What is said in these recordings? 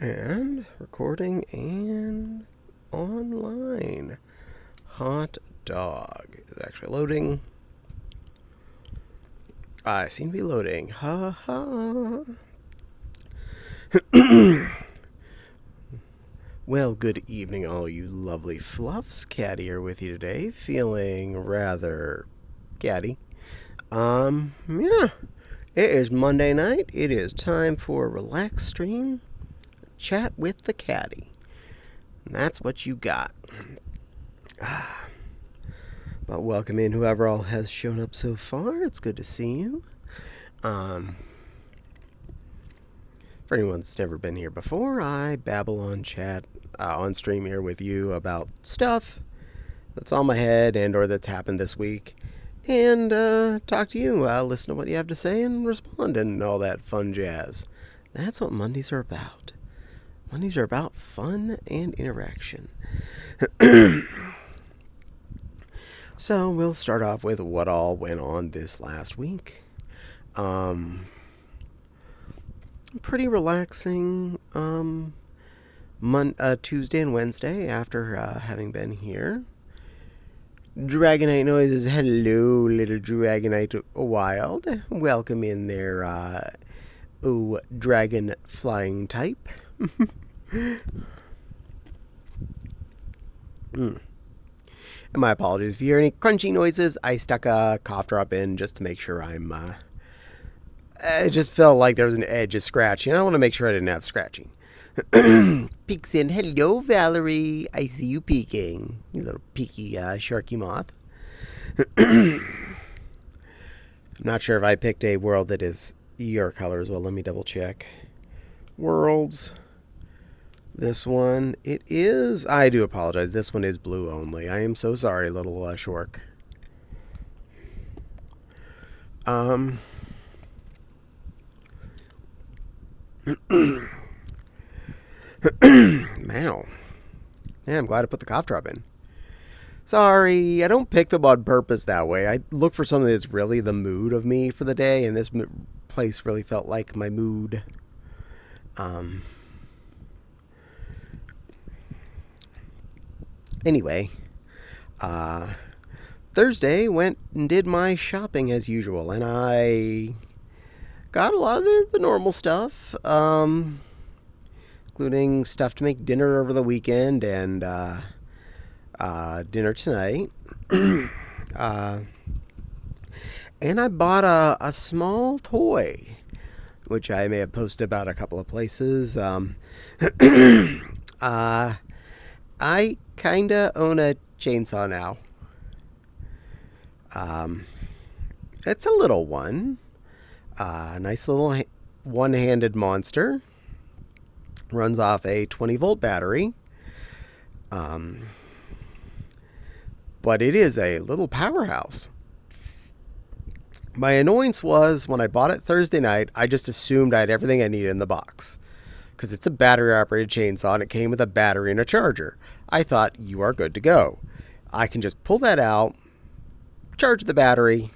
And recording and online. Hot dog is actually loading. I seem to be loading. Ha ha. Well, good evening, all you lovely fluffs. Caddie here with you today, feeling rather Caddie. Yeah. It is Monday night. It is time for a relaxed stream. Chat with the Caddie. And that's what you got. But welcome in whoever all has shown up so far. It's good to see you. For anyone that's never been here before, I babble on chat, on stream here with you about stuff that's on my head and or that's happened this week. And talk to you, listen to what you have to say and respond and all that fun jazz. That's what Mondays are about. Mondays are about fun and interaction. So we'll start off with what all went on this last week. Pretty relaxing Tuesday and Wednesday after having been here. Dragonite noises. Hello, little Dragonite Wild. Welcome in there, dragon flying type. And my apologies if you hear any crunchy noises. I stuck a cough drop in just to make sure I'm it just felt like there was an edge of scratching. I want to make sure I didn't have scratching. Peeks in. Hello, Valerie. I see you peeking. You little peeky sharky moth. I'm not sure if I picked a world that is your color as well. Let me double check. Worlds. This one, it is. I do apologize. This one is blue only. I am so sorry, little Shork. Wow. Yeah, I'm glad I put the cough drop in. Sorry, I don't pick them on purpose that way. I look for something that's really the mood of me for the day, and this place really felt like my mood. Anyway, Thursday went and did my shopping as usual, and I got a lot of the normal stuff, including stuff to make dinner over the weekend and dinner tonight. And I bought a small toy, which I may have posted about a couple of places. I kinda own a chainsaw now. It's a little one. Nice little one-handed monster. Runs off a 20-volt battery. But it is a little powerhouse. My annoyance was when I bought it Thursday night, I just assumed I had everything I needed in the box. Because it's a battery-operated chainsaw and it came with a battery and a charger. I thought, you are good to go. I can just pull that out, charge the battery,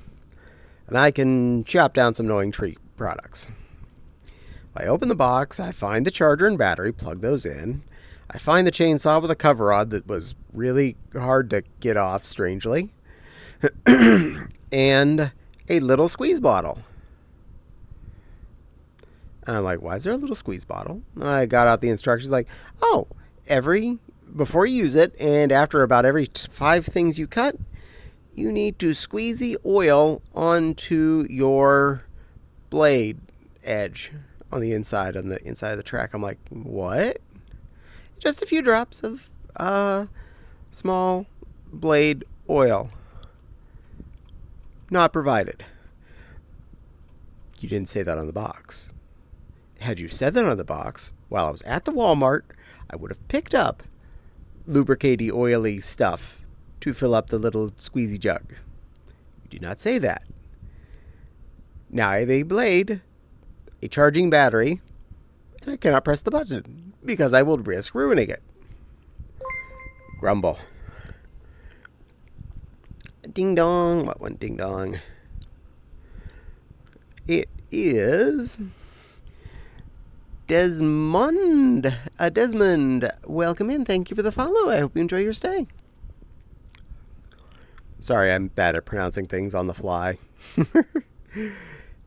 and I can chop down some annoying tree products. I open the box, I find the charger and battery, plug those in. I find the chainsaw with a cover rod that was really hard to get off, strangely. And a little squeeze bottle. And I'm like, why is there a little squeeze bottle? I got out the instructions like, oh, before you use it, and after about every 5 things you cut, you need to squeeze the oil onto your blade edge on the inside of the track. I'm like, what? Just a few drops of small blade oil. Not provided. You didn't say that on the box. Had you said that on the box, while I was at the Walmart, I would have picked up lubricating oily stuff to fill up the little squeezy jug. You did not say that. Now I have a blade, a charging battery, and I cannot press the button because I will risk ruining it. Grumble. Ding dong. What one ding dong? It is Desmond, welcome in. Thank you for the follow. I hope you enjoy your stay. Sorry, I'm bad at pronouncing things on the fly.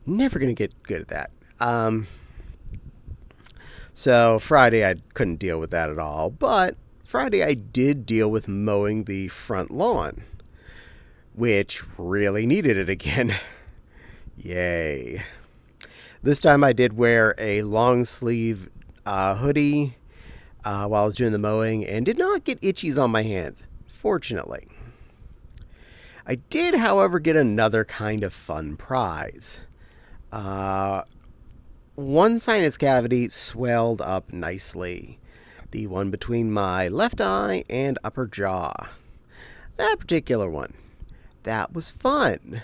Never going to get good at that. So Friday I couldn't deal with that at all, but Friday I did deal with mowing the front lawn, which really needed it again. Yay. This time I did wear a long sleeve hoodie while I was doing the mowing and did not get itchies on my hands, fortunately. I did, however, get another kind of fun prize. One sinus cavity swelled up nicely. The one between my left eye and upper jaw. That particular one. That was fun.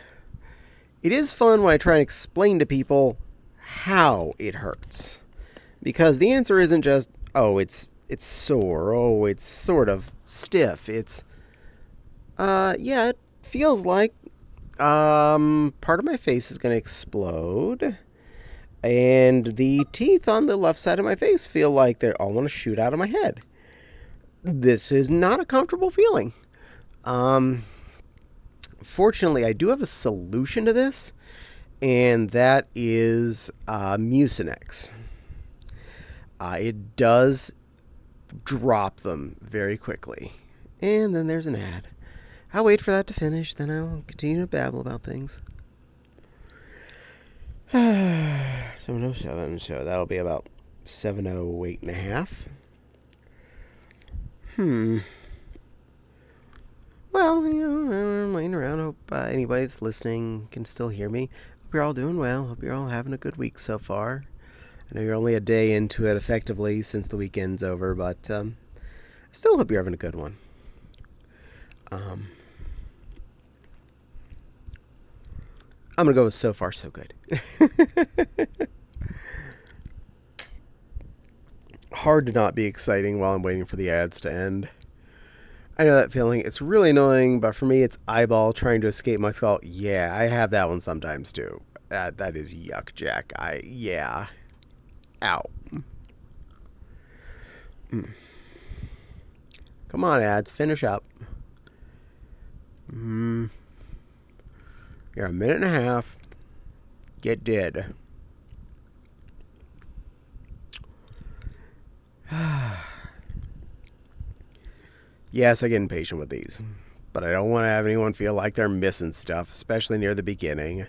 It is fun when I try and explain to people how it hurts. Because the answer isn't just, oh, it's sore, oh, it's sort of stiff. It's, yeah, it feels like part of my face is going to explode. And the teeth on the left side of my face feel like they all want to shoot out of my head. This is not a comfortable feeling. Fortunately, I do have a solution to this, and that is Mucinex. It does drop them very quickly. And then there's an ad. I'll wait for that to finish, then I'll continue to babble about things. 7:07, so that'll be about 7:08 and a half. Well, I'm waiting around. Hope anybody that's listening can still hear me. Hope you're all doing well. Hope you're all having a good week so far. I know you're only a day into it effectively since the weekend's over, but I still hope you're having a good one. I'm going to go with so far, so good. Hard to not be exciting while I'm waiting for the ads to end. I know that feeling. It's really annoying, but for me, it's eyeball trying to escape my skull. Yeah, I have that one sometimes, too. That is yuck, Jack. Yeah. Ow. Come on, ads. Finish up. You're a minute and a half. Get dead. Yes, I get impatient with these, but I don't want to have anyone feel like they're missing stuff, especially near the beginning.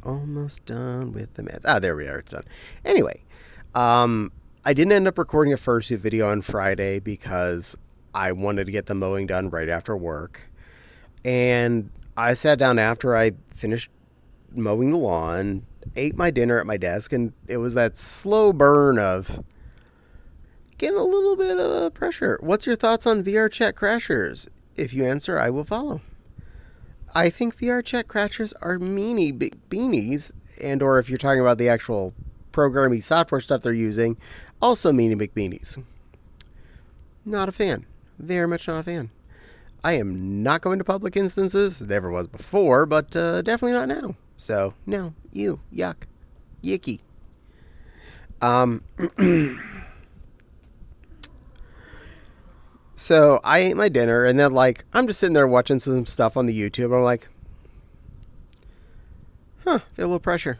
Almost done with the math. There we are. It's done. Anyway, I didn't end up recording a fursuit video on Friday because I wanted to get the mowing done right after work. And I sat down after I finished mowing the lawn, ate my dinner at my desk, and it was that slow burn of getting a little bit of pressure. What's your thoughts on VR chat crashers? If you answer, I will follow. I think VR chat crashers are meanie big beanies, and or if you're talking about the actual programming software stuff they're using, also meanie big beanies. Not a fan. Very much not a fan. I am not going to public instances. Never was before, but definitely not now. So, no. Ew. Yuck. Yicky. So, I ate my dinner, and then, I'm just sitting there watching some stuff on the YouTube. I'm like, feel a little pressure.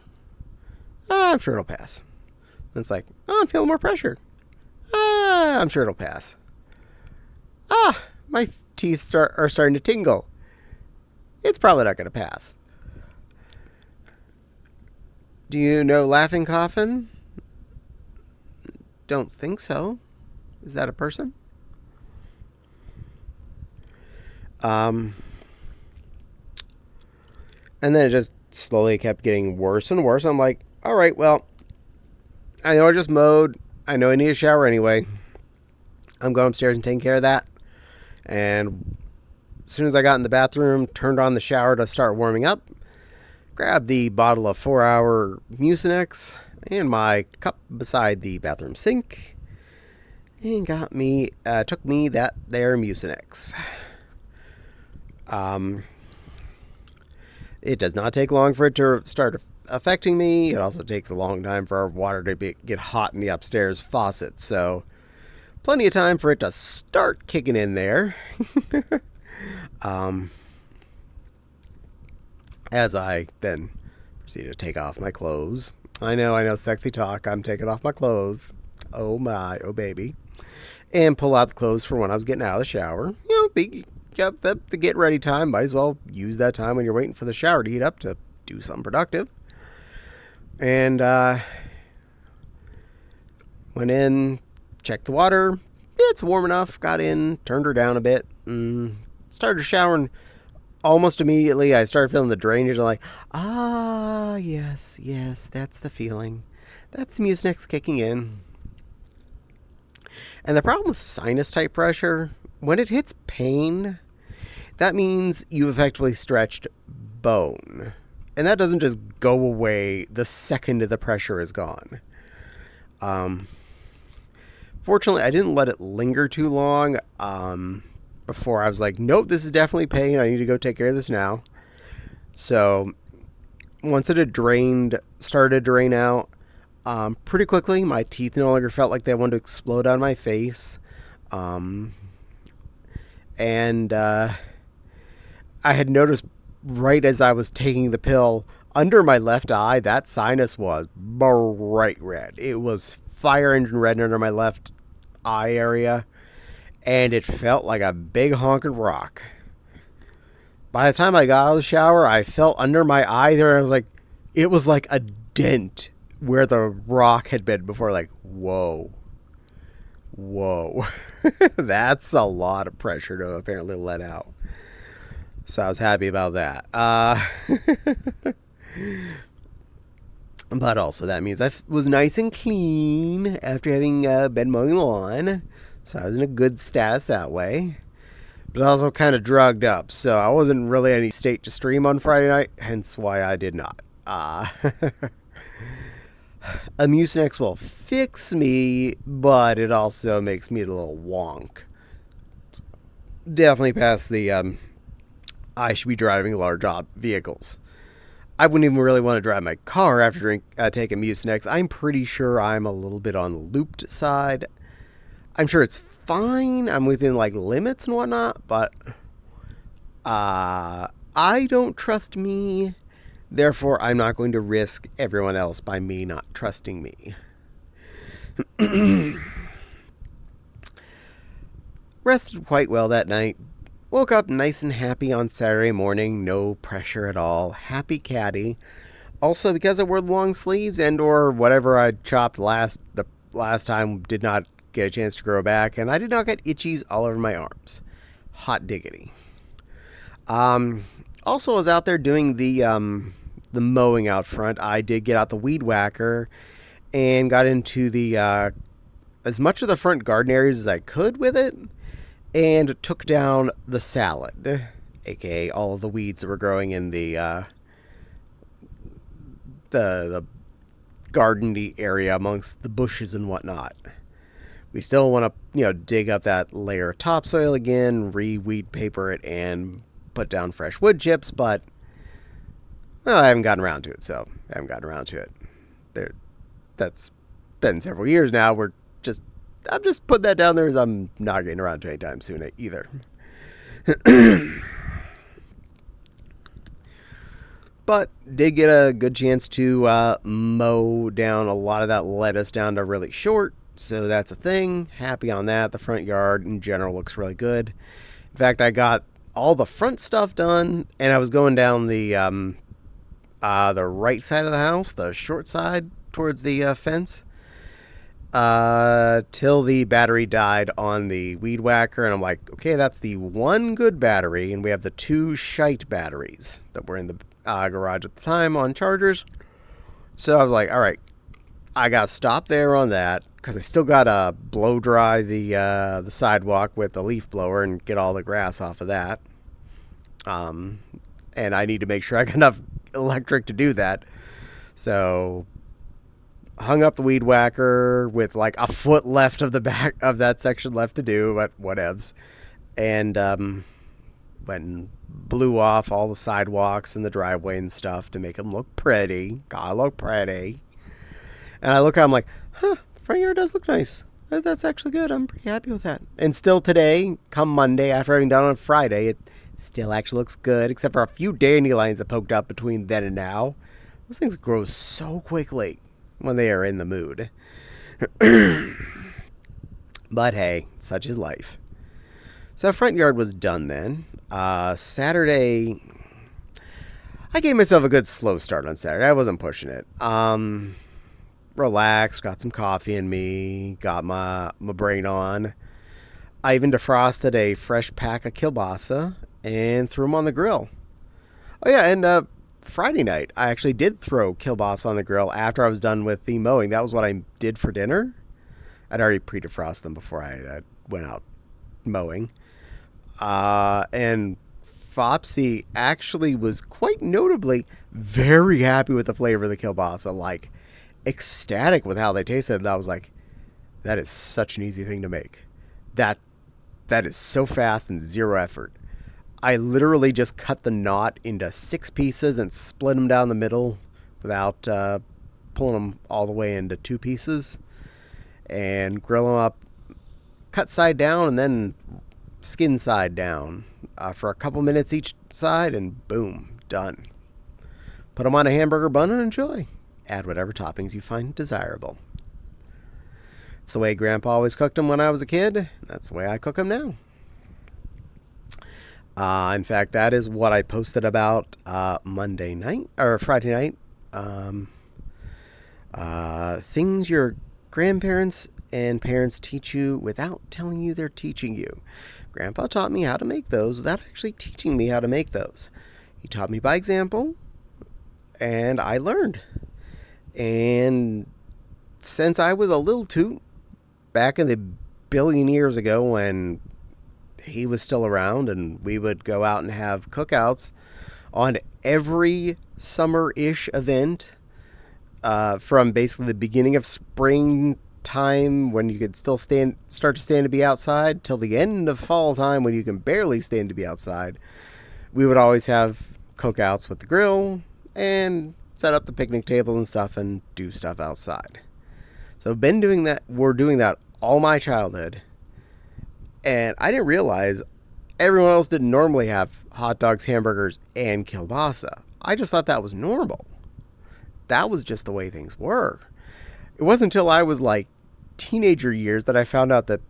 I'm sure it'll pass. And it's like, I'm feeling more pressure. I'm sure it'll pass. My teeth are starting to tingle. It's probably not going to pass. Do you know Laughing Coffin? Don't think so. Is that a person? And then it just slowly kept getting worse and worse. I'm like, all right, well, I know I just mowed. I know I need a shower anyway. I'm going upstairs and taking care of that. And as soon as I got in the bathroom, turned on the shower to start warming up, grabbed the bottle of 4-hour Mucinex and my cup beside the bathroom sink, and took me that there Mucinex. It does not take long for it to start affecting me. It also takes a long time for our water to get hot in the upstairs faucet. So plenty of time for it to start kicking in there. As I then proceed to take off my clothes. I know, sexy talk. I'm taking off my clothes. Oh my, oh baby. And pull out the clothes for when I was getting out of the shower. The get ready time. Might as well use that time when you're waiting for the shower to heat up to do something productive. And went in, checked the water. It's warm enough. Got in, turned her down a bit, and started showering. Almost immediately, I started feeling the drainage. I'm like, yes, that's the feeling. That's the Mucinex kicking in. And the problem with sinus-type pressure, when it hits pain, that means you've effectively stretched bone. And that doesn't just go away the second the pressure is gone. Fortunately, I didn't let it linger too long. Before I was like, nope, this is definitely pain. I need to go take care of this now. So once it had started to drain out, pretty quickly, my teeth no longer felt like they wanted to explode out of my face. And I had noticed right as I was taking the pill, under my left eye, that sinus was bright red. It was fire engine red under my left eye area. And it felt like a big honking rock. By the time I got out of the shower, I felt under my eye there. It was like a dent where the rock had been before. Like, whoa. That's a lot of pressure to apparently let out. So I was happy about that. But also that means I was nice and clean after having been mowing lawn. So I was in a good status that way. But also kind of drugged up. So I wasn't really in any state to stream on Friday night. Hence why I did not. A Mucinex will fix me. But it also makes me a little wonk. Definitely past the I should be driving large vehicles. I wouldn't even really want to drive my car after taking Mucinex. I'm pretty sure I'm a little bit on the looped side. I'm sure it's fine. I'm within limits and whatnot, but I don't trust me. Therefore, I'm not going to risk everyone else by me not trusting me. Rested quite well that night. Woke up nice and happy on Saturday morning. No pressure at all. Happy Caddie. Also, because I wore long sleeves and or whatever I chopped the last time did not get a chance to grow back, and I did not get itchies all over my arms. Hot diggity. Also, I was out there doing the mowing out front. I did get out the weed whacker and got into the as much of the front garden areas as I could with it, and took down the salad, aka all of the weeds that were growing in the garden-y area amongst the bushes and whatnot. We still want to, dig up that layer of topsoil again, re-weed paper it, and put down fresh wood chips, but, well, I haven't gotten around to it, so I haven't gotten around to it. That's been several years now. I'm just putting that down there as I'm not getting around to it anytime soon either. But did get a good chance to mow down a lot of that lettuce down to really short. So that's a thing. Happy on that. The front yard in general looks really good. In fact, I got all the front stuff done, and I was going down the right side of the house, the short side towards the fence, till the battery died on the weed whacker, and I'm like, okay, that's the one good battery, and we have the two shite batteries that were in the garage at the time on chargers. So I was like, all right, I got to stop there on that, because I still got to blow dry the sidewalk with the leaf blower and get all the grass off of that. And I need to make sure I got enough electric to do that. So hung up the weed whacker with a foot left of the back of that section left to do, but whatevs. And went and blew off all the sidewalks and the driveway and stuff to make them look pretty. Gotta look pretty. And I look out, I'm like, the front yard does look nice. That's actually good. I'm pretty happy with that. And still today, come Monday, after having done it on Friday, it still actually looks good, except for a few dandelions that poked up between then and now. Those things grow so quickly when they are in the mood. But hey, such is life. So front yard was done then. Saturday, I gave myself a good slow start on Saturday. I wasn't pushing it. Relaxed, got some coffee in me, got my brain on. I even defrosted a fresh pack of kielbasa and threw them on the grill. Oh yeah, and Friday night, I actually did throw kielbasa on the grill after I was done with the mowing. That was what I did for dinner. I'd already pre-defrosted them before I went out mowing. And Fopsy actually was quite notably very happy with the flavor of the kielbasa, like ecstatic with how they tasted. And I was like, that is such an easy thing to make. That is so fast and zero effort. I literally just cut the knot into 6 pieces and split them down the middle without pulling them all the way into 2 pieces, and grill them up, cut side down and then skin side down for a couple minutes each side, and boom, done. Put them on a hamburger bun and enjoy. Add whatever toppings you find desirable. It's the way Grandpa always cooked them when I was a kid. That's the way I cook them now. In fact, that is what I posted about Monday night or Friday night. Things your grandparents and parents teach you without telling you they're teaching you. Grandpa taught me how to make those without actually teaching me how to make those. He taught me by example, and I learned. And since I was a little toot, back in the billion years ago when he was still around and we would go out and have cookouts on every summer-ish event, from basically the beginning of springtime when you could still start to stand to be outside till the end of fall time when you can barely stand to be outside. We would always have cookouts with the grill and set up the picnic table and stuff and do stuff outside. So I've been doing that. We're doing that all my childhood. And I didn't realize everyone else didn't normally have hot dogs, hamburgers, and kielbasa. I just thought that was normal. That was just the way things were. It wasn't until I was like teenager years that I found out that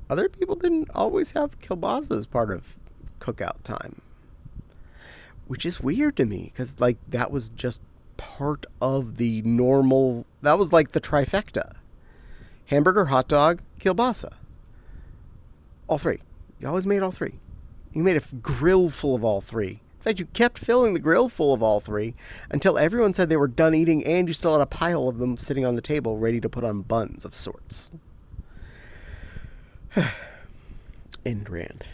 other people didn't always have kielbasa as part of cookout time. Which is weird to me, because like that was just part of the normal. That was like the trifecta: hamburger, hot dog, kielbasa. All 3. You always made all 3. You made a grill full of all 3. In fact, you kept filling the grill full of all 3 until everyone said they were done eating, and you still had a pile of them sitting on the table ready to put on buns of sorts. End rant.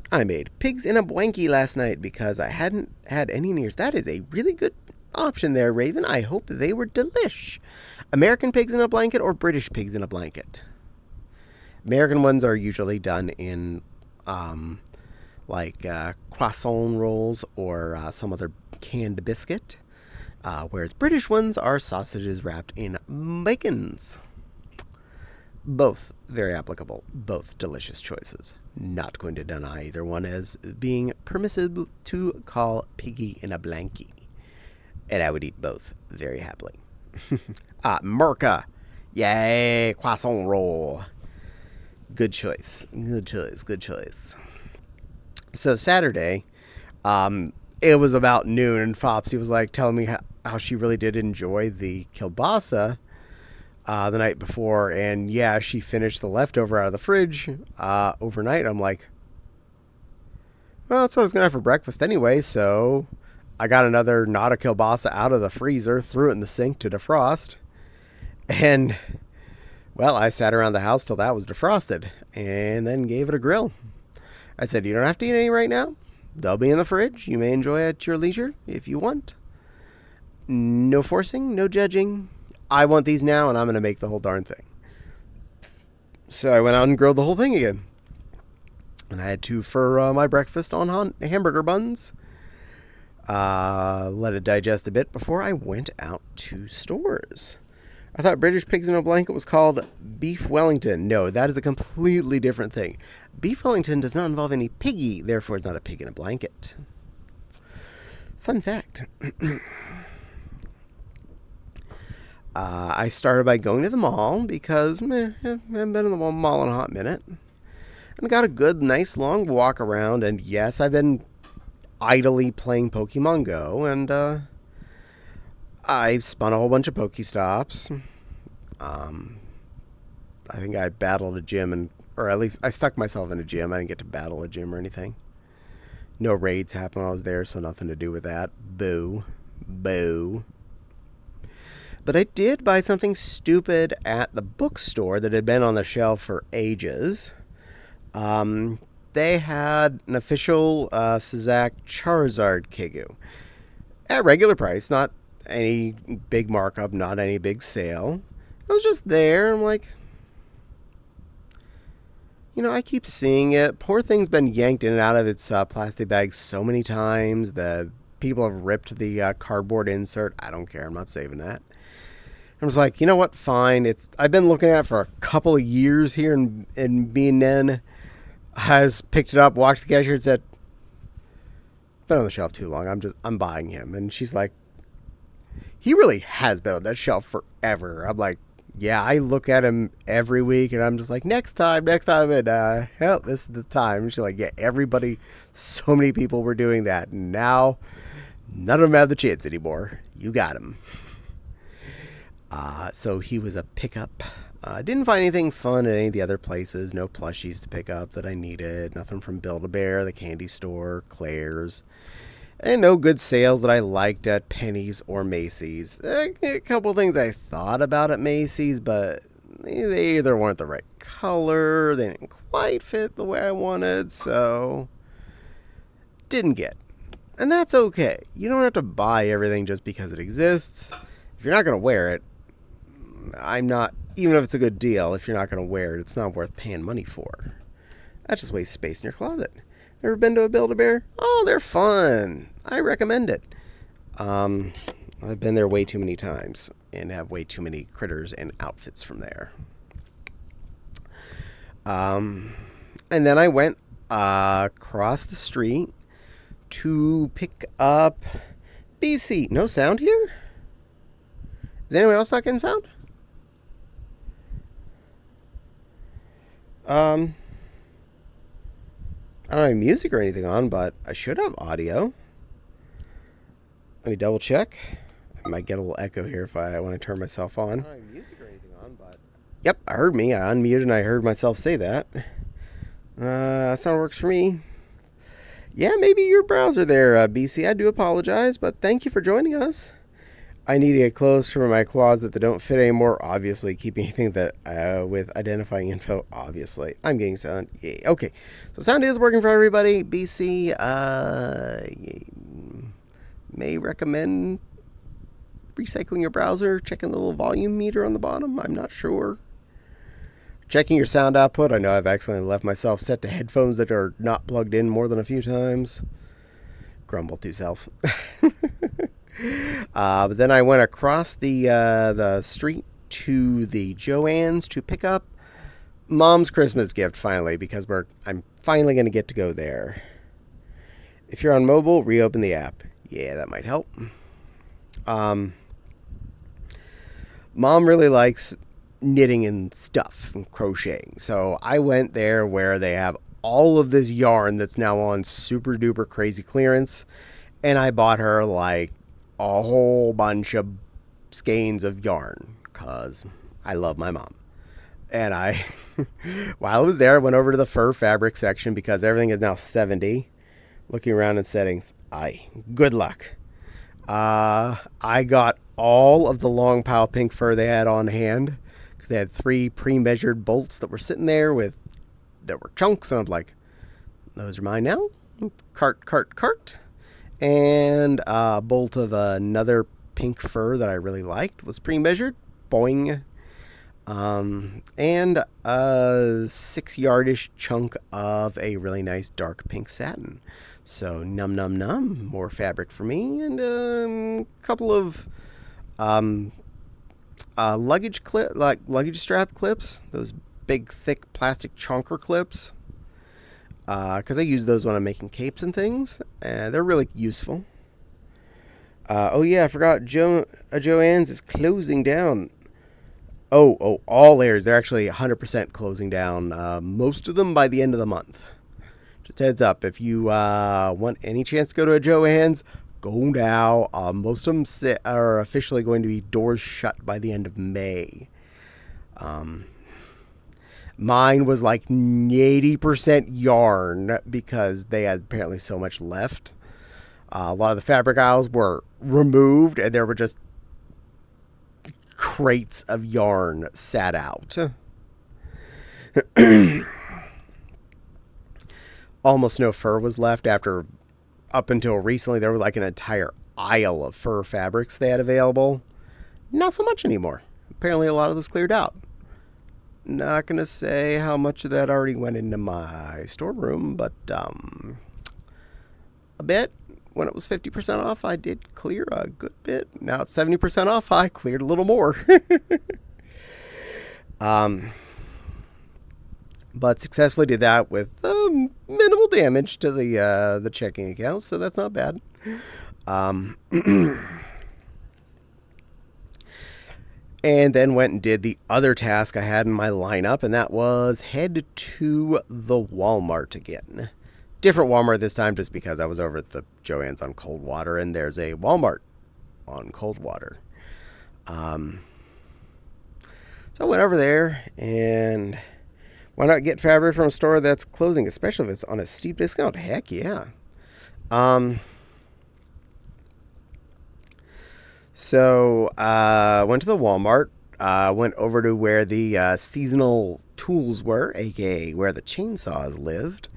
I made pigs in a blankie last night because I hadn't had any nears. That is a really good option there, Raven. I hope they were delish. American pigs in a blanket or British pigs in a blanket? American ones are usually done in croissant rolls or some other canned biscuit, whereas British ones are sausages wrapped in bacons. Both very applicable, both delicious choices. Not going to deny either one as being permissible to call piggy in a blankie. And I would eat both very happily. Merca. Yay, croissant roll. Good choice. Good choice. Good choice. So Saturday, it was about noon, and Fopsy was like telling me how she really did enjoy the kielbasa the night before, and yeah, she finished the leftover out of the fridge overnight. I'm like, well, that's what I was gonna have for breakfast anyway, so I got another knot of kielbasa out of the freezer, threw it in the sink to defrost, and well, I sat around the house till that was defrosted, and then gave it a grill. I said, you don't have to eat any right now. They'll be in the fridge. You may enjoy at your leisure if you want. No forcing, no judging. I want these now, and I'm going to make the whole darn thing. So I went out and grilled the whole thing again. And I had 2 for my breakfast on hamburger buns. Let it digest a bit before I went out to stores. I thought British Pigs in a Blanket was called Beef Wellington. No, that is a completely different thing. Beef Wellington does not involve any piggy, therefore it's not a pig in a blanket. Fun fact. I started by going to the mall because I haven't been in the mall in a hot minute. And got a good, nice, long walk around. And yes, I've been idly playing Pokemon Go. And I've spun a whole bunch of Pokestops. I think I battled a gym, or at least I stuck myself in a gym. I didn't get to battle a gym or anything. No raids happened when I was there, so nothing to do with that. Boo. Boo. But I did buy something stupid at the bookstore that had been on the shelf for ages. They had an official Sazak Charizard Kigu at regular price, not any big markup, not any big sale. It was just there. I'm like, I keep seeing it. Poor thing's been yanked in and out of its plastic bag so many times that people have ripped the cardboard insert. I don't care. I'm not saving that. I was like, you know what? Fine. I've been looking at it for a couple of years here in B&N. I just picked it up, walked to the cashier, and said, "Been on the shelf too long. I'm buying him." And she's like, "He really has been on that shelf forever." I'm like, "Yeah, I look at him every week, and I'm just like, next time, and hell, this is the time." And she's like, "Yeah, everybody, so many people were doing that, and now none of them have the chance anymore. You got him." So he was a pickup. Didn't find anything fun at any of the other places. No plushies to pick up that I needed. Nothing from Build-A-Bear, the candy store, Claire's. And no good sales that I liked at Penny's or Macy's. A couple things I thought about at Macy's, but they either weren't the right color, they didn't quite fit the way I wanted, so didn't get. And that's okay. You don't have to buy everything just because it exists. If you're not going to wear it, even if it's a good deal, if you're not going to wear it, it's not worth paying money for. That just wastes space in your closet. Ever been to a Build-A-Bear? Oh, they're fun. I recommend it. I've been there way too many times and have way too many critters and outfits from there. And then I went across the street to pick up BC. No sound here? Is anyone else not getting sound? I don't have any music or anything on, but I should have audio. Let me double check. I might get a little echo here if I want to turn myself on. I don't have any music or anything on, but... Yep, I heard me. I unmuted and I heard myself say that. Sound works for me. Yeah, maybe your browser there, BC. I do apologize, but thank you for joining us. I need to get clothes from my closet that don't fit anymore, obviously. Keeping anything that with identifying info, obviously. I'm getting sound. Yay. Okay, so sound is working for everybody. BC may recommend recycling your browser, checking the little volume meter on the bottom. I'm not sure. Checking your sound output. I know I've accidentally left myself set to headphones that are not plugged in more than a few times. Grumble to self. But then I went across the street to the Joann's to pick up Mom's Christmas gift finally, because I'm finally going to get to go there. If you're on mobile, reopen the app. Yeah, that might help. Mom really likes knitting and stuff and crocheting, so I went there where they have all of this yarn that's now on super duper crazy clearance, and I bought her like a whole bunch of skeins of yarn because I love my mom. And while I was there, I went over to the fur fabric section because everything is now 70. Looking around in settings, good luck. I got all of the long pile pink fur they had on hand because they had 3 pre-measured bolts that were sitting there that were chunks, and I'm like, those are mine now. Cart. And a bolt of another pink fur that I really liked was pre-measured. Boing. And a 6 yardish chunk of a really nice dark pink satin. So num num num, more fabric for me, and a couple of luggage strap clips, those big thick plastic chonker clips, because I use those when I'm making capes and things, and they're really useful. Oh yeah, I forgot. Joann's is closing down. All layers. They're actually 100% closing down. Most of them by the end of the month. Just heads up, if you want any chance to go to a Joann's, go now. Most of them are officially going to be doors shut by the end of May. Mine was like 80% yarn because they had apparently so much left. A lot of the fabric aisles were removed, and there were just crates of yarn sat out. Almost no fur was left after, up until recently, there was like an entire aisle of fur fabrics they had available. Not so much anymore. Apparently a lot of those cleared out. Not going to say how much of that already went into my storeroom, but a bit. When it was 50% off, I did clear a good bit. Now it's 70% off, I cleared a little more. But successfully did that with minimal damage to the checking account, so that's not bad. And then went and did the other task I had in my lineup, and that was head to the Walmart again. Different Walmart this time, just because I was over at the Joann's on Coldwater, and there's a Walmart on Coldwater. So I went over there, and why not get fabric from a store that's closing, especially if it's on a steep discount? Heck yeah. So went to the Walmart, went over to where the seasonal tools were, aka where the chainsaws lived.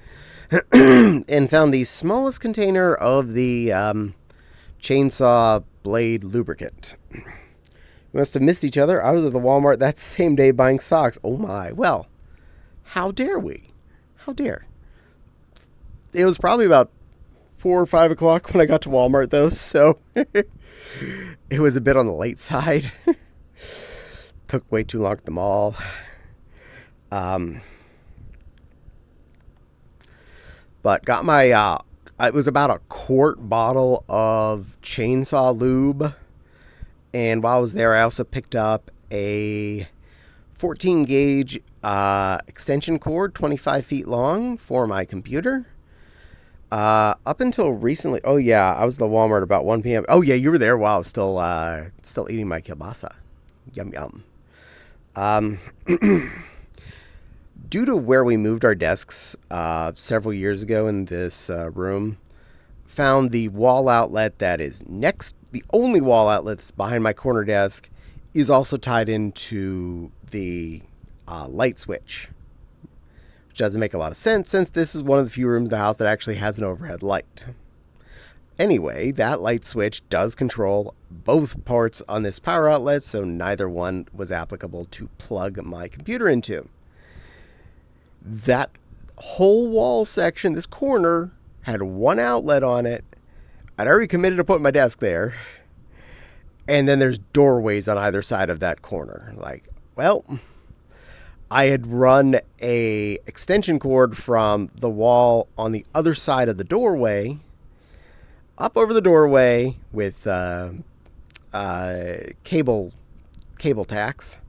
And found the smallest container of the chainsaw blade lubricant. We must have missed each other. I was at the Walmart that same day buying socks. Oh my. Well, how dare we? How dare. It was probably about 4 or 5 o'clock when I got to Walmart, though, so it was a bit on the late side. Took way too long at the mall. But got my, it was about a quart bottle of chainsaw lube. And while I was there, I also picked up a 14 gauge extension cord, 25 feet long, for my computer. Up until recently, oh yeah, I was at the Walmart about 1 p.m. Oh yeah, you were there while I was still eating my kielbasa. Yum yum. Due to where we moved our desks several years ago in this room, found the wall outlet that is next, the only wall outlet that's behind my corner desk is also tied into the light switch, which doesn't make a lot of sense since this is one of the few rooms in the house that actually has an overhead light. Anyway, that light switch does control both parts on this power outlet, so neither one was applicable to plug my computer into. That whole wall section, this corner, had one outlet on it. I'd already committed to put my desk there. And then there's doorways on either side of that corner. Like, well, I had run a extension cord from the wall on the other side of the doorway up over the doorway with cable tacks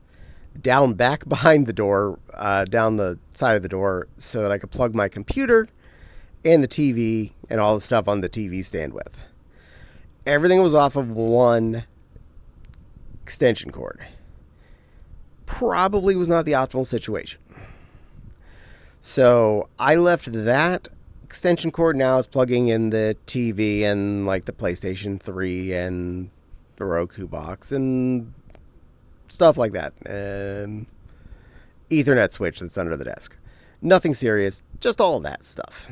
down back behind the door, down the side of the door, so that I could plug my computer and the TV and all the stuff on the TV stand with. Everything was off of one extension cord. Probably was not the optimal situation. So I left that extension cord. Now is plugging in the TV and like the PlayStation 3 and the Roku box and stuff like that. Ethernet switch that's under the desk. Nothing serious, just all of that stuff.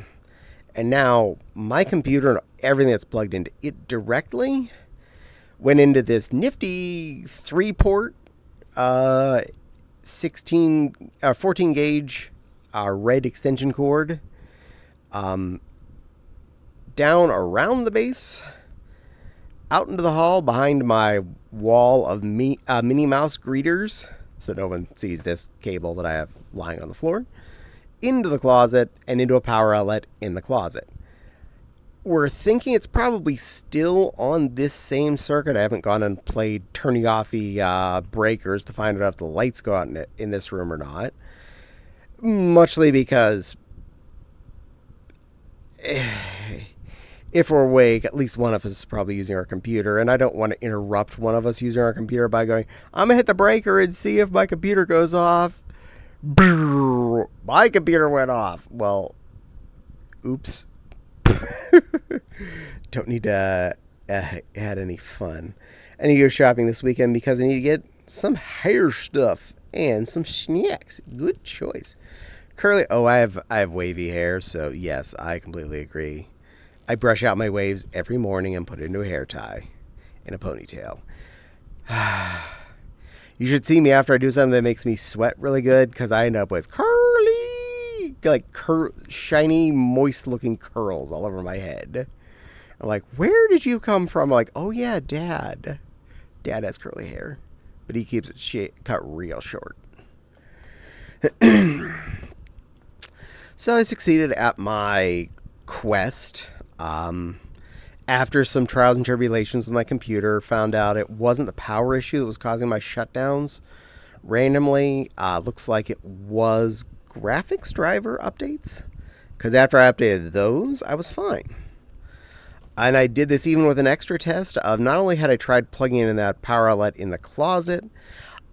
And now my computer and everything that's plugged into it directly went into this nifty 3-port 14 gauge red extension cord down around the base, out into the hall behind my wall of Minnie Mouse greeters, so no one sees this cable that I have lying on the floor, into the closet, and into a power outlet in the closet. We're thinking it's probably still on this same circuit. I haven't gone and played turny-offy breakers to find out if the lights go out in this room or not. Muchly because if we're awake, at least one of us is probably using our computer, and I don't want to interrupt one of us using our computer by going, I'm going to hit the breaker and see if my computer goes off. Brrr, my computer went off. Well, oops. Don't need to add any fun. I need to go shopping this weekend because I need to get some hair stuff and some snacks. Good choice. Curly. Oh, I have wavy hair, so yes, I completely agree. I brush out my waves every morning and put it into a hair tie and a ponytail. You should see me after I do something that makes me sweat really good, because I end up with curly, like shiny, moist-looking curls all over my head. I'm like, where did you come from? I'm like, oh yeah, Dad. Dad has curly hair, but he keeps it cut real short. So I succeeded at my quest. After some trials and tribulations with my computer, found out it wasn't the power issue that was causing my shutdowns. Randomly, looks like it was graphics driver updates, because after I updated those, I was fine. And I did this even with an extra test of not only had I tried plugging in that power outlet in the closet,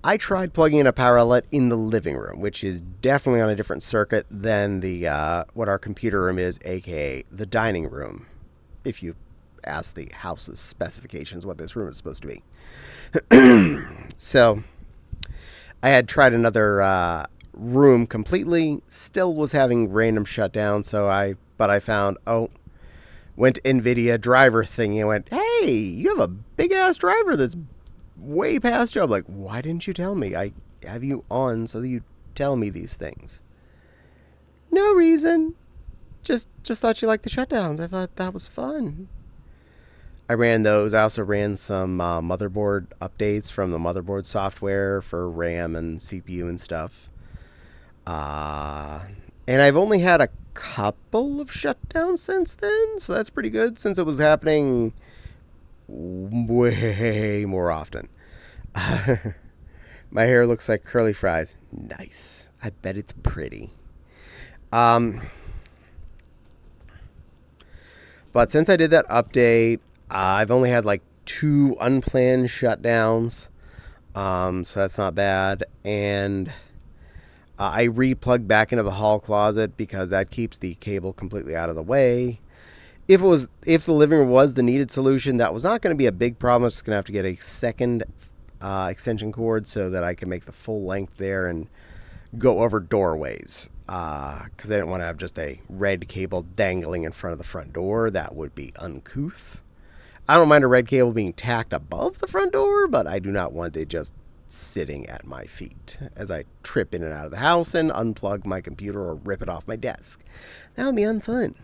I tried plugging in a power outlet in the living room, which is definitely on a different circuit than the what our computer room is, aka the dining room, if you ask the house's specifications what this room is supposed to be. So I had tried another room completely, still was having random shutdown, but I found, went to NVIDIA driver thingy and went, hey, you have a big ass driver that's way past you. I'm like, why didn't you tell me? I have you on so that you tell me these things. No reason. Just thought you liked the shutdowns. I thought that was fun. I ran those. I also ran some motherboard updates from the motherboard software for RAM and CPU and stuff. And I've only had a couple of shutdowns since then, so that's pretty good, since it was happening way more often. My hair looks like curly fries. Nice. I bet it's pretty. But since I did that update, I've only had like 2 unplanned shutdowns. So that's not bad. And I replugged back into the hall closet because that keeps the cable completely out of the way. If the living room was the needed solution, that was not going to be a big problem. I was just going to have to get a second extension cord so that I can make the full length there and go over doorways. Because I didn't want to have just a red cable dangling in front of the front door. That would be uncouth. I don't mind a red cable being tacked above the front door, but I do not want it just sitting at my feet as I trip in and out of the house and unplug my computer or rip it off my desk. That would be unfun.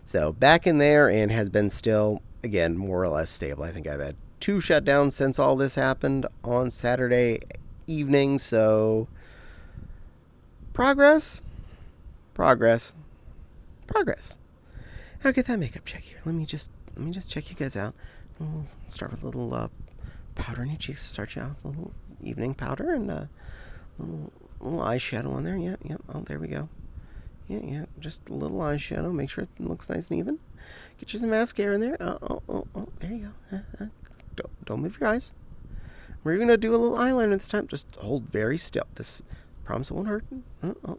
So back in there, and has been still, again, more or less stable. I think I've had 2 shutdowns since all this happened on Saturday evening, so progress. I'll get that makeup check here. Let me just check you guys out. We'll start with a little powder on your cheeks to start you off. A little evening powder and a little eyeshadow on there. Yeah. Oh, there we go. Yeah. Just a little eyeshadow. Make sure it looks nice and even. Get you some mascara in there. Oh. There you go. Don't move your eyes. We're gonna do a little eyeliner this time. Just hold very still. This, promise it won't hurt. There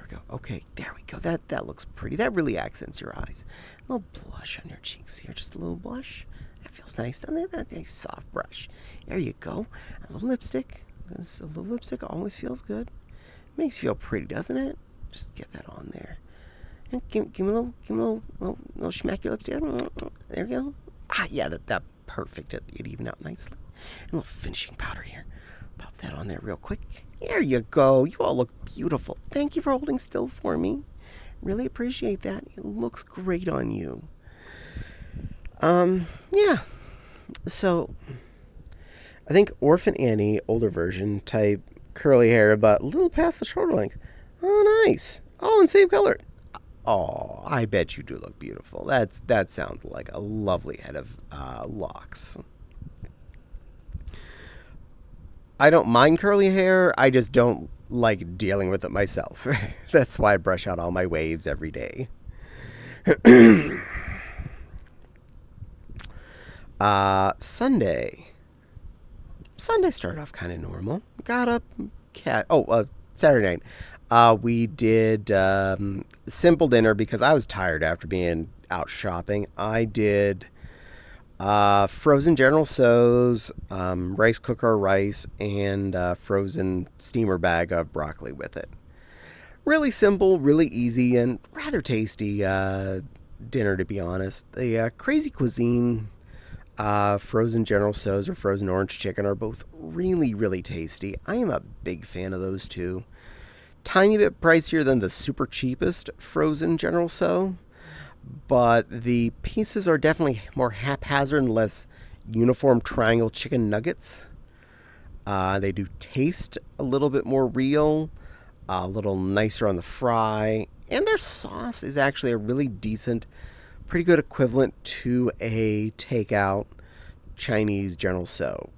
we go. Okay, there we go. That looks pretty. That really accents your eyes. A little blush on your cheeks here. Just a little blush. That feels nice. That nice soft brush. There you go. A little lipstick. A little lipstick always feels good. Makes you feel pretty, doesn't it? Just get that on there. And give me a little smack your lips together. There we go. Yeah, that Perfect. It evened out nicely. And a little finishing powder here. Pop that on there real quick. There you go. You all look beautiful. Thank you for holding still for me. Really appreciate that. It looks great on you. Yeah. So, I think Orphan Annie, older version, type curly hair, but a little past the shoulder length. Oh, nice. Oh, and same color. Oh, I bet you do look beautiful. That sounds like a lovely head of locks. I don't mind curly hair. I just don't like dealing with it myself. That's why I brush out all my waves every day. Sunday started off kind of normal. Got up, Saturday night. We did simple dinner because I was tired after being out shopping. I did frozen General Tso's, rice cooker rice, and frozen steamer bag of broccoli with it. Really simple, really easy, and rather tasty dinner, to be honest. The Crazy Cuisine frozen General Tso's or frozen orange chicken are both really, really tasty. I am a big fan of those two. Tiny bit pricier than the super cheapest frozen General Tso, but the pieces are definitely more haphazard and less uniform triangle chicken nuggets. They do taste a little bit more real, a little nicer on the fry, and their sauce is actually a really decent, pretty good equivalent to a takeout Chinese General Tso,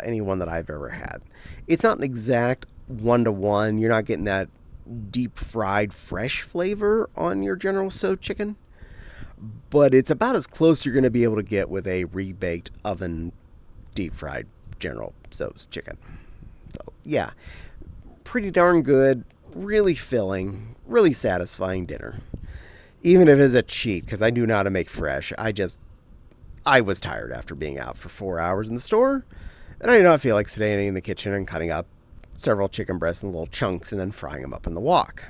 any one that I've ever had. It's not an exact one-to-one. You're not getting that deep fried fresh flavor on your General Tso chicken, but it's about as close you're going to be able to get with a rebaked oven deep fried General Tso's chicken. So yeah, pretty darn good, really filling, really satisfying dinner. Even if it's a cheat, because I do know how to make fresh. I was tired after being out for 4 hours in the store, and I did not feel like standing in the kitchen and cutting up several chicken breasts in little chunks and then frying them up in the wok.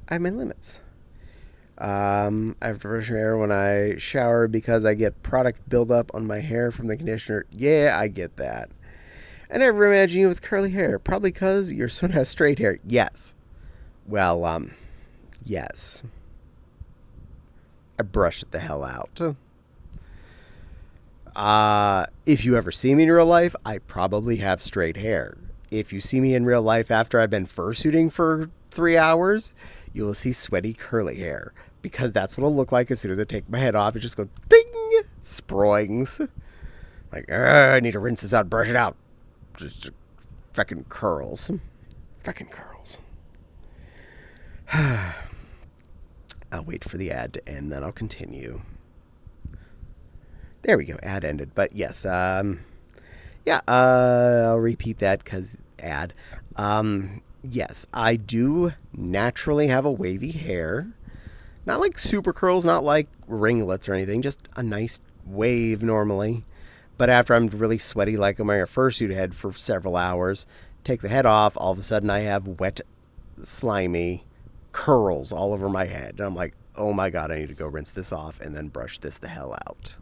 I have my limits. I have to brush my hair when I shower because I get product buildup on my hair from the conditioner. Yeah, I get that. I never imagined you with curly hair. Probably because your son has straight hair. Yes. Well, yes. I brush it the hell out. If you ever see me in real life, I probably have straight hair. If you see me in real life after I've been fursuiting for 3 hours, you will see sweaty curly hair. Because that's what it'll look like as soon as I take my head off. It just goes ding, sproings. Like, I need to rinse this out, brush it out. Just feckin' curls. Feckin' curls. I'll wait for the ad to end, then I'll continue. There we go, ad ended. But yes, I'll repeat that because ad. Yes, I do naturally have a wavy hair. Not like super curls, not like ringlets or anything, just a nice wave normally. But after I'm really sweaty, like I'm wearing a fursuit head for several hours, take the head off, all of a sudden I have wet, slimy curls all over my head. And I'm like, oh my God, I need to go rinse this off and then brush this the hell out.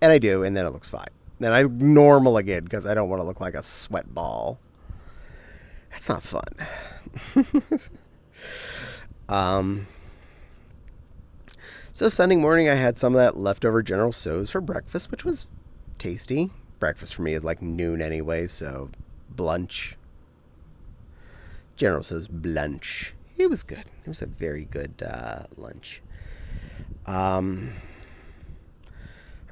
And I do, and then it looks fine. Then I normal again because I don't want to look like a sweat ball. That's not fun. So Sunday morning I had some of that leftover General Tso's for breakfast, which was tasty. Breakfast for me is like noon anyway, so blunch. General Tso's blunch. It was good. It was a very good lunch.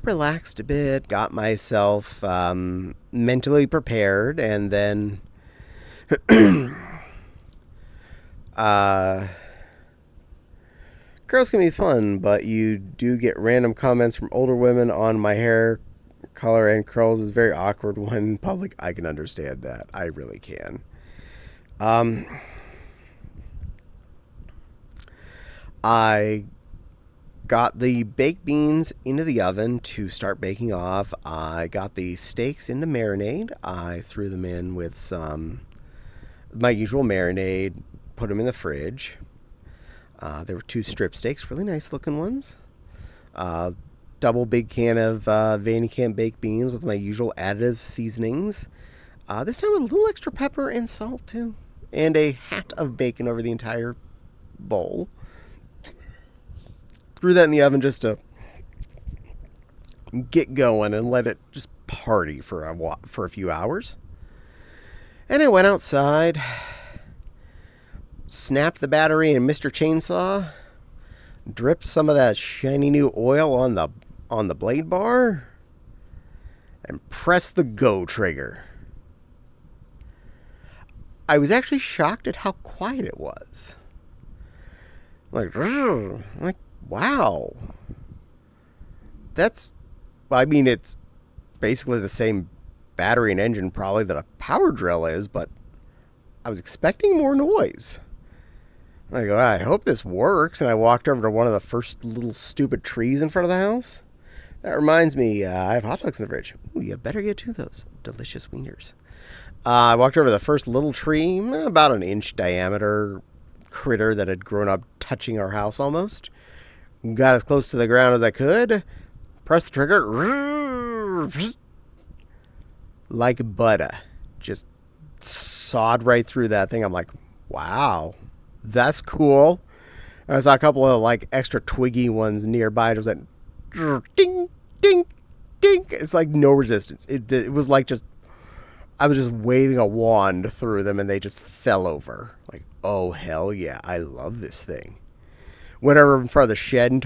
Relaxed a bit, got myself mentally prepared, and then girls can be fun, but you do get random comments from older women on my hair color and curls is very awkward when in public. I can understand that. I really can. I got the baked beans into the oven to start baking off. I got the steaks into marinade. I threw them in with my usual marinade, put them in the fridge. There were 2 strip steaks, really nice looking ones. double big can of Vanny Camp baked beans with my usual additive seasonings. This time with a little extra pepper and salt too. And a hat of bacon over the entire bowl. Threw that in the oven just to get going and let it just party for a few hours. And I went outside, snapped the battery in Mr. Chainsaw, dripped some of that shiny new oil on the blade bar, and pressed the go trigger. I was actually shocked at how quiet it was. Like, wow. It's basically the same battery and engine probably that a power drill is, but I was expecting more noise. I go, I hope this works. And I walked over to one of the first little stupid trees in front of the house. That reminds me, I have hot dogs in the fridge. Ooh, you better get to those delicious wieners. I walked over to the first little tree, about an inch diameter critter that had grown up touching our house almost. Got as close to the ground as I could. Pressed the trigger. Like butter. Just sawed right through that thing. I'm like, wow, that's cool. And I saw a couple of like extra twiggy ones nearby. It was like ding, ding, ding. It's like no resistance. It was like I was just waving a wand through them and they just fell over. Like, oh, hell yeah, I love this thing. Went over in front of the shed and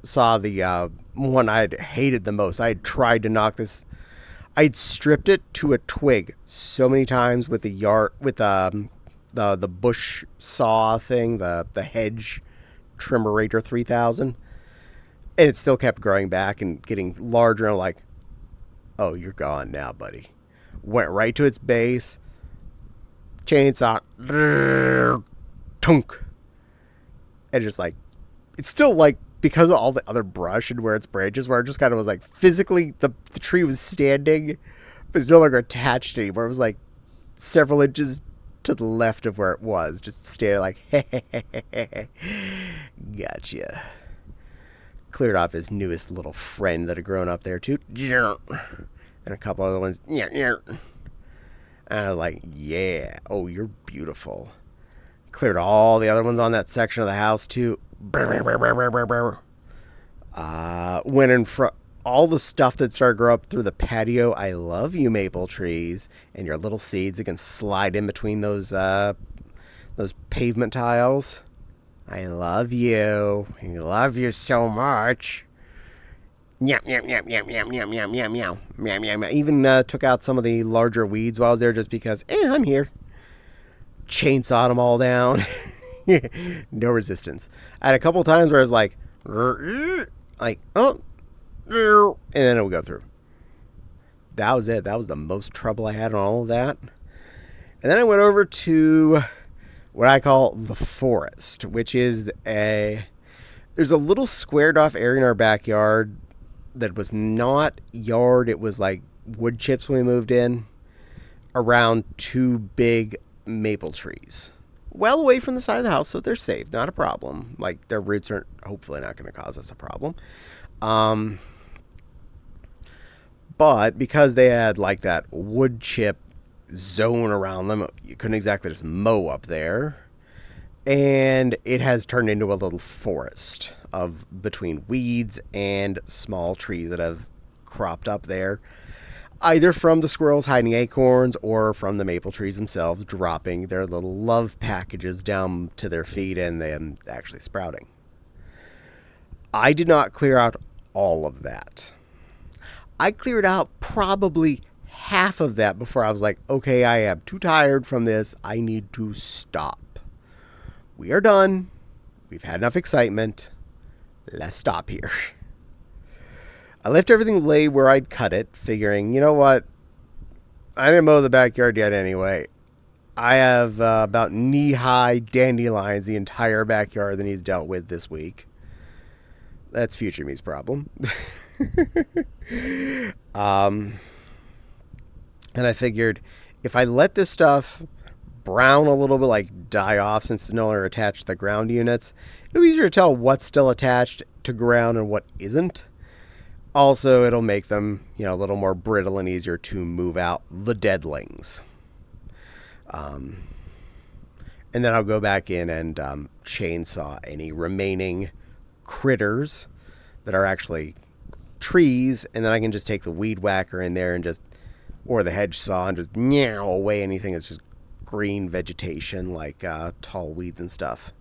saw the one I had hated the most. I had tried to knock this. I'd stripped it to a twig so many times with the bush saw thing, the hedge trimmerator 3000. And it still kept growing back and getting larger. And I'm like, oh, you're gone now, buddy. Went right to its base. Chainsaw. Tunk. And just like, it's still like, because of all the other brush and where its branches were, it just kind of was like, physically, the tree was standing, but it's no longer attached anymore. It was like several inches to the left of where it was, just standing like, gotcha. Cleared off his newest little friend that had grown up there too. And a couple other ones. And I was like, yeah, oh, you're beautiful. Cleared all the other ones on that section of the house too. Went in front, all the stuff that started to grow up through the patio. I love you, maple trees, and your little seeds that can slide in between those pavement tiles. I love you. I love you so much. Meow, meow, meow, meow, meow, meow, meow, meow, meow, meow, meow, meow. Even took out some of the larger weeds while I was there just because, I'm here. Chainsawed them all down. No resistance. I had a couple times where I was like, oh, and then it would go through. That was it. That was the most trouble I had on all of that. And then I went over to what I call the forest, which is there's a little squared off area in our backyard that was not yard. It was like wood chips when we moved in, around two big maple trees. Well away from the side of the house, so they're safe, not a problem. Like, their roots are hopefully not going to cause us a problem. But because they had like that wood chip zone around them, you couldn't exactly just mow up there. And it has turned into a little forest of between weeds and small trees that have cropped up there, either from the squirrels hiding acorns or from the maple trees themselves dropping their little love packages down to their feet and then actually sprouting. I did not clear out all of that. I cleared out probably half of that before I was like, okay, I am too tired from this. I need to stop. We are done. We've had enough excitement. Let's stop here. I left everything lay where I'd cut it, figuring, you know what? I didn't mow the backyard yet anyway. I have about knee-high dandelions the entire backyard that he's dealt with this week. That's future me's problem. And I figured if I let this stuff brown a little bit, like die off since it's no longer attached to the ground units, it'll be easier to tell what's still attached to ground and what isn't. Also, it'll make them, a little more brittle and easier to move out the deadlings. And then I'll go back in and chainsaw any remaining critters that are actually trees, and then I can just take the weed whacker in there and or the hedge saw and just away anything that's just green vegetation like tall weeds and stuff.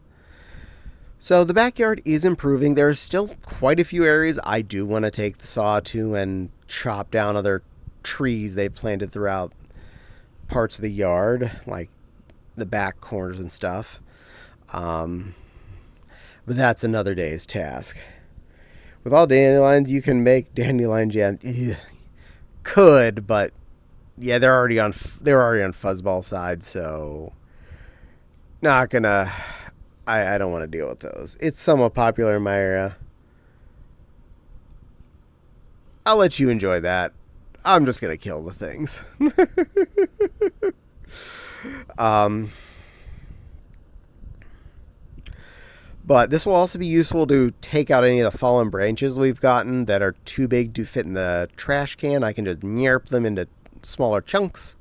So the backyard is improving. There's still quite a few areas I do want to take the saw to and chop down other trees they've planted throughout parts of the yard, like the back corners and stuff. But that's another day's task. With all dandelions, you can make dandelion jam. Could, but yeah, they're already on fuzzball side, so not gonna. I don't want to deal with those. It's somewhat popular in my area. I'll let you enjoy that. I'm just gonna kill the things. But this will also be useful to take out any of the fallen branches we've gotten that are too big to fit in the trash can. I can just nyerp them into smaller chunks.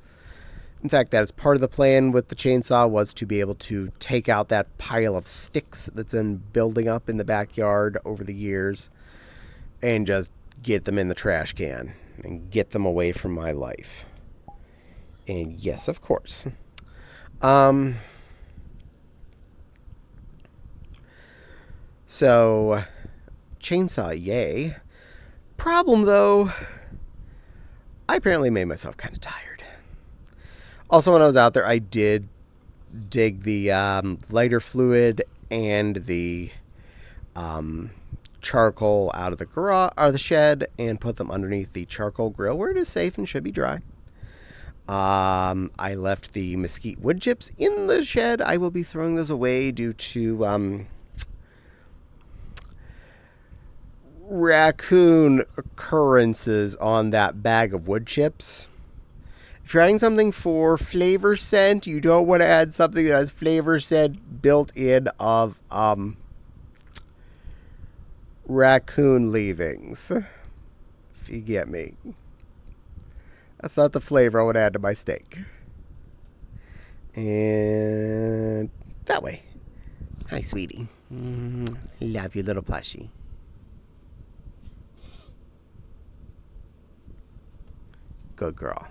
In fact, that is part of the plan with the chainsaw, was to be able to take out that pile of sticks that's been building up in the backyard over the years and just get them in the trash can and get them away from my life. And yes, of course. So, chainsaw, yay. Problem, though, I apparently made myself kind of tired. Also, when I was out there, I did dig the lighter fluid and the charcoal out of the garage, or the shed, and put them underneath the charcoal grill where it is safe and should be dry. I left the mesquite wood chips in the shed. I will be throwing those away due to raccoon occurrences on that bag of wood chips. If you're adding something for flavor scent, you don't want to add something that has flavor scent built in of raccoon leavings. If you get me. That's not the flavor I would add to my steak. And that way. Hi, sweetie. Love you, little plushie. Good girl.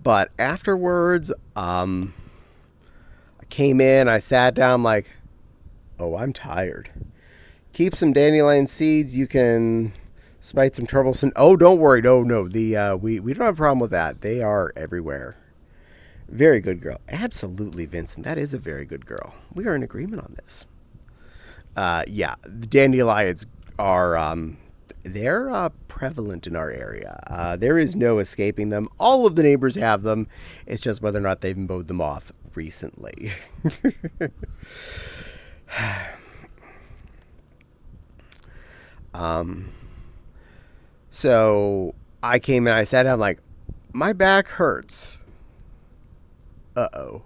But afterwards, I came in, I sat down like, oh, I'm tired. Keep some dandelion seeds. You can spite some troublesome. Oh, don't worry. No. We don't have a problem with that. They are everywhere. Very good girl. Absolutely, Vincent. That is a very good girl. We are in agreement on this. Yeah, the dandelions are they're prevalent in our area. There is no escaping them. All of the neighbors have them. It's just whether or not they've mowed them off recently. So I came in, I sat down, like, my back hurts. Uh-oh.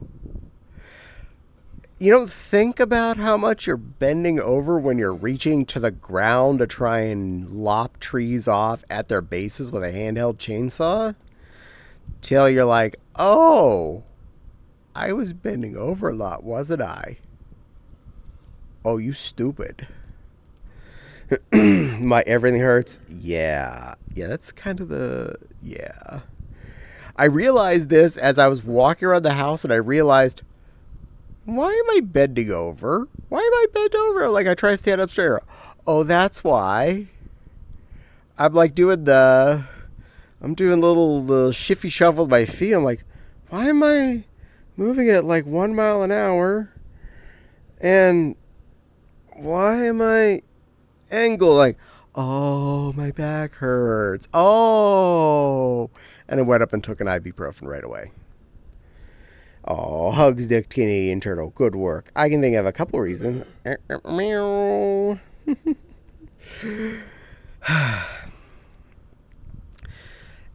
You don't think about how much you're bending over when you're reaching to the ground to try and lop trees off at their bases with a handheld chainsaw, till you're like, oh, I was bending over a lot, wasn't I? Oh, you stupid. My everything hurts. Yeah, that's kind of yeah. I realized this as I was walking around the house, and I realized, why am I bending over? Why am I bent over? Like, I try to stand up straighter. Oh, that's why. I'm like doing the little shifty shuffle with my feet. I'm like, why am I moving at like 1 mile an hour? And why am I angled? Like, oh, my back hurts. Oh. And I went up and took an ibuprofen right away. Oh, hugs the Canadian turtle. Good work. I can think of a couple reasons. Meow.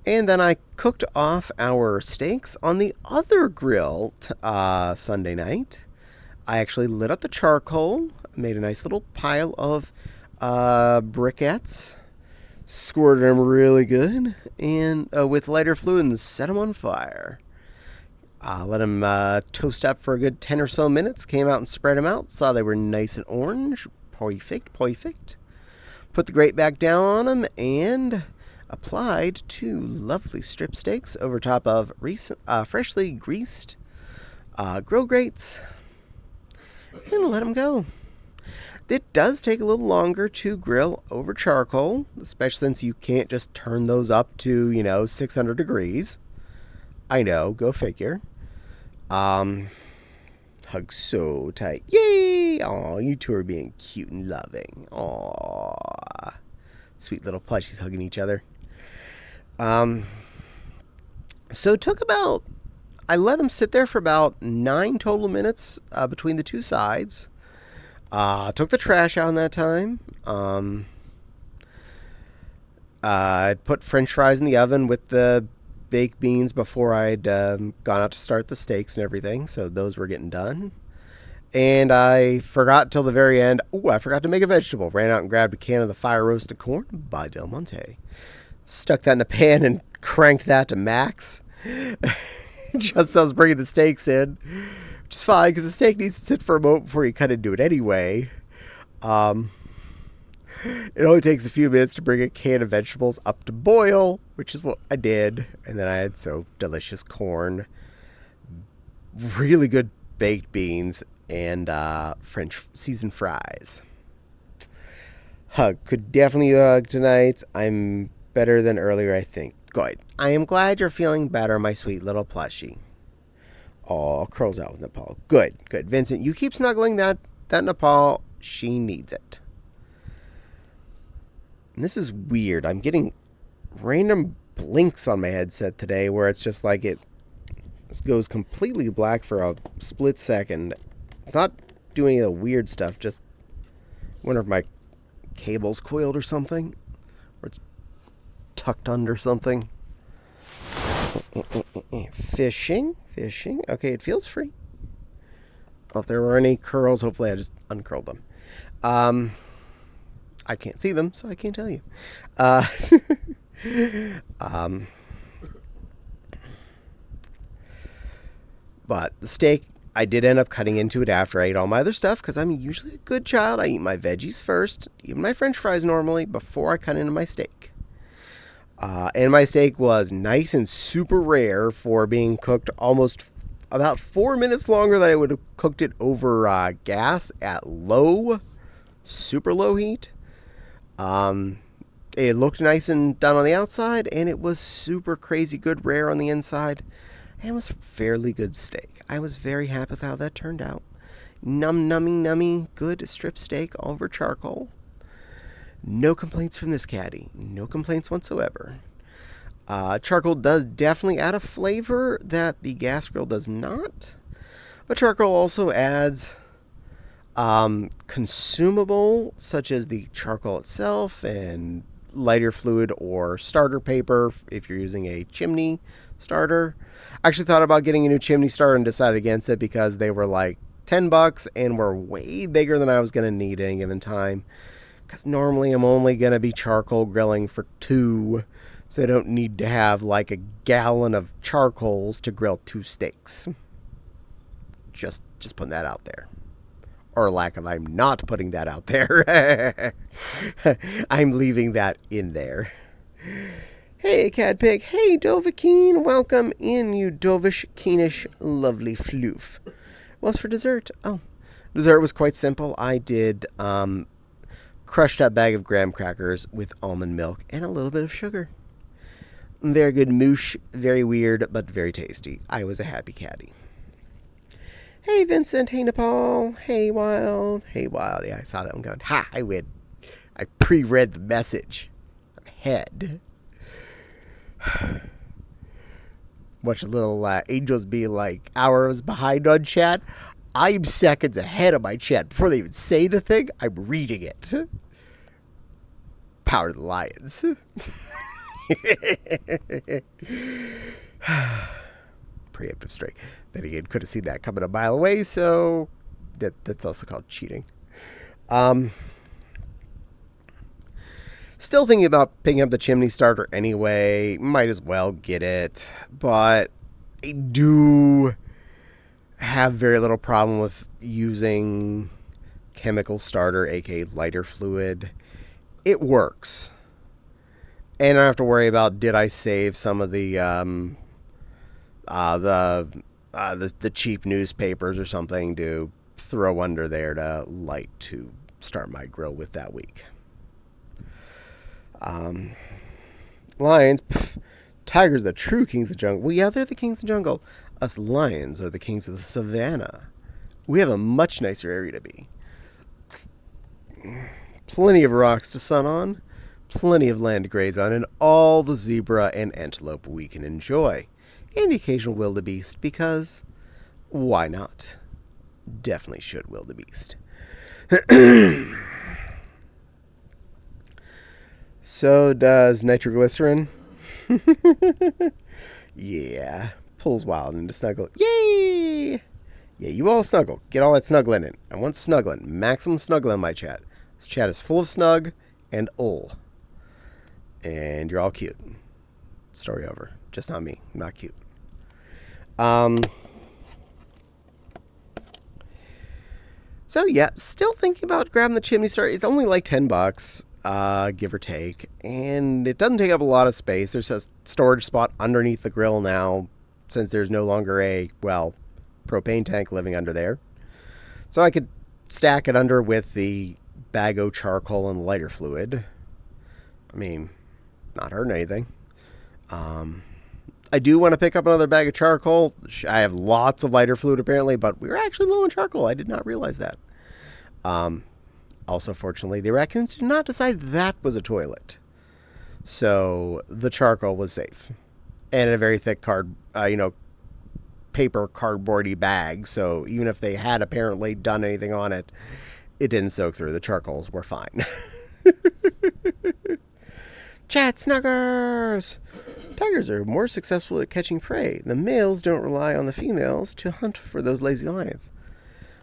And then I cooked off our steaks on the other grill Sunday night. I actually lit up the charcoal, made a nice little pile of briquettes, squirted them really good, and with lighter fluid and set them on fire. Let them toast up for a good 10 or so minutes, came out and spread them out, saw they were nice and orange. Perfect. Put the grate back down on them and applied 2 lovely strip steaks over top of freshly greased grill grates and let them go. It does take a little longer to grill over charcoal, especially since you can't just turn those up to, 600 degrees. I know, go figure. Hug so tight. Yay! Aw, you two are being cute and loving. Aw. Sweet little plushies hugging each other. So it took I let them sit there for about 9 total minutes between the 2 sides. Took the trash out in that time. I put French fries in the oven with the baked beans before I'd gone out to start the steaks and everything, so those were getting done. And I forgot till the very end. I forgot to make a vegetable. Ran out and grabbed a can of the fire roasted corn by Del Monte. Stuck that in the pan and cranked that to max. Just as I was bringing the steaks in, which is fine because the steak needs to sit for a moment before you cut into it anyway. It only takes a few minutes to bring a can of vegetables up to boil, which is what I did. And then I had delicious corn, really good baked beans, and French seasoned fries. Could definitely hug tonight. I'm better than earlier, I think. Good. I am glad you're feeling better, my sweet little plushie. Oh, curls out with Nepal. Good. Vincent, you keep snuggling that Nepal. She needs it. And this is weird. I'm getting random blinks on my headset today where it's just like it goes completely black for a split second. It's not doing any of the weird stuff. Just wonder if my cable's coiled or something. Or it's tucked under something. Fishing. Okay, it feels free. Well, if there were any curls, hopefully I just uncurled them. I can't see them, so I can't tell you. But the steak, I did end up cutting into it after I ate all my other stuff because I'm usually a good child. I eat my veggies first, even my French fries normally, before I cut into my steak. And my steak was nice and super rare for being cooked almost about 4 minutes longer than I would have cooked it over gas at super low heat. It looked nice and done on the outside, and it was super crazy good rare on the inside. And it was fairly good steak. I was very happy with how that turned out. Nummy, good strip steak over charcoal. No complaints from this Caddie. No complaints whatsoever. Charcoal does definitely add a flavor that the gas grill does not. But charcoal also adds consumable, such as the charcoal itself and lighter fluid or starter paper if you're using a chimney starter. I actually thought about getting a new chimney starter and decided against it because they were like $10 and were way bigger than I was going to need at any given time. Because normally I'm only going to be charcoal grilling for 2, so I don't need to have like a gallon of charcoals to grill 2 steaks. Just putting that out there. Or lack of, I'm not putting that out there. I'm leaving that in there. Hey, Cadpig. Hey, Dovahkeen. Welcome in, you dovish, keenish, lovely floof. What's for dessert? Oh, dessert was quite simple. I did crushed up bag of graham crackers with almond milk and a little bit of sugar. Very good moosh. Very weird, but very tasty. I was a happy Caddie. Hey, Vincent. Hey, Nepal. Hey, Wild. Yeah, I saw that one going. Ha, I win. I pre-read the message. I'm ahead. Watch a little angels be like hours behind on chat. I'm seconds ahead of my chat. Before they even say the thing, I'm reading it. Power of the Lions. Preemptive strike. Then again, could have seen that coming a mile away, so That's also called cheating. Still thinking about picking up the chimney starter anyway. Might as well get it. But I do have very little problem with using chemical starter, aka lighter fluid. It works. And I don't have to worry about did I save some of the cheap newspapers or something to throw under there to light to start my grill with that week. Lions, tigers are the true kings of the jungle. Well, yeah, they're the kings of the jungle. Us lions are the kings of the savannah. We have a much nicer area to be. Plenty of rocks to sun on, plenty of land to graze on, and all the zebra and antelope we can enjoy. And the occasional wildebeest, because why not? Definitely should wildebeest. So does nitroglycerin. Yeah. Pulls wild into snuggle. Yay! Yeah, you all snuggle. Get all that snuggling in. I want snuggling. Maximum snuggling in my chat. This chat is full of snug and and you're all cute. Story over. Just not me. I'm not cute. So yeah, still thinking about grabbing the chimney starter. It's only like $10. Give or take, and it doesn't take up a lot of space. There's a storage spot underneath the grill now, since there's no longer a, propane tank living under there. So I could stack it under with the bag of charcoal and lighter fluid. I mean, not hurting anything. I do want to pick up another bag of charcoal. I have lots of lighter fluid apparently, but we were actually low on charcoal. I did not realize that. Also, fortunately, the raccoons did not decide that was a toilet. So the charcoal was safe. And in a very thick paper cardboardy bag. So even if they had apparently done anything on it, it didn't soak through. The charcoals were fine. Chat snuggers! Tigers are more successful at catching prey. The males don't rely on the females to hunt for those lazy lions.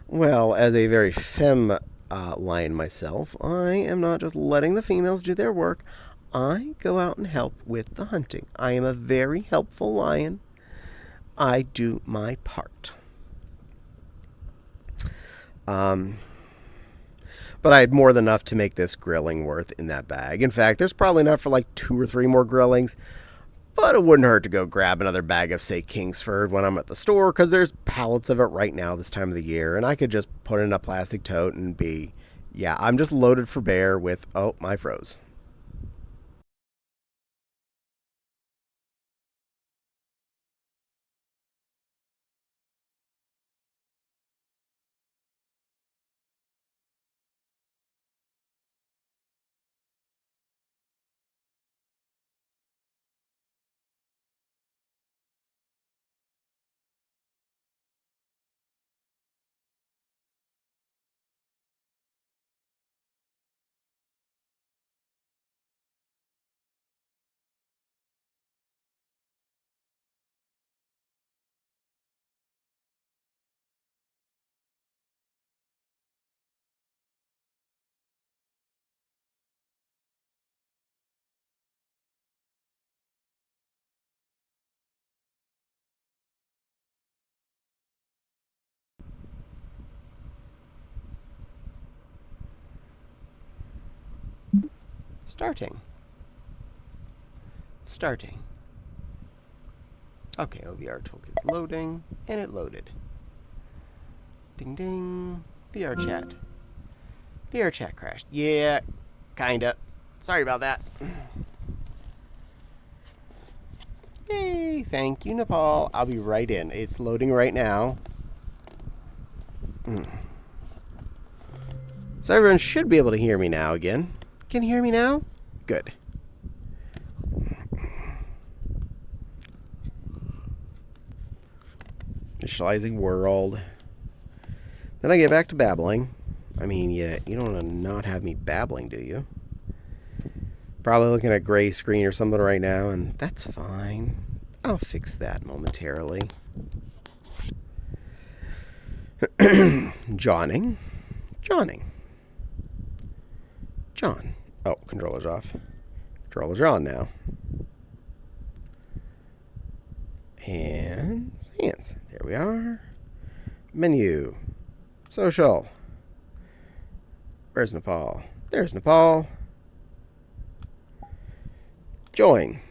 Well, as a very femme lion myself, I am not just letting the females do their work. I go out and help with the hunting. I am a very helpful lion. I do my part. But I had more than enough to make this grilling worth in that bag. In fact, there's probably enough for like 2 or 3 more grillings. But it wouldn't hurt to go grab another bag of, say, Kingsford when I'm at the store, because there's pallets of it right now this time of the year, and I could just put it in a plastic tote and I'm just loaded for bear with, my froze. Starting. Okay, OBR toolkit's loading, and it loaded. Ding ding. VR chat. VR chat crashed. Yeah, kinda. Sorry about that. Yay, thank you, Nepal. I'll be right in. It's loading right now. So everyone should be able to hear me now again. Can you hear me now? Good. Initializing world. Then I get back to babbling. I mean, you don't want to not have me babbling, do you? Probably looking at gray screen or something right now, and that's fine. I'll fix that momentarily. Johning. Johning. John. Oh, controller's off. Controllers are on now. And hands. There we are. Menu. Social. Where's Nepal? There's Nepal. Join.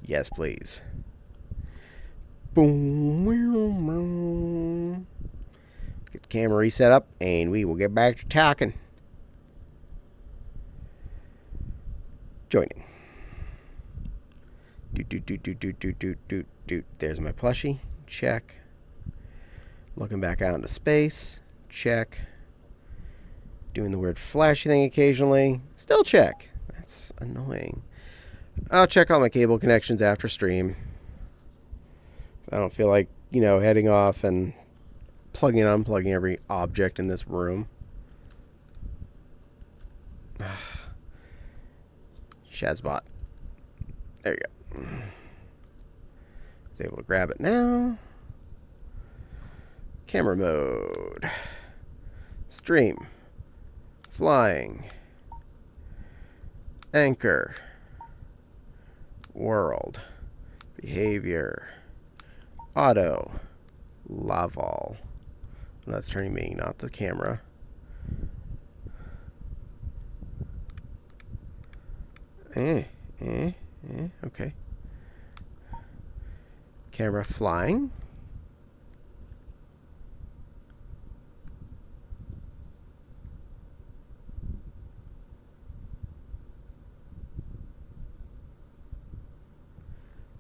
Yes, please. Boom. Get the camera reset up, and we will get back to talking. Joining. Doot. There's my plushie. Check. Looking back out into space. Check. Doing the weird flashy thing occasionally. Still check. That's annoying. I'll check all my cable connections after stream. I don't feel like, heading off and plugging and unplugging every object in this room. Shazbot. There you go. Was able to grab it now. Camera mode. Stream. Flying. Anchor. World. Behavior. Auto. Laval. That's turning me, not the camera. Okay. Camera flying.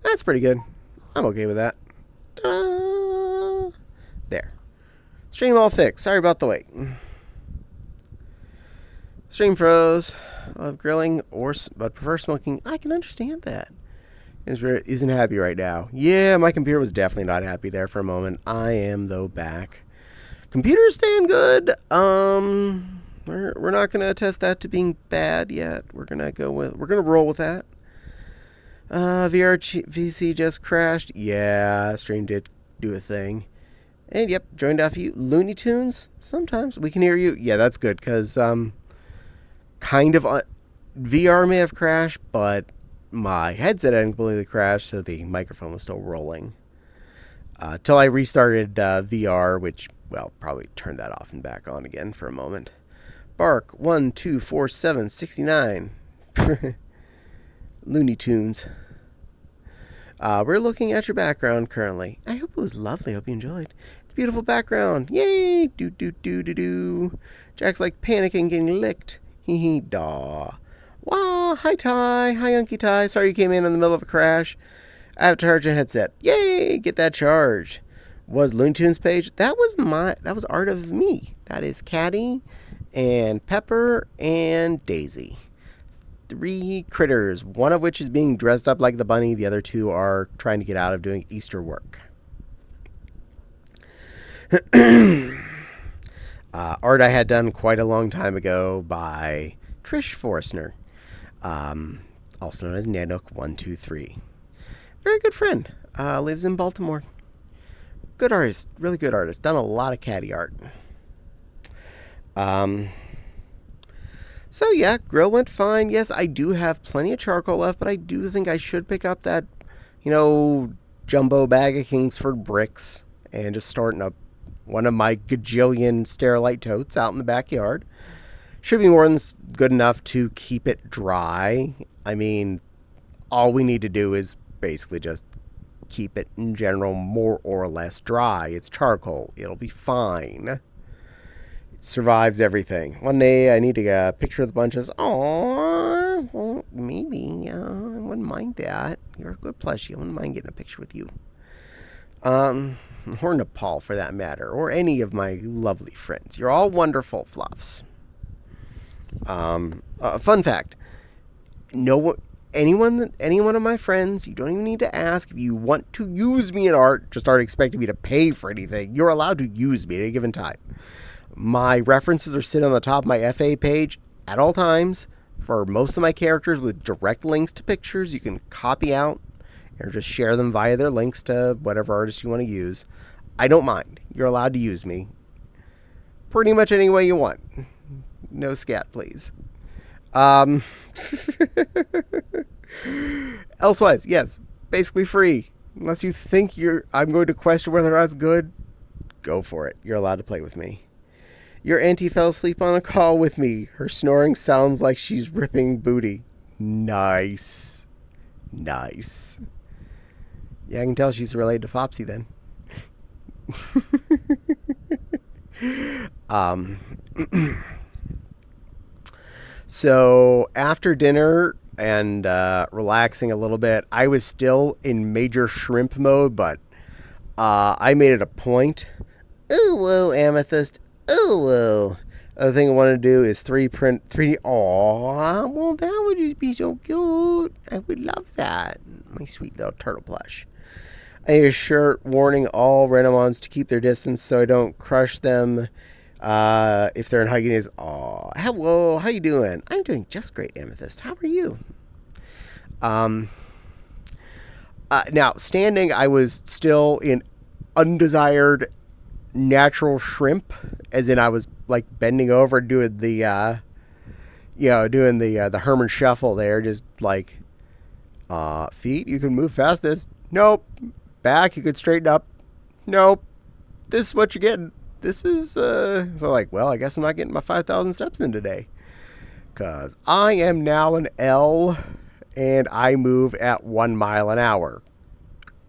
That's pretty good. I'm okay with that. Ta-da! There. Stream all fixed. Sorry about the wait. Stream froze. I love grilling but prefer smoking. I can understand that. Isn't happy right now. Yeah, my computer was definitely not happy there for a moment. I am, though, back. Computer's staying good. We're not going to attest that to being bad yet. We're going to roll with that. VC just crashed. Yeah, stream did do a thing. And yep, joined off you. Looney Tunes. Sometimes we can hear you. Yeah, that's good because kind of VR may have crashed, but my headset hadn't completely crashed, so the microphone was still rolling. Till I restarted VR, which, probably turned that off and back on again for a moment. Bark 124769. Looney Tunes. We're looking at your background currently. I hope it was lovely. I hope you enjoyed. It's a beautiful background. Yay! Do. Jack's like panicking, getting licked. Hee hee daw. Wow, hi Ty. Hi Unky Ty. Sorry you came in the middle of a crash. I have to charge a headset. Yay! Get that charged. Was Looney Tunes page? That was art of me. That is Caddie and Pepper and Daisy. 3 critters, one of which is being dressed up like the bunny. The other 2 are trying to get out of doing Easter work. Art I had done quite a long time ago by Trish Forstner, also known as Nanook123. Very good friend. Lives in Baltimore. Good artist, really good artist. Done a lot of Caddie art. So yeah, grill went fine. Yes, I do have plenty of charcoal left, but I do think I should pick up that, jumbo bag of Kingsford bricks and just start in one of my gajillion Sterilite totes out in the backyard. Should be more than good enough to keep it dry. I mean, all we need to do is basically just keep it in general more or less dry. It's charcoal. It'll be fine. Survives everything. One day I need to get a picture of the bunches. Oh, well, maybe. I wouldn't mind that. You're a good plushie. I wouldn't mind getting a picture with you. Or Nepal for that matter. Or any of my lovely friends. You're all wonderful fluffs. Fun fact. Any one of my friends, you don't even need to ask. If you want to use me in art, just start expecting me to pay for anything. You're allowed to use me at a given time. My references are sitting on the top of my FA page at all times for most of my characters with direct links to pictures. You can copy out or just share them via their links to whatever artist you want to use. I don't mind. You're allowed to use me. pretty much any way you want. No scat, please. Elsewise, yes, basically free. Unless you think I'm going to question whether or not it's good, go for it. You're allowed to play with me. Your auntie fell asleep on a call with me. Her snoring sounds like she's ripping booty. Nice. Nice. Yeah, I can tell she's related to Fopsy then. So after dinner and relaxing a little bit, I was still in major shrimp mode, but I made it a point. Ooh, whoa, Amethyst. Ooh, whoa. Other thing I want to do is 3D print 3D. Aw, well, that would just be so cute. I would love that. My sweet little turtle plush. I need a shirt warning all Renamons to keep their distance so I don't crush them if they're in hugging days. Aw, hello, how you doing? I'm doing just great, Amethyst. How are you? Now, standing, I was still in undesired natural shrimp, as in I was like bending over doing the Herman shuffle there, just like feet, you can move fastest. Nope. Back, you could straighten up. Nope. This is what you're getting. This is so like, well, I guess I'm not getting my 5,000 steps in today, because I am now an L and I move at 1 mile an hour.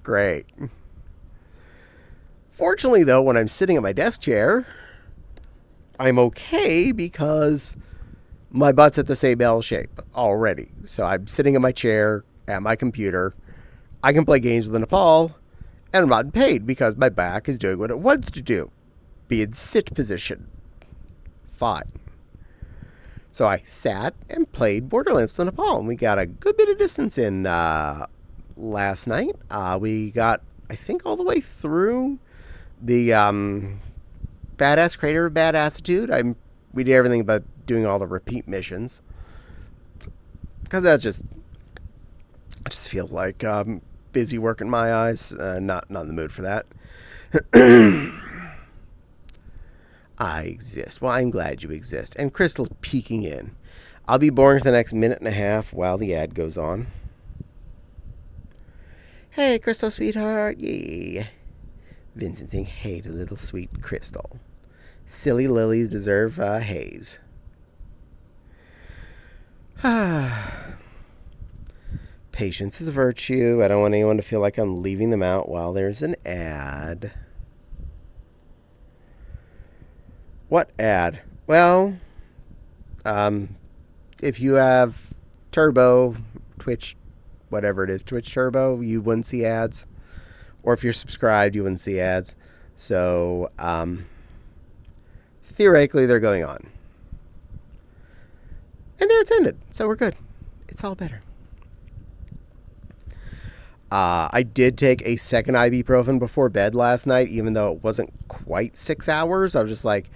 Great. Fortunately, though, when I'm sitting at my desk chair, I'm okay because my butt's at the same L shape already. So I'm sitting in my chair at my computer. I can play games with Nepal, and I'm not paid because my back is doing what it wants to do. Be in sit position. Fine. So I sat and played Borderlands with Nepal, and we got a good bit of distance in last night. We got, I think, all the way through the Badass Crater of Badassitude. We did everything but doing all the repeat missions, because that just feels like busy work in my eyes. Not in the mood for that. I exist. Well, I'm glad you exist. And Crystal's peeking in. I'll be boring for the next minute and a half while the ad goes on. Hey, Crystal, sweetheart. Yeah. Vincent saying hey to little sweet Crystal. Silly lilies deserve haze. Patience is a virtue. I don't want anyone to feel like I'm leaving them out while there's an ad. What ad? Well, if you have Turbo, Twitch, whatever it is, Twitch Turbo, you wouldn't see ads. Or if you're subscribed, you wouldn't see ads. So, theoretically, they're going on. And they're attended, so we're good. It's all better. I did take a second ibuprofen before bed last night, even though it wasn't quite 6 hours. I was just like,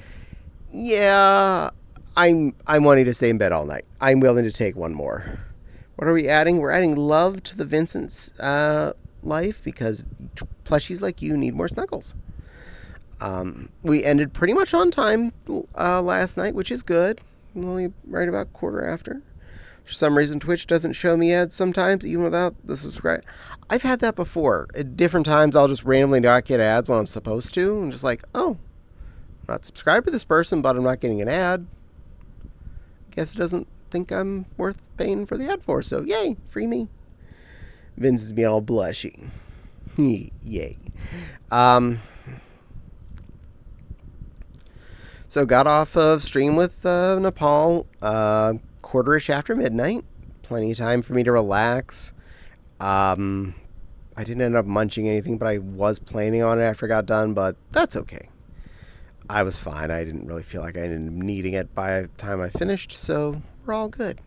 yeah, I'm wanting to stay in bed all night. I'm willing to take one more. What are we adding? We're adding love to the Vincent's life, because plushies like you need more snuggles. We ended pretty much on time last night, which is good. Only right about quarter after. For some reason, Twitch doesn't show me ads sometimes, even without the subscribe. I've had that before. At different times, I'll just randomly not get ads when I'm supposed to. I'm just like, oh, I'm not subscribed to this person, but I'm not getting an ad. Guess it doesn't think I'm worth paying for the ad for, so yay, free me. Vince is being all blushy. Yay. So got off of stream with Nepal quarter-ish after midnight. Plenty of time for me to relax. I didn't end up munching anything, but I was planning on it after I got done, but that's okay. I was fine. I didn't really feel like I ended up needing it by the time I finished, so we're all good.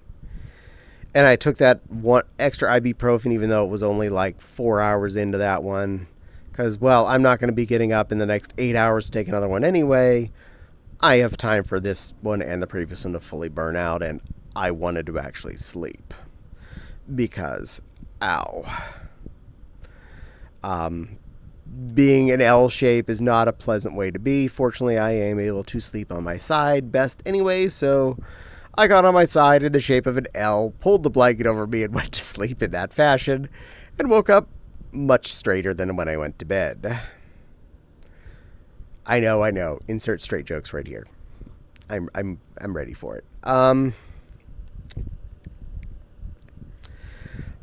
And I took that one extra ibuprofen, even though it was only like 4 hours into that one. Because, well, I'm not going to be getting up in the next 8 hours to take another one anyway. I have time for this one and the previous one to fully burn out, and I wanted to actually sleep. Because, ow. being an L shape is not a pleasant way to be. Fortunately, I am able to sleep on my side best anyway, so I got on my side in the shape of an L, pulled the blanket over me, and went to sleep in that fashion, and woke up much straighter than when I went to bed. I know. Insert straight jokes right here. I'm ready for it.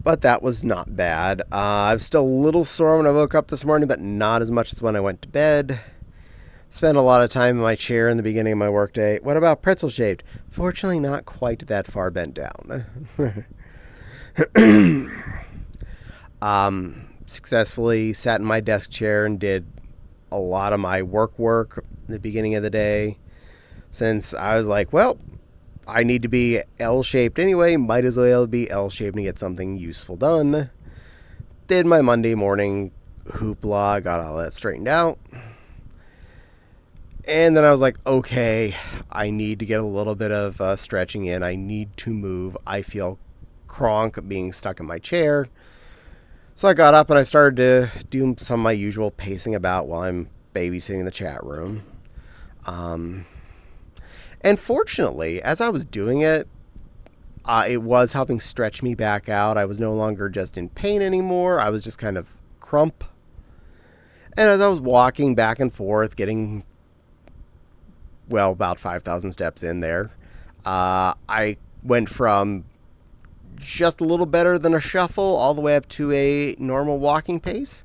But that was not bad. I was still a little sore when I woke up this morning, but not as much as when I went to bed. Spent a lot of time in my chair in the beginning of my workday. What about pretzel shaved? Fortunately, not quite that far bent down. Successfully sat in my desk chair and did a lot of my work at the beginning of the day. Since I was like, well, I need to be L-shaped anyway, might as well be L-shaped and get something useful done. Did my Monday morning hoopla, got all that straightened out. And then I was like, okay, I need to get a little bit of stretching in. I need to move. I feel cronk being stuck in my chair. So I got up and I started to do some of my usual pacing about while I'm babysitting in the chat room. And fortunately, as I was doing it, it was helping stretch me back out. I was no longer just in pain anymore. I was just kind of crump. And as I was walking back and forth, getting, well, about 5,000 steps in there, I went from just a little better than a shuffle all the way up to a normal walking pace.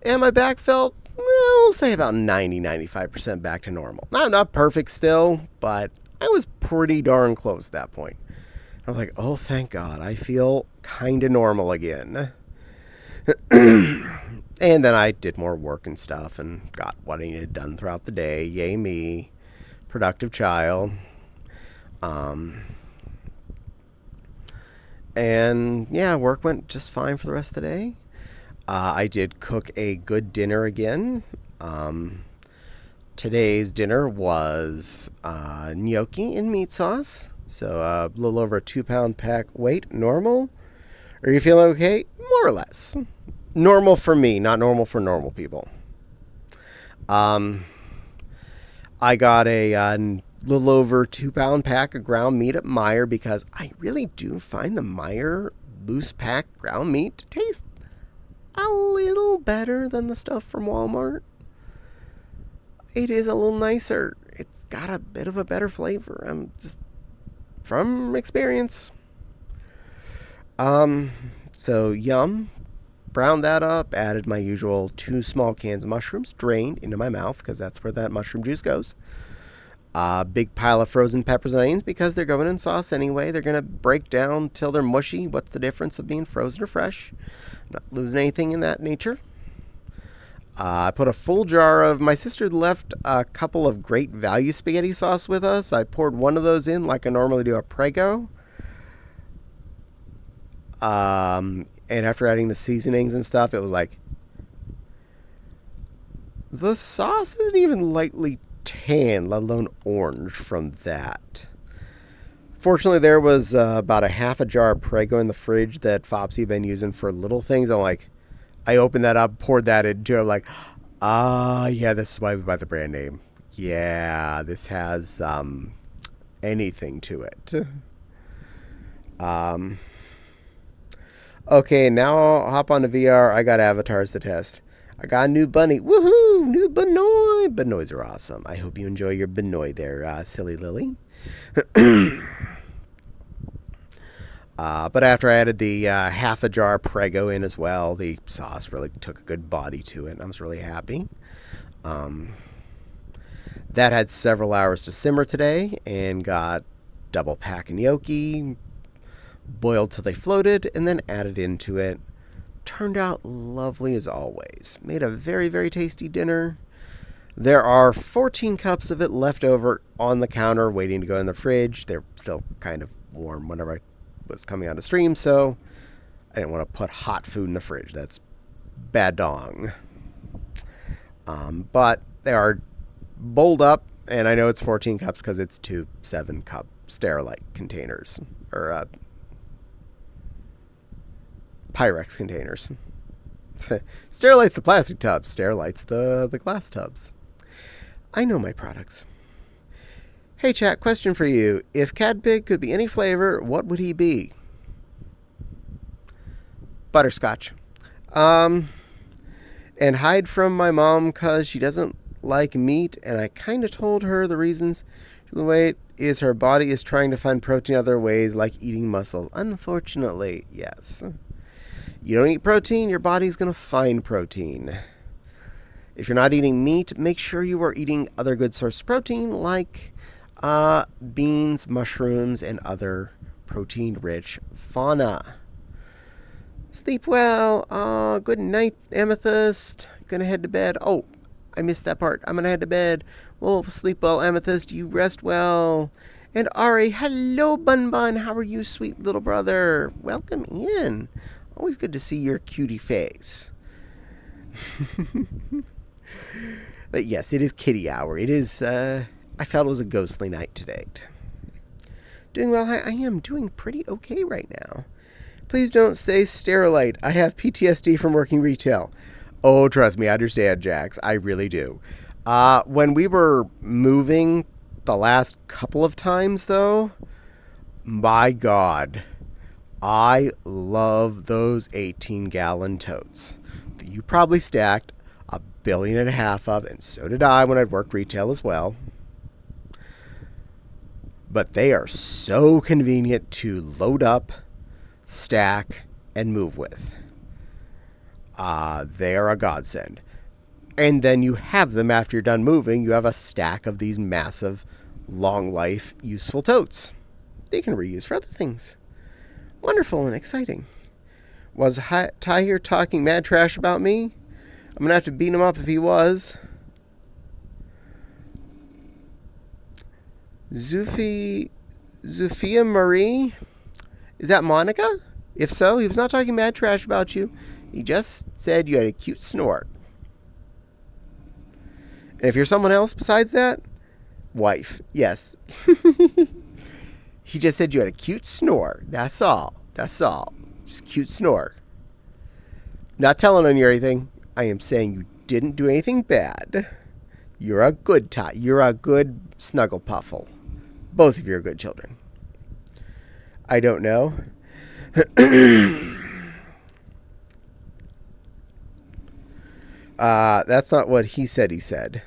And my back felt, well, we'll say about 95% back to normal. Not perfect still, but I was pretty darn close at that point. I was like, oh, thank God, I feel kind of normal again. And then I did more work and stuff and got what I needed done throughout the day. Yay me. Productive child. And yeah, work went just fine for the rest of the day. I did cook a good dinner again. Today's dinner was gnocchi and meat sauce. So a little over a 2-pound pack. Wait, normal? Are you feeling okay? More or less. Normal for me, not normal for normal people. I got a little over 2-pound pack of ground meat at Meijer because I really do find the Meijer loose pack ground meat to taste a little better than the stuff from Walmart. It is a little nicer. It's got a bit of a better flavor. I'm just from experience. So yum. Browned that up, added my usual 2 small cans of mushrooms, drained into my mouth because that's where that mushroom juice goes. Big pile of frozen peppers and onions because they're going in sauce anyway. They're going to break down till they're mushy. What's the difference of being frozen or fresh? Not losing anything in that nature. I put a full jar of, my sister left a couple of Great Value spaghetti sauce with us. I poured one of those in like I normally do a Prego. And after adding the seasonings and stuff, it was like, the sauce isn't even lightly tan, let alone orange from that. Fortunately, there was about a half a jar of Prego in the fridge that Fopsy had been using for little things. I opened that up, poured that into it, like, yeah, this is why we buy the brand name. Yeah, this has anything to it. Okay, now I'll hop on the VR. I got avatars to test. I got a new bunny. Woohoo! New Benoy. Benoys are awesome. I hope you enjoy your Benoy there, silly Lily. But after I added the half a jar of Prego in as well, the sauce really took a good body to it, and I was really happy. That had several hours to simmer today, and got double pack of gnocchi, boiled till they floated, and then added into it. Turned out lovely as always. Made a very, very tasty dinner. There are 14 cups of it left over on the counter waiting to go in the fridge. They're still kind of warm whenever I was coming out of stream, so I didn't want to put hot food in the fridge. That's bad dong. But they are bowled up, and I know it's 14 cups because it's 2 7-cup Sterilite containers, or Pyrex containers. Sterilites the plastic tubs. Sterilites the glass tubs. I know my products. Hey chat, question for you. If Caddie could be any flavor, what would he be? Butterscotch. And hide from my mom because she doesn't like meat, and I kind of told her the reasons the weight is her body is trying to find protein other ways, like eating muscle. Unfortunately, yes. You don't eat protein, your body's going to find protein. If you're not eating meat, make sure you are eating other good source of protein, like beans, mushrooms, and other protein-rich fauna. Sleep well. Good night, Amethyst. Gonna head to bed. Oh, I missed that part. I'm gonna head to bed. Well, sleep well, Amethyst. You rest well. And Ari, hello, Bun Bun. How are you, sweet little brother? Welcome in. Always good to see your cutie face. But yes, it is kitty hour. It is, I felt it was a ghostly night today. Doing well. I am doing pretty okay right now. Please don't say Sterilite. I have PTSD from working retail. Oh, trust me, I understand, Jax. I really do. When we were moving the last couple of times, though, my God, I love those 18-gallon totes. You probably stacked 1.5 billion of, and so did I when I'd worked retail as well. But they are so convenient to load up, stack, and move with. They are a godsend. And then you have them after you're done moving. You have a stack of these massive, long life, useful totes. They can reuse for other things. Wonderful and exciting. Was Ty here talking mad trash about me? I'm going to have to beat him up if he was. Zufia Marie? Is that Monica? If so, he was not talking mad trash about you. He just said you had a cute snort. And if you're someone else besides that, wife. Yes. He just said you had a cute snore. That's all. That's all. Just cute snore. Not telling on you or anything. I am saying you didn't do anything bad. You're a good Ty. You're a good snuggle puffle. Both of you are good children. I don't know. That's not what he said he said.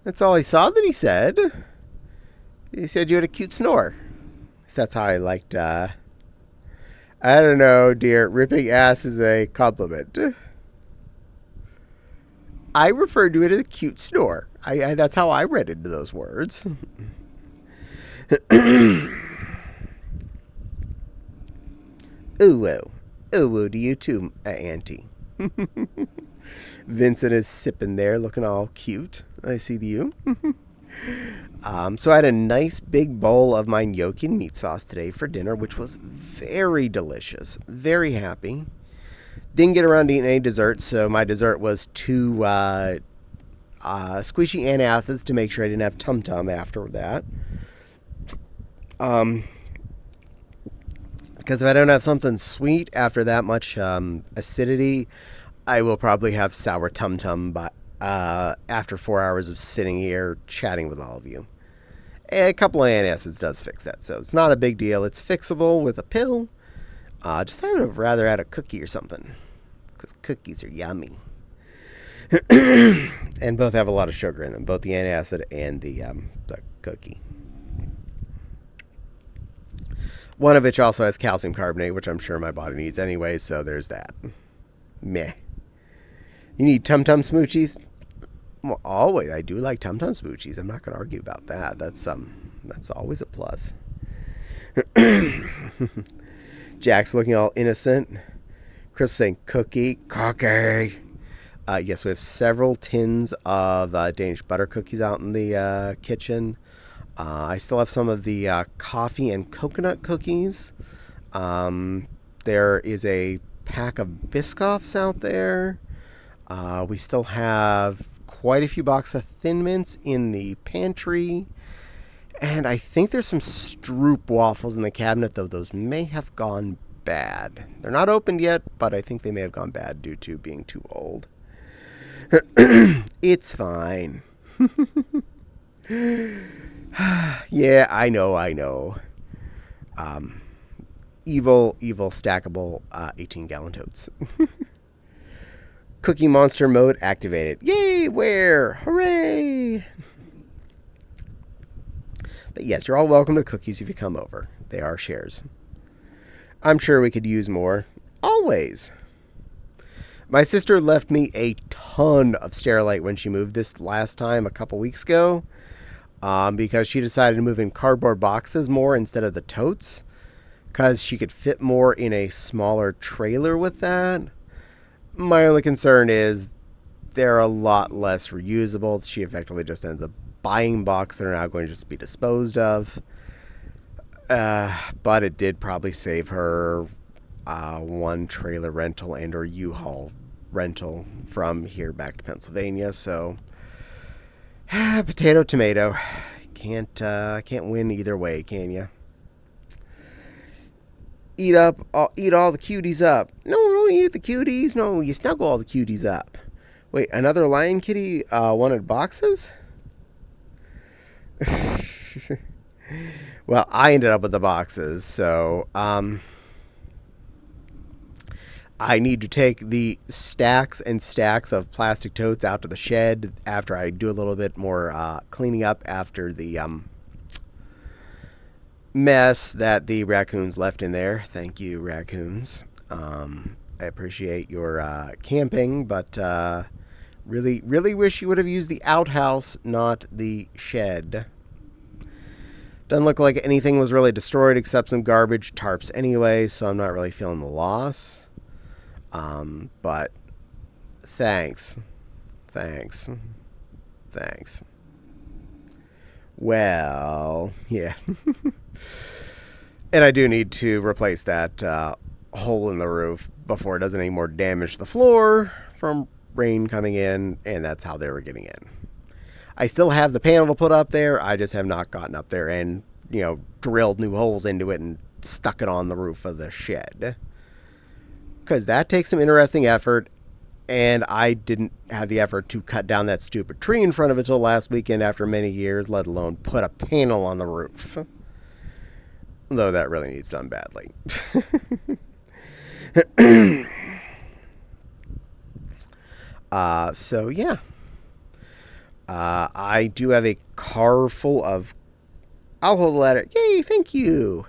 That's all I saw that he said. He said you had a cute snore. So that's how I liked, I don't know, dear. Ripping ass is a compliment. I referred to it as a cute snore. That's how I read into those words. Ooh, ooh, to you too, Auntie. Vincent is sipping there, looking all cute. I see you. So I had a nice big bowl of my gnocchi and meat sauce today for dinner, which was very delicious. Very happy. Didn't get around to eating any dessert, so my dessert was 2 squishy antacids to make sure I didn't have tum-tum after that. Because if I don't have something sweet after that much acidity, I will probably have sour tum-tum after 4 hours of sitting here chatting with all of you. A couple of antacids does fix that, so it's not a big deal. It's fixable with a pill. Just I would have rather had a cookie or something, because cookies are yummy. And both have a lot of sugar in them, both the antacid and the cookie. One of which also has calcium carbonate, which I'm sure my body needs anyway, so there's that. Meh. You need tum-tum smoochies? Well, always. I do like tum-tum smoochies. I'm not going to argue about that. That's always a plus. Jack's looking all innocent. Chris saying cookie. Yes, we have several tins of Danish butter cookies out in the kitchen. I still have some of the coffee and coconut cookies. There is a pack of Biscoffs out there. We still have quite a few boxes of Thin Mints in the pantry. And I think there's some Stroop waffles in the cabinet, though those may have gone bad. They're not opened yet, but I think they may have gone bad due to being too old. It's fine. Yeah, I know. Evil stackable 18-gallon totes. Cookie Monster mode activated. Yay, where? Hooray! But yes, you're all welcome to cookies if you come over. They are shares. I'm sure we could use more. Always. My sister left me a ton of Sterilite when she moved this last time a couple weeks ago. Because she decided to move in cardboard boxes more instead of the totes. Because she could fit more in a smaller trailer with that. My only concern is they're a lot less reusable. She effectively just ends up buying boxes that are now going to just be disposed of. But it did probably save her one trailer rental and or U-Haul rental from here back to Pennsylvania. So potato, tomato. Can't win either way, can you? Eat all the cuties up. No, don't eat the cuties. No, you snuggle all the cuties up. Wait, another lion kitty wanted boxes? Well, I ended up with the boxes, so I need to take the stacks and stacks of plastic totes out to the shed after I do a little bit more cleaning up after the mess that the raccoons left in there. Thank you, raccoons. I appreciate your camping, but really wish you would have used the outhouse, not the shed. Doesn't look like anything was really destroyed except some garbage tarps anyway, so I'm not really feeling the loss. But thanks. Well, yeah. And I do need to replace that hole in the roof before it does any more damage to the floor from rain coming in, and that's how they were getting in. I still have the panel to put up there. I just have not gotten up there and, drilled new holes into it and stuck it on the roof of the shed. Because that takes some interesting effort, and I didn't have the effort to cut down that stupid tree in front of it till last weekend after many years, let alone put a panel on the roof. Though that really needs done badly. So, yeah. I do have a car full of... I'll hold the ladder. Yay, thank you.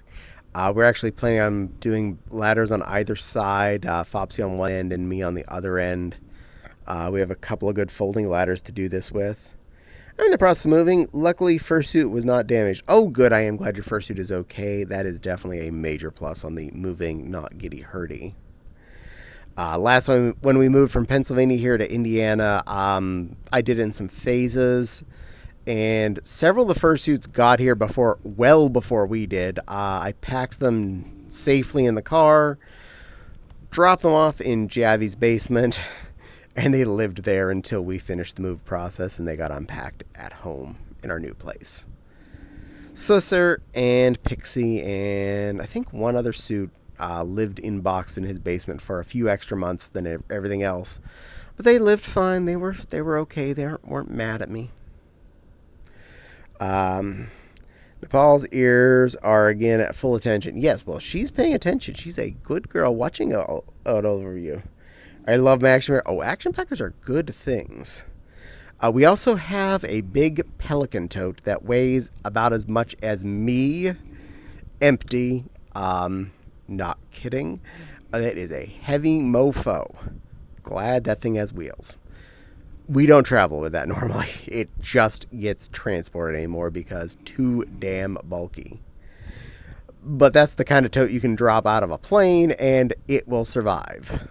We're actually planning on doing ladders on either side. Fopsy on one end and me on the other end. We have a couple of good folding ladders to do this with. I'm in the process of moving. Luckily, fursuit was not damaged. Oh, good. I am glad your fursuit is okay. That is definitely a major plus on the moving, not giddy-hurdy. Last time when we moved from Pennsylvania here to Indiana, I did it in some phases. And several of the fursuits got here well before we did. I packed them safely in the car, dropped them off in Javi's basement, and they lived there until we finished the move process and they got unpacked at home in our new place. Susser and Pixie and I think one other suit lived in box in his basement for a few extra months than everything else. But they lived fine. They were okay. They weren't mad at me. Nepal's ears are again at full attention. Yes, well, she's paying attention. She's a good girl watching out over you. I love my action packers. Oh, action packers are good things. We also have a big pelican tote that weighs about as much as me. Empty. Not kidding. It is a heavy mofo. Glad that thing has wheels. We don't travel with that normally. It just gets transported anymore because too damn bulky. But that's the kind of tote you can drop out of a plane and it will survive.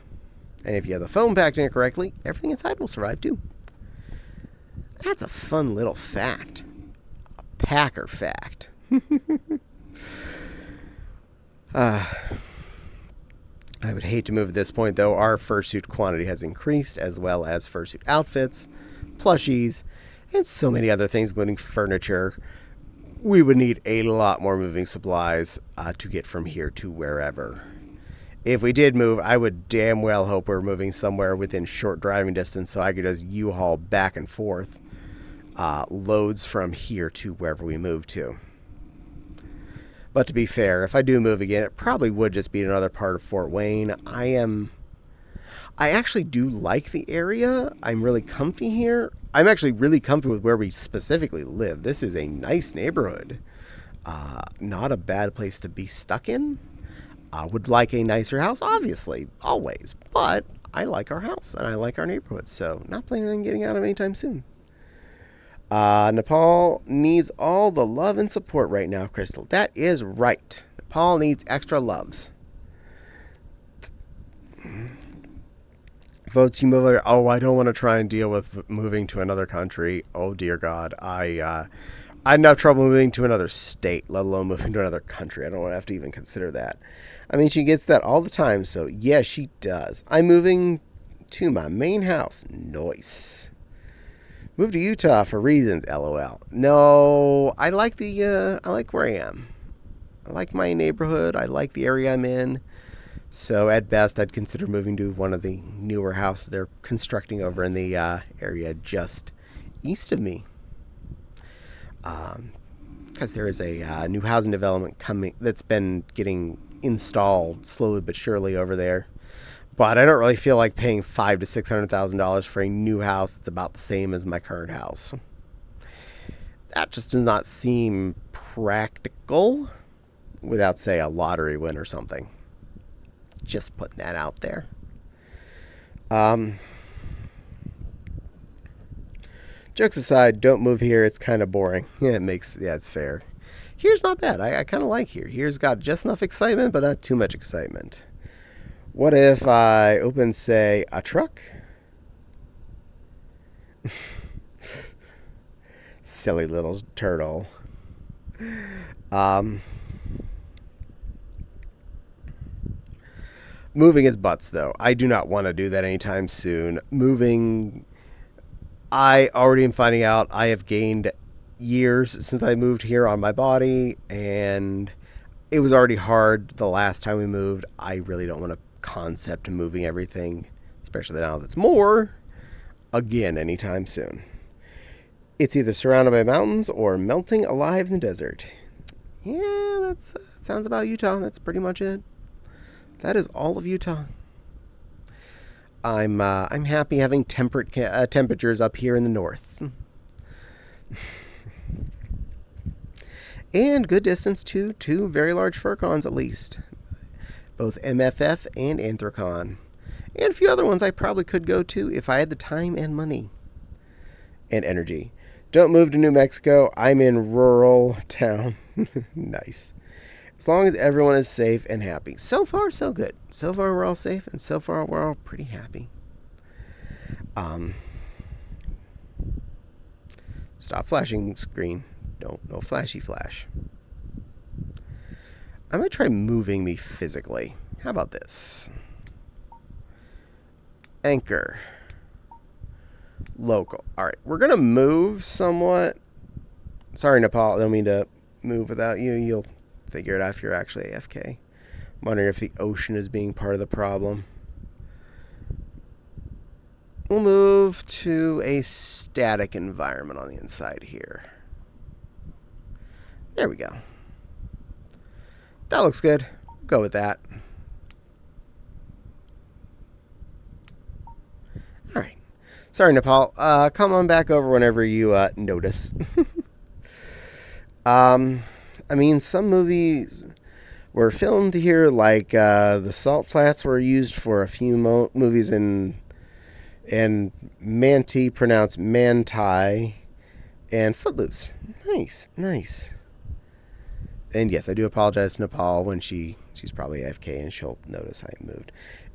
And if you have the foam packed in it correctly, everything inside will survive too. That's a fun little fact. A packer fact. I would hate to move at this point, though. Our fursuit quantity has increased, as well as fursuit outfits, plushies, and so many other things, including furniture. We would need a lot more moving supplies to get from here to wherever. If we did move, I would damn well hope we're moving somewhere within short driving distance so I could just U-Haul back and forth loads from here to wherever we move to. But to be fair, if I do move again, it probably would just be another part of Fort Wayne. I actually do like the area. I'm really comfy here. I'm actually really comfy with where we specifically live. This is a nice neighborhood. Not a bad place to be stuck in. I would like a nicer house, obviously, always. But I like our house and I like our neighborhood, so not planning on getting out of anytime soon. Nepal needs all the love and support right now, Crystal. That is right. Nepal needs extra loves. Votes you move over. Oh, I don't want to try and deal with moving to another country. Oh, dear God. I'd have trouble moving to another state, let alone moving to another country. I don't want to have to even consider that. I mean, she gets that all the time, so yeah, she does. I'm moving to my main house. Nice. Moved to Utah for reasons, LOL. No, I like I like where I am. I like my neighborhood. I like the area I'm in. So at best, I'd consider moving to one of the newer houses they're constructing over in the area just east of me. Because there is a new housing development coming that's been getting installed slowly but surely over there. But I don't really feel like paying $500,000 to $600,000 for a new house that's about the same as my current house. That just does not seem practical without, say, a lottery win or something. Just putting that out there. Jokes aside, don't move here. It's kind of boring. Yeah, it's fair. Here's not bad. I kind of like here. Here's got just enough excitement, but not too much excitement. What if I open, say, a truck? Silly little turtle. Moving is butts, though. I do not want to do that anytime soon. Moving, I already am finding out I have gained years since I moved here on my body, and it was already hard the last time we moved. I really don't want to concept moving everything, especially now that's more, again anytime soon. It's either surrounded by mountains or melting alive in the desert. Yeah, that sounds about Utah. That's pretty much it. That is all of Utah. I'm happy having temperate temperatures up here in the north. And good distance to two very large furcons at least. Both MFF and Anthracon. And a few other ones I probably could go to if I had the time and money. And energy. Don't move to New Mexico. I'm in rural town. Nice. As long as everyone is safe and happy. So far, so good. So far, we're all safe, and so far, we're all pretty happy. Stop flashing screen. No flashy flash. I might try moving me physically. How about this? Anchor. Local. Alright, we're going to move somewhat. Sorry, Nepal. I don't mean to move without you. You'll figure it out if you're actually AFK. I'm wondering if the ocean is being part of the problem. We'll move to a static environment on the inside here. There we go. That looks good. We'll go with that. Alright. Sorry, Nepal. Come on back over whenever you notice. I mean, some movies were filmed here, like the Salt Flats were used for a few movies and Manti, pronounced Manti, and Footloose. Nice. And yes, I do apologize to Nepal when she's probably AFK and she'll notice I moved.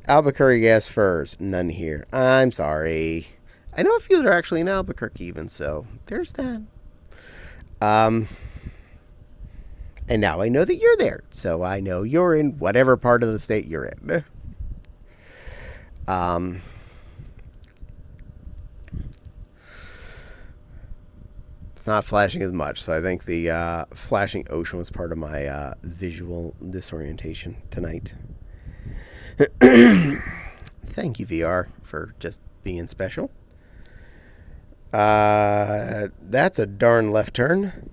Albuquerque gas furs, none here. I'm sorry. I know a few that are actually in Albuquerque even, so there's that. And now I know that you're there, so I know you're in whatever part of the state you're in. It's not flashing as much, so I think the flashing ocean was part of my visual disorientation tonight. Thank you, VR, for just being special. That's a darn left turn.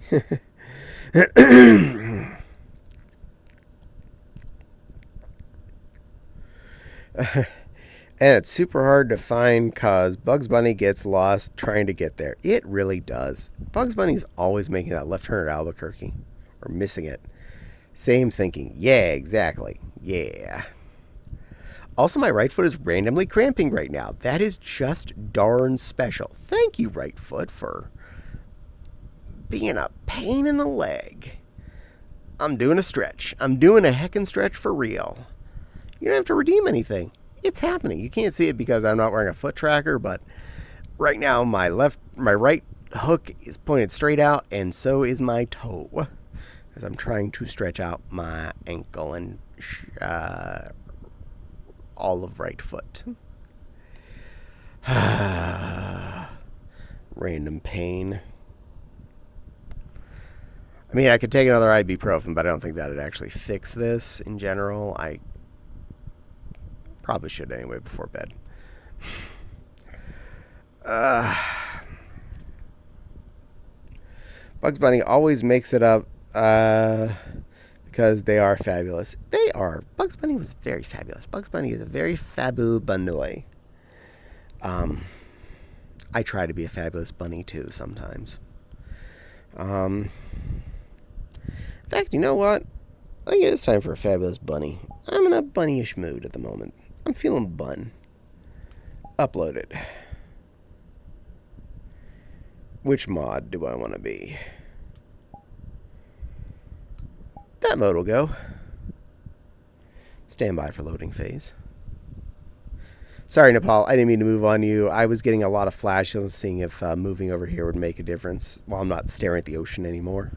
And it's super hard to find because Bugs Bunny gets lost trying to get there. It really does. Bugs Bunny's always making that left turn at Albuquerque. Or missing it. Same thinking. Yeah, exactly. Yeah. Also, my right foot is randomly cramping right now. That is just darn special. Thank you, right foot, for being a pain in the leg. I'm doing a stretch. I'm doing a heckin' stretch for real. You don't have to redeem anything. It's happening. You can't see it because I'm not wearing a foot tracker, but right now my right hook is pointed straight out, and so is my toe, as I'm trying to stretch out my ankle and all of right foot. Random pain. I mean, I could take another ibuprofen, but I don't think that would actually fix this in general. I probably should anyway before bed. Bugs Bunny always makes it up because they are fabulous. They are. Bugs Bunny was very fabulous. Bugs Bunny is a very fabu bunny. I try to be a fabulous bunny too sometimes. In fact, you know what? I think it is time for a fabulous bunny. I'm in a bunnyish mood at the moment. I'm feeling bun. Uploaded. Which mod do I want to be? That mode will go. Stand by for loading phase. Sorry, Nepal. I didn't mean to move on you. I was getting a lot of flash. I was seeing if moving over here would make a difference while I'm not staring at the ocean anymore.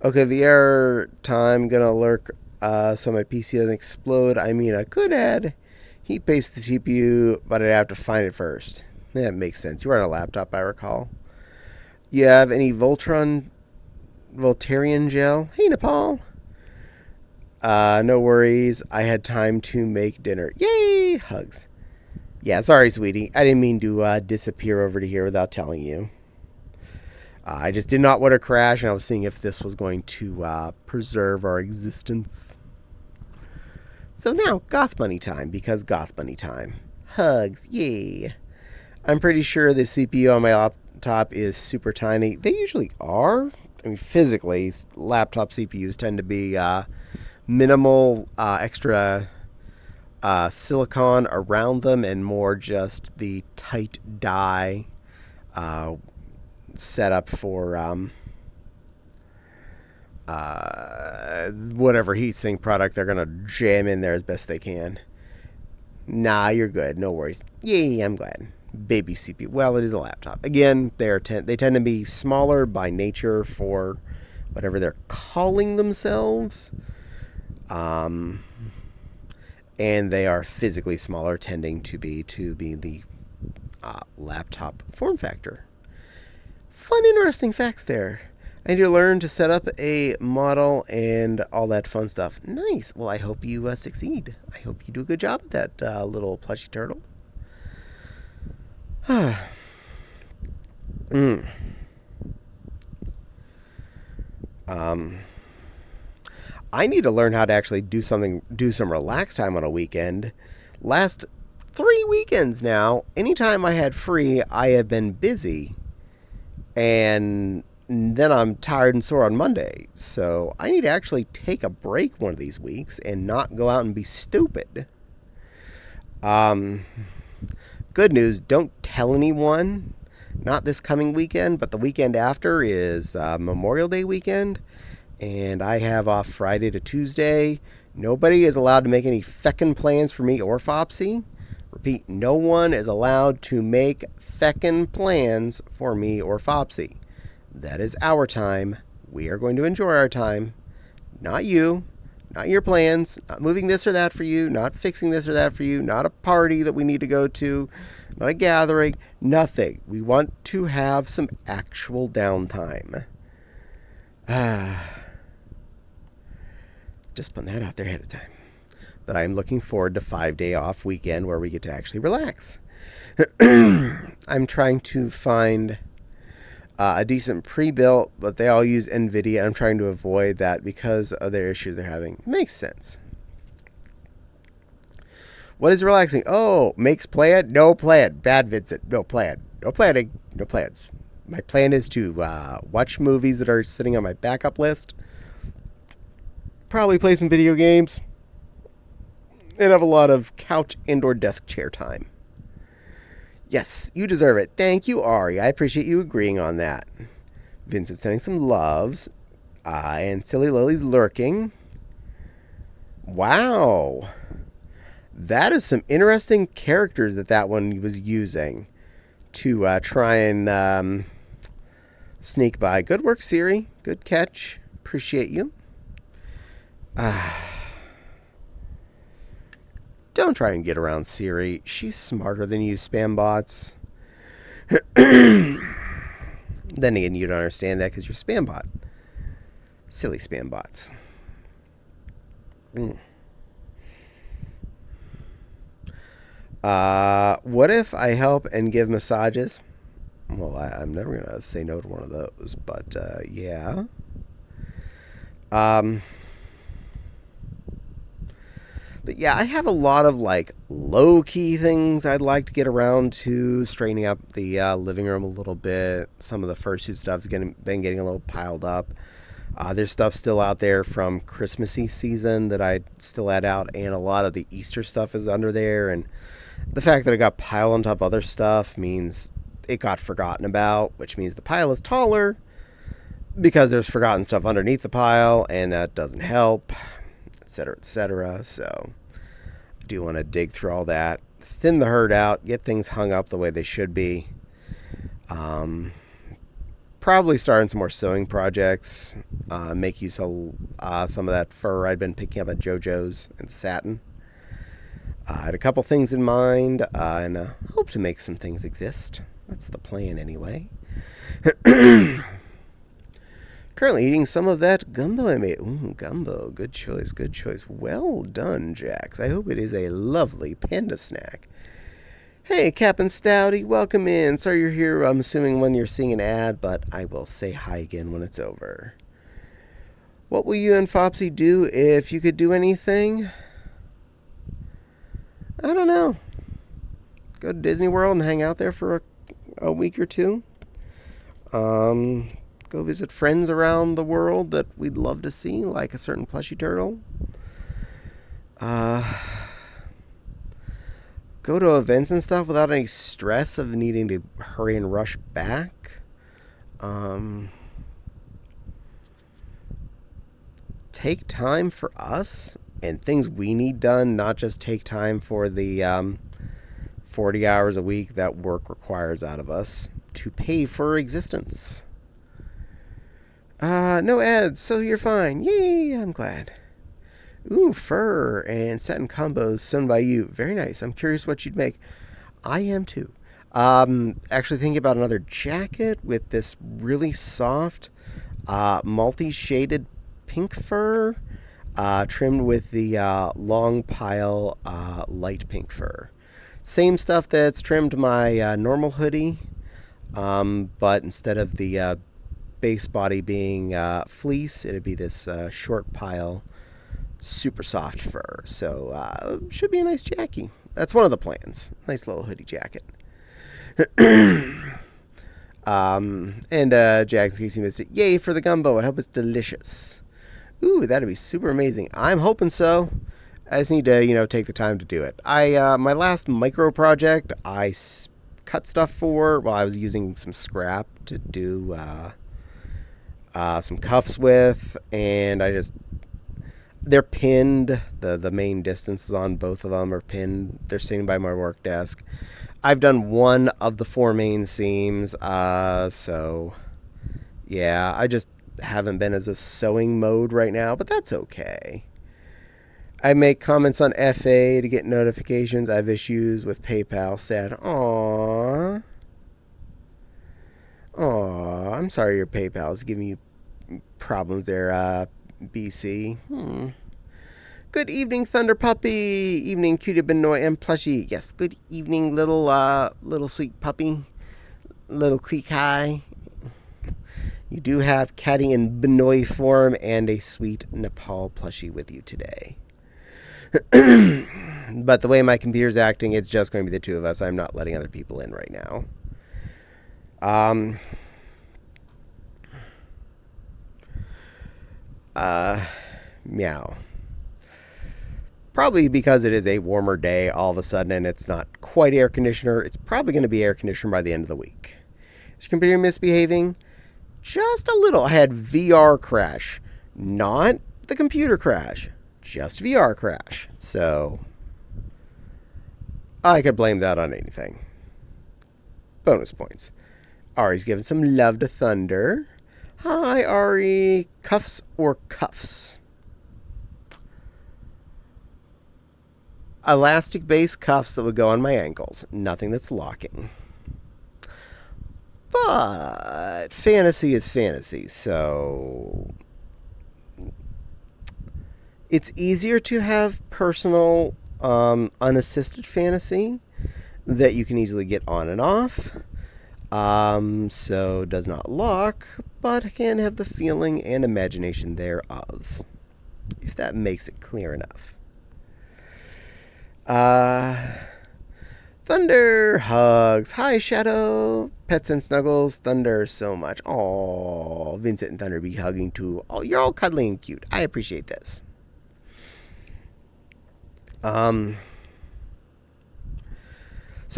Okay, VR time gonna lurk so my PC doesn't explode. I mean, I could add heat paste the CPU, but I'd have to find it first. That makes sense. You are on a laptop, I recall. You have any Voltarian gel? Hey, Nepal. No worries. I had time to make dinner. Yay! Hugs. Yeah, sorry, sweetie. I didn't mean to disappear over to here without telling you. I just did not want to crash, and I was seeing if this was going to preserve our existence. So now, Goth Bunny time, because Goth Bunny time. Hugs, yay. I'm pretty sure the CPU on my laptop is super tiny. They usually are. I mean, physically, laptop CPUs tend to be minimal extra silicon around them and more just the tight die set up for whatever heatsink product they're going to jam in there as best they can. Nah, you're good. No worries. Yay, I'm glad. Baby CPU. Well, it is a laptop. Again, they tend to be smaller by nature for whatever they're calling themselves. And they are physically smaller, tending to be the laptop form factor. Fun, interesting facts there. I need to learn to set up a model and all that fun stuff. Nice. Well, I hope you succeed. I hope you do a good job with that little plushy turtle. I need to learn how to actually do some relaxed time on a weekend. Last 3 weekends now, anytime I had free, I have been busy. And then I'm tired and sore on Monday. So I need to actually take a break one of these weeks and not go out and be stupid. Good news, don't tell anyone. Not this coming weekend, but the weekend after is Memorial Day weekend. And I have off Friday to Tuesday. Nobody is allowed to make any feckin' plans for me or Fopsy. Repeat, no one is allowed to make feckin' plans for me or Fopsy. That is our time. We are going to enjoy our time. Not you. Not your plans. Not moving this or that for you. Not fixing this or that for you. Not a party that we need to go to. Not a gathering. Nothing. We want to have some actual downtime. Just putting that out there ahead of time. But I'm looking forward to 5-day off weekend where we get to actually relax. I'm trying to find a decent pre-built, but they all use NVIDIA. I'm trying to avoid that because of their issues they're having. Makes sense. What is relaxing? Oh, makes plan? No plan. Bad Vincent. No plan. No planning. No plans. My plan is to watch movies that are sitting on my backup list. Probably play some video games. And have a lot of couch and/or desk chair time. Yes, you deserve it. Thank you, Ari. I appreciate you agreeing on that. Vincent sending some loves. And Silly Lily's lurking. Wow. That is some interesting characters that one was using to try and sneak by. Good work, Siri. Good catch. Appreciate you. Don't try and get around Siri. She's smarter than you, spam bots. Then again, you don't understand that because you're spam bot. Silly spam bots. What if I help and give massages? Well, I'm never going to say no to one of those, but yeah. But yeah, I have a lot of like low-key things I'd like to get around to, straightening up the living room a little bit. Some of the fursuit stuff's been getting a little piled up. There's stuff still out there from Christmassy season that I still add out, and a lot of the Easter stuff is under there. And the fact that it got piled on top of other stuff means it got forgotten about, which means the pile is taller because there's forgotten stuff underneath the pile, and that doesn't help, etc., etc. So I do want to dig through all that, thin the herd out, get things hung up the way they should be. Probably starting some more sewing projects, make use of some of that fur I'd been picking up at JoJo's and the satin. I had a couple things in mind, and hope to make some things exist. That's the plan anyway. Currently eating some of that gumbo I made. Ooh, gumbo. Good choice, good choice. Well done, Jax. I hope it is a lovely panda snack. Hey, Captain Stouty, welcome in. Sorry you're here, I'm assuming when you're seeing an ad, but I will say hi again when it's over. What will you and Fopsy do if you could do anything? I don't know. Go to Disney World and hang out there for a week or two. Go visit friends around the world that we'd love to see, like a certain plushy turtle. Go to events and stuff without any stress of needing to hurry and rush back. Take time for us and things we need done, not just take time for the 40 hours a week that work requires out of us to pay for existence. No ads, so you're fine. Yay, I'm glad. Ooh, fur and satin combos sewn by you. Very nice. I'm curious what you'd make. I am too. Actually thinking about another jacket with this really soft, multi-shaded pink fur, trimmed with the long pile light pink fur. Same stuff that's trimmed my normal hoodie, but instead of the base body being fleece, it'd be this short pile super soft fur. So should be a nice jacket. That's one of the plans. Nice little hoodie jacket. And Jags, in case you missed it, yay for the gumbo. I hope it's delicious. Ooh, that'd be super amazing. I'm hoping so. I just need to, take the time to do it. My last micro project, I cut stuff for. Well, I was using some scrap to do some cuffs with, and they're pinned. The main distances on both of them are pinned. They're sitting by my work desk. I've done one of the 4 main seams, so yeah, I just haven't been as a sewing mode right now, but that's okay. I make comments on FA to get notifications. I have issues with PayPal. Sad. Aww. I'm sorry your PayPal is giving you problems there, BC. Good evening, Thunder Puppy. Evening, Cutie Benoit and Plushie. Yes, good evening, little sweet puppy. Little clique high. You do have Caddie in Benoit form and a sweet Nepal plushie with you today. But the way my computer's acting, it's just going to be the two of us. I'm not letting other people in right now. Meow. Probably because it is a warmer day all of a sudden and it's not quite air conditioner. It's probably going to be air conditioner by the end of the week. Is your computer misbehaving? Just a little. I had VR crash. Not the computer crash. Just VR crash. So I could blame that on anything. Bonus points. Ari's giving some love to Thunder. Hi, Ari. Cuffs or cuffs? Elastic-based cuffs that would go on my ankles. Nothing that's locking. But fantasy is fantasy, so it's easier to have personal, unassisted fantasy that you can easily get on and off. So does not lock, but can have the feeling and imagination thereof, if that makes it clear enough. Thunder hugs. Hi, Shadow. Pets and snuggles. Thunder so much. Oh, Vincent and Thunder be hugging too. Oh, you're all cuddly and cute. I appreciate this. So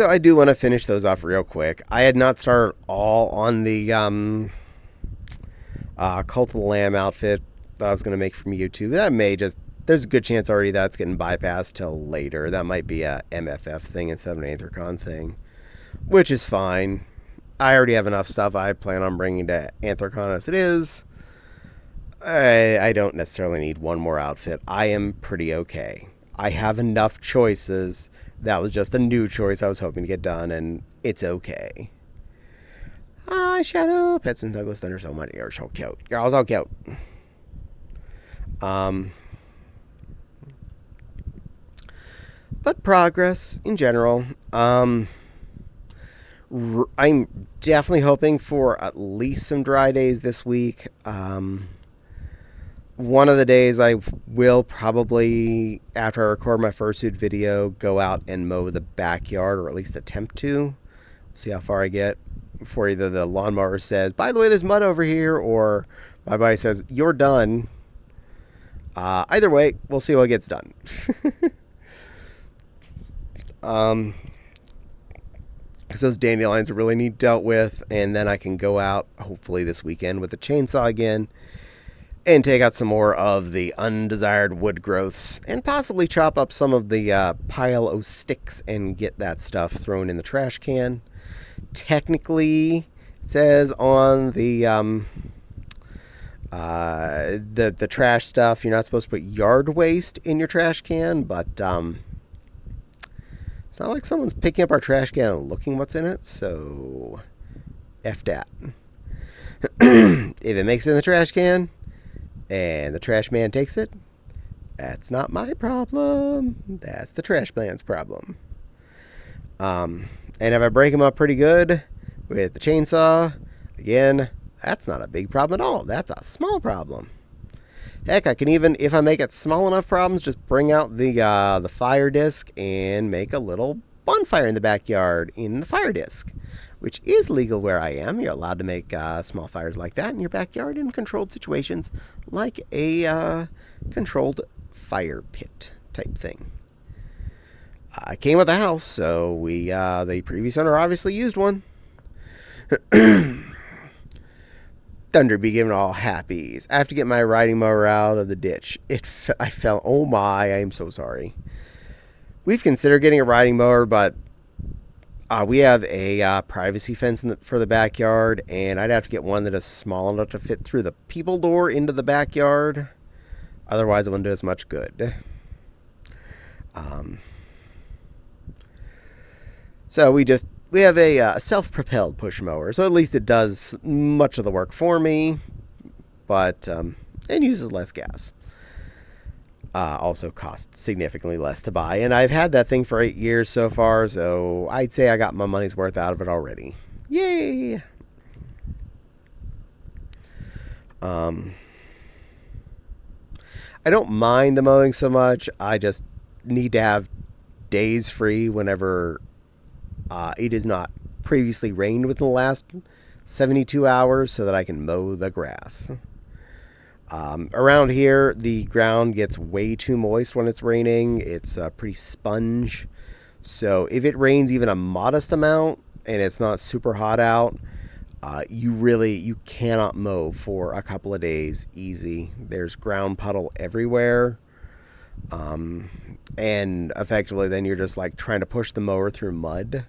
I do want to finish those off real quick. I had not started all on the Cult of the Lamb outfit that I was going to make from YouTube. That may just... There's a good chance already that's getting bypassed till later. That might be a MFF thing instead of an Anthrocon thing, which is fine. I already have enough stuff I plan on bringing to Anthrocon as it is. I don't necessarily need one more outfit. I am pretty okay. I have enough choices. That was just a new choice I was hoping to get done, and it's okay. Hi, Shadow. Pets and Douglas Thunder so much. You're so cute. You're all so cute. But progress in general. I'm definitely hoping for at least some dry days this week. One of the days I will probably, after I record my fursuit video, go out and mow the backyard, or at least attempt to. See how far I get before either the lawnmower says, by the way, there's mud over here, or my buddy says, you're done. Either way, we'll see what gets done. Because those dandelions really need dealt with, and then I can go out, hopefully this weekend, with a chainsaw again, and take out some more of the undesired wood growths, and possibly chop up some of the pile of sticks and get that stuff thrown in the trash can. Technically, it says on the trash stuff, you're not supposed to put yard waste in your trash can, but it's not like someone's picking up our trash can and looking what's in it, so F that. If it makes it in the trash can and the trash man takes it, that's not my problem. That's the trash man's problem. And if I break them up pretty good with the chainsaw, again, that's not a big problem at all. That's a small problem. Heck, I can even, if I make it small enough problems, just bring out the fire disc and make a little bonfire in the backyard in the fire disc, which is legal where I am. You're allowed to make small fires like that in your backyard in controlled situations, like a controlled fire pit type thing. I came with a house, so the previous owner obviously used one. Thunder be giving all happies. I have to get my riding mower out of the ditch. I fell. Oh my, I am so sorry. We've considered getting a riding mower, but we have a privacy fence for the backyard, and I'd have to get one that is small enough to fit through the people door into the backyard. Otherwise, it wouldn't do us much good. So we have a self-propelled push mower, so at least it does much of the work for me, but it uses less gas. Also cost significantly less to buy. And I've had that thing for 8 years so far, so I'd say I got my money's worth out of it already. Yay! I don't mind the mowing so much. I just need to have days free whenever it is not previously rained within the last 72 hours so that I can mow the grass. Around here, the ground gets way too moist when it's raining. It's pretty sponge. So if it rains even a modest amount and it's not super hot out, you cannot mow for a couple of days easy. There's ground puddle everywhere. And effectively then you're just like trying to push the mower through mud.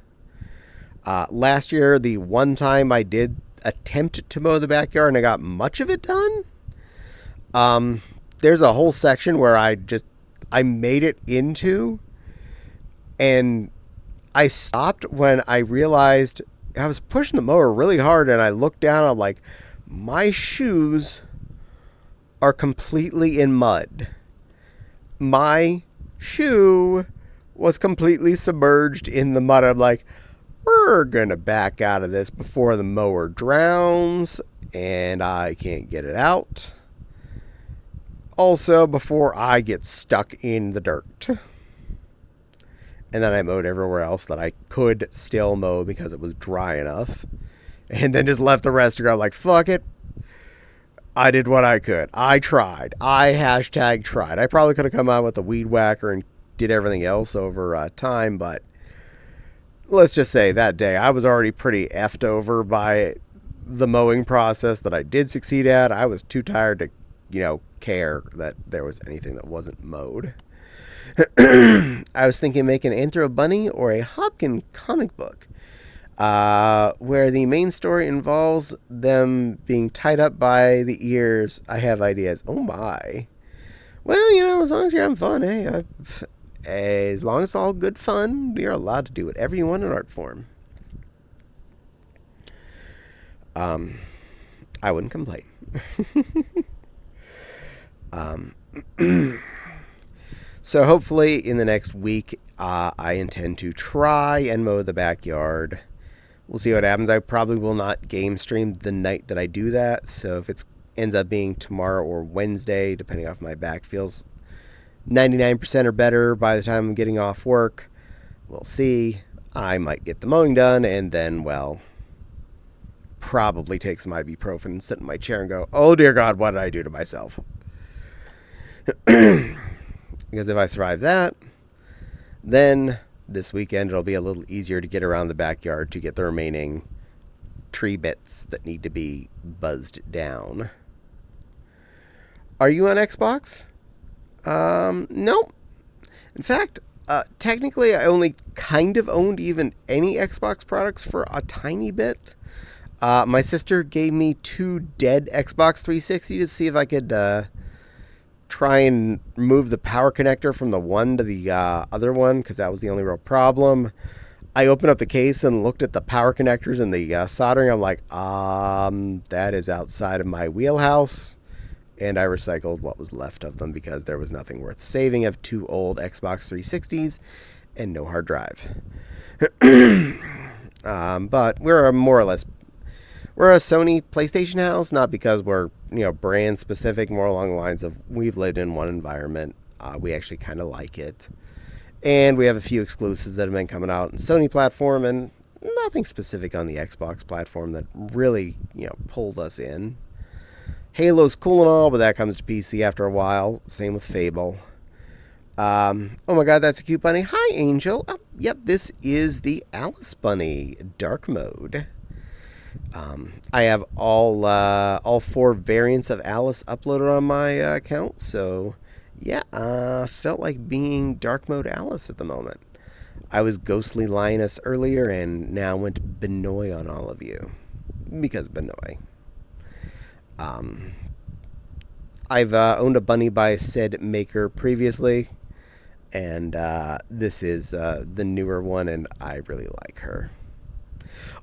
Last year, the one time I did attempt to mow the backyard and I got much of it done, there's a whole section where I made it into, and I stopped when I realized I was pushing the mower really hard, and I looked down, I'm like, my shoes are completely in mud. My shoe was completely submerged in the mud. I'm like, we're gonna back out of this before the mower drowns and I can't get it out. Also, before I get stuck in the dirt. And then I mowed everywhere else that I could still mow because it was dry enough. And then just left the rest to go like, fuck it. I did what I could. I tried. I #tried. I probably could have come out with a weed whacker and did everything else over time, but let's just say that day I was already pretty effed over by the mowing process that I did succeed at. I was too tired to, care that there was anything that wasn't mowed. I was thinking of making an Anthro Bunny or a Hopkins comic book where the main story involves them being tied up by the ears. I have ideas. Oh my. Well, as long as you're having fun, hey, as long as it's all good fun, you're allowed to do whatever you want in art form. I wouldn't complain. So hopefully in the next week, I intend to try and mow the backyard. We'll see what happens. I probably will not game stream the night that I do that. So if it ends up being tomorrow or Wednesday, depending off my back feels 99% or better by the time I'm getting off work, we'll see. I might get the mowing done and then, probably take some ibuprofen and sit in my chair and go, oh dear God, what did I do to myself? Because if I survive that, then this weekend it'll be a little easier to get around the backyard to get the remaining tree bits that need to be buzzed down. Are you on Xbox? Nope. In fact, technically I only kind of owned even any Xbox products for a tiny bit. My sister gave me 2 dead Xbox 360 to see if I could try and move the power connector from the one to the other one, because that was the only real problem. I opened up the case and looked at the power connectors and the soldering. I'm like, that is outside of my wheelhouse. And I recycled what was left of them because there was nothing worth saving. I have 2 old Xbox 360s and no hard drive. But we're a Sony PlayStation house, not because we're, brand specific, more along the lines of we've lived in one environment. We actually kind of like it. And we have a few exclusives that have been coming out on Sony platform and nothing specific on the Xbox platform that really, pulled us in. Halo's cool and all, but that comes to PC after a while. Same with Fable. Oh my God, that's a cute bunny. Hi, Angel. Oh, yep, this is the Alice Bunny Dark Mode. I have all 4 variants of Alice uploaded on my account, so yeah, felt like being Dark Mode Alice at the moment. I was Ghostly Lioness earlier, and now went Benoy on all of you, because Benoy. I've owned a bunny by said maker previously, and this is the newer one, and I really like her.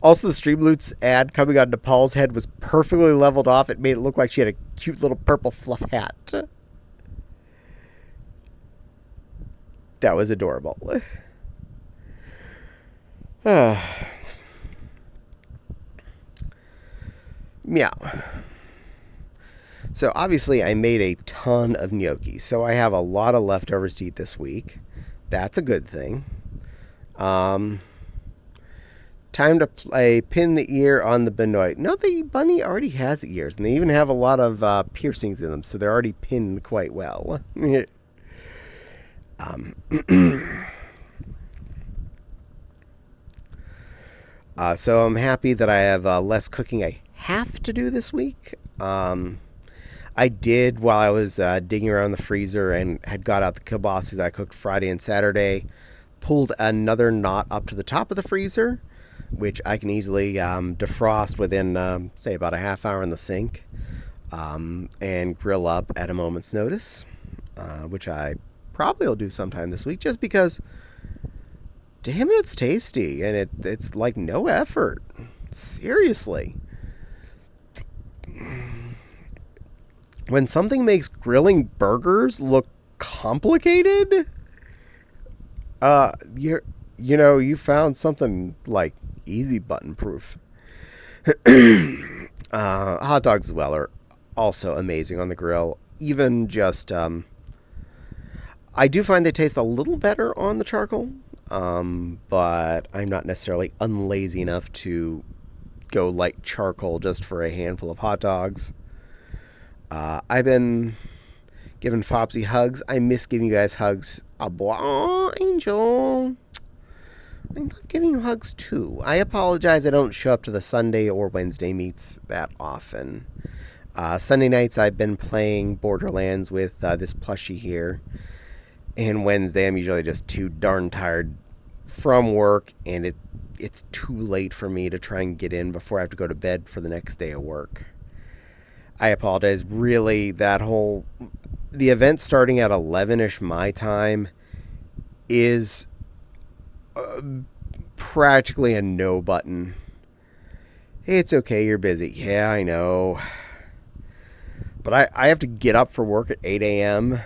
Also, the Streamloots ad coming on Nepal's head was perfectly leveled off. It made it look like she had a cute little purple fluff hat. That was adorable. Meow. So obviously I made a ton of gnocchi, so I have a lot of leftovers to eat this week. That's a good thing. Time to play pin the ear on the Benoit. No, the bunny already has ears, and they even have a lot of piercings in them, so they're already pinned quite well. So I'm happy that I have less cooking I have to do this week. I did, while I was digging around the freezer and had got out the kielbases I cooked Friday and Saturday, pulled another knot up to the top of the freezer, which I can easily defrost within, say, about a half hour in the sink, and grill up at a moment's notice, which I probably will do sometime this week, just because, damn it, it's tasty, and it's like no effort. Seriously. When something makes grilling burgers look complicated, you found something like easy button proof. Hot dogs as well are also amazing on the grill. Even just, I do find they taste a little better on the charcoal, but I'm not necessarily unlazy enough to go light charcoal just for a handful of hot dogs. I've been giving Fopsy hugs. I miss giving you guys hugs. Oh, Angel. I love giving you hugs, too. I apologize I don't show up to the Sunday or Wednesday meets that often. Sunday nights I've been playing Borderlands with this plushie here. And Wednesday I'm usually just too darn tired from work. And it's too late for me to try and get in before I have to go to bed for the next day of work. I apologize. Really, the event starting at 11-ish my time is practically a no button. It's okay, you're busy. Yeah, I know. But I have to get up for work at 8 a.m.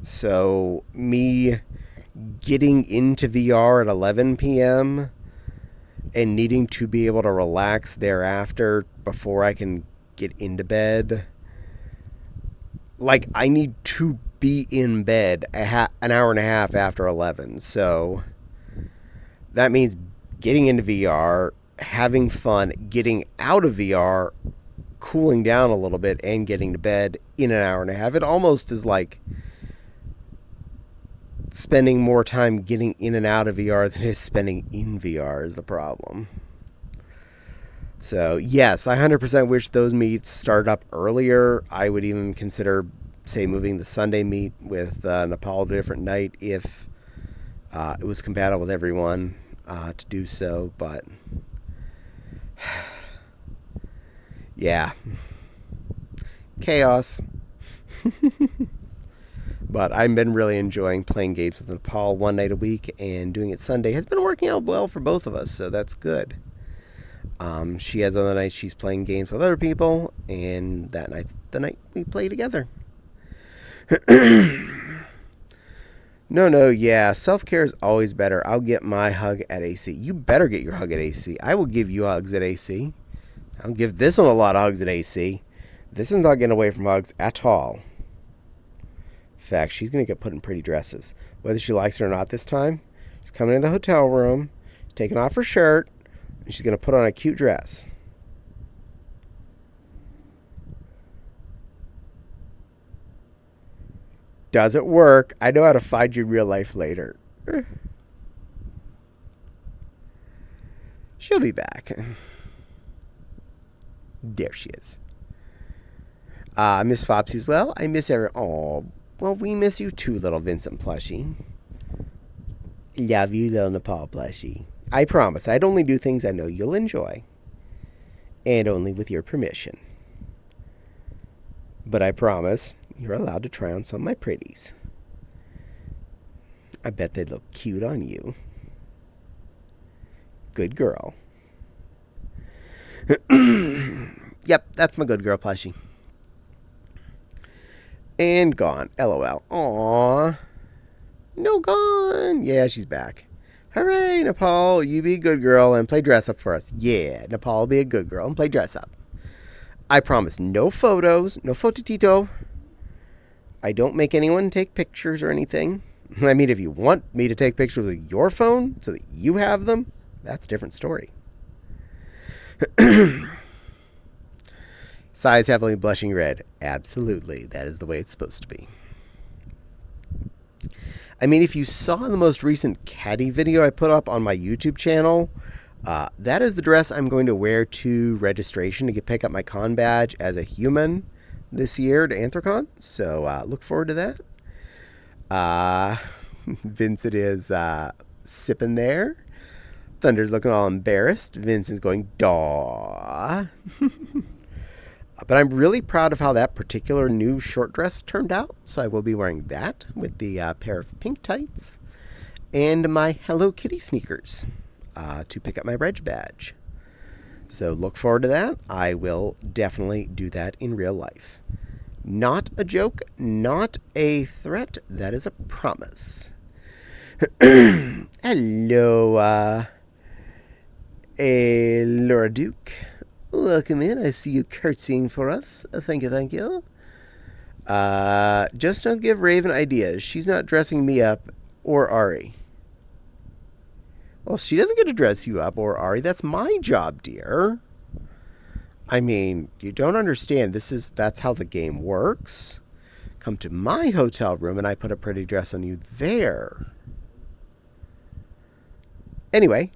So me getting into VR at 11 p.m. and needing to be able to relax thereafter before I can get into bed. Like, I need to be in bed an hour and a half after 11. So that means getting into VR, having fun, getting out of VR, cooling down a little bit, and getting to bed in an hour and a half. It almost is like spending more time getting in and out of VR than it is spending in VR is the problem. So, yes, I 100% wish those meets started up earlier. I would even consider, say, moving the Sunday meet with Nepal to a different night if it was compatible with everyone to do so. But, yeah. Chaos. But I've been really enjoying playing games with Nepal one night a week, and doing it Sunday has been working out well for both of us, so that's good. She has other nights she's playing games with other people, and that night's the night we play together. No, yeah, self-care is always better. I'll get my hug at AC. You better get your hug at AC. I will give you hugs at AC. I'll give this one a lot of hugs at AC. This one's not getting away from hugs at all. In fact, she's going to get put in pretty dresses. Whether she likes it or not this time, she's coming in the hotel room, taking off her shirt, and she's going to put on a cute dress. Does it work? I know how to find you in real life later. She'll be back. There she is. Miss Fopsy as well. I miss everyone. Oh, well, we miss you too, little Vincent plushie. Love you, little Nepal plushie. I promise, I'd only do things I know you'll enjoy. And only with your permission. But I promise, you're allowed to try on some of my pretties. I bet they'd look cute on you. Good girl. Yep, that's my good girl plushie. And gone. LOL. Aww. No, gone. Yeah, she's back. Hooray, Nepal. You be a good girl and play dress up for us. Yeah, Nepal will be a good girl and play dress up. I promise no photos, no phototito. I don't make anyone take pictures or anything. I mean, if you want me to take pictures with your phone so that you have them, that's a different story. Sighs heavily, blushing red. Absolutely, that is the way it's supposed to be. I mean, if you saw the most recent Caddie video I put up on my YouTube channel, that is the dress I'm going to wear to registration to pick up my con badge as a human this year to Anthrocon. So look forward to that. Vincent is sipping there. Thunder's looking all embarrassed. Vincent's going, daw. But I'm really proud of how that particular new short dress turned out. So I will be wearing that with the pair of pink tights and my Hello Kitty sneakers to pick up my reg badge. So look forward to that. I will definitely do that in real life. Not a joke, not a threat. That is a promise. Hello, Laura Duke. Welcome in. I see you curtsying for us. Thank you, thank you. Just don't give Raven ideas. She's not dressing me up or Ari. Well, she doesn't get to dress you up or Ari. That's my job, dear. I mean, you don't understand. That's how the game works. Come to my hotel room and I put a pretty dress on you there. Anyway,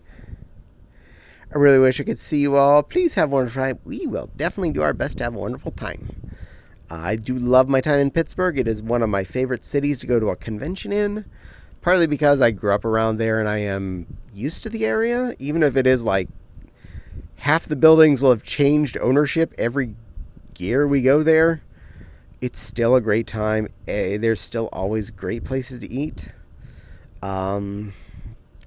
I really wish I could see you all. Please have a wonderful time. We will definitely do our best to have a wonderful time. I do love my time in Pittsburgh. It is one of my favorite cities to go to a convention in. Partly because I grew up around there and I am used to the area. Even if it is like half the buildings will have changed ownership every year we go there. It's still a great time. There's still always great places to eat.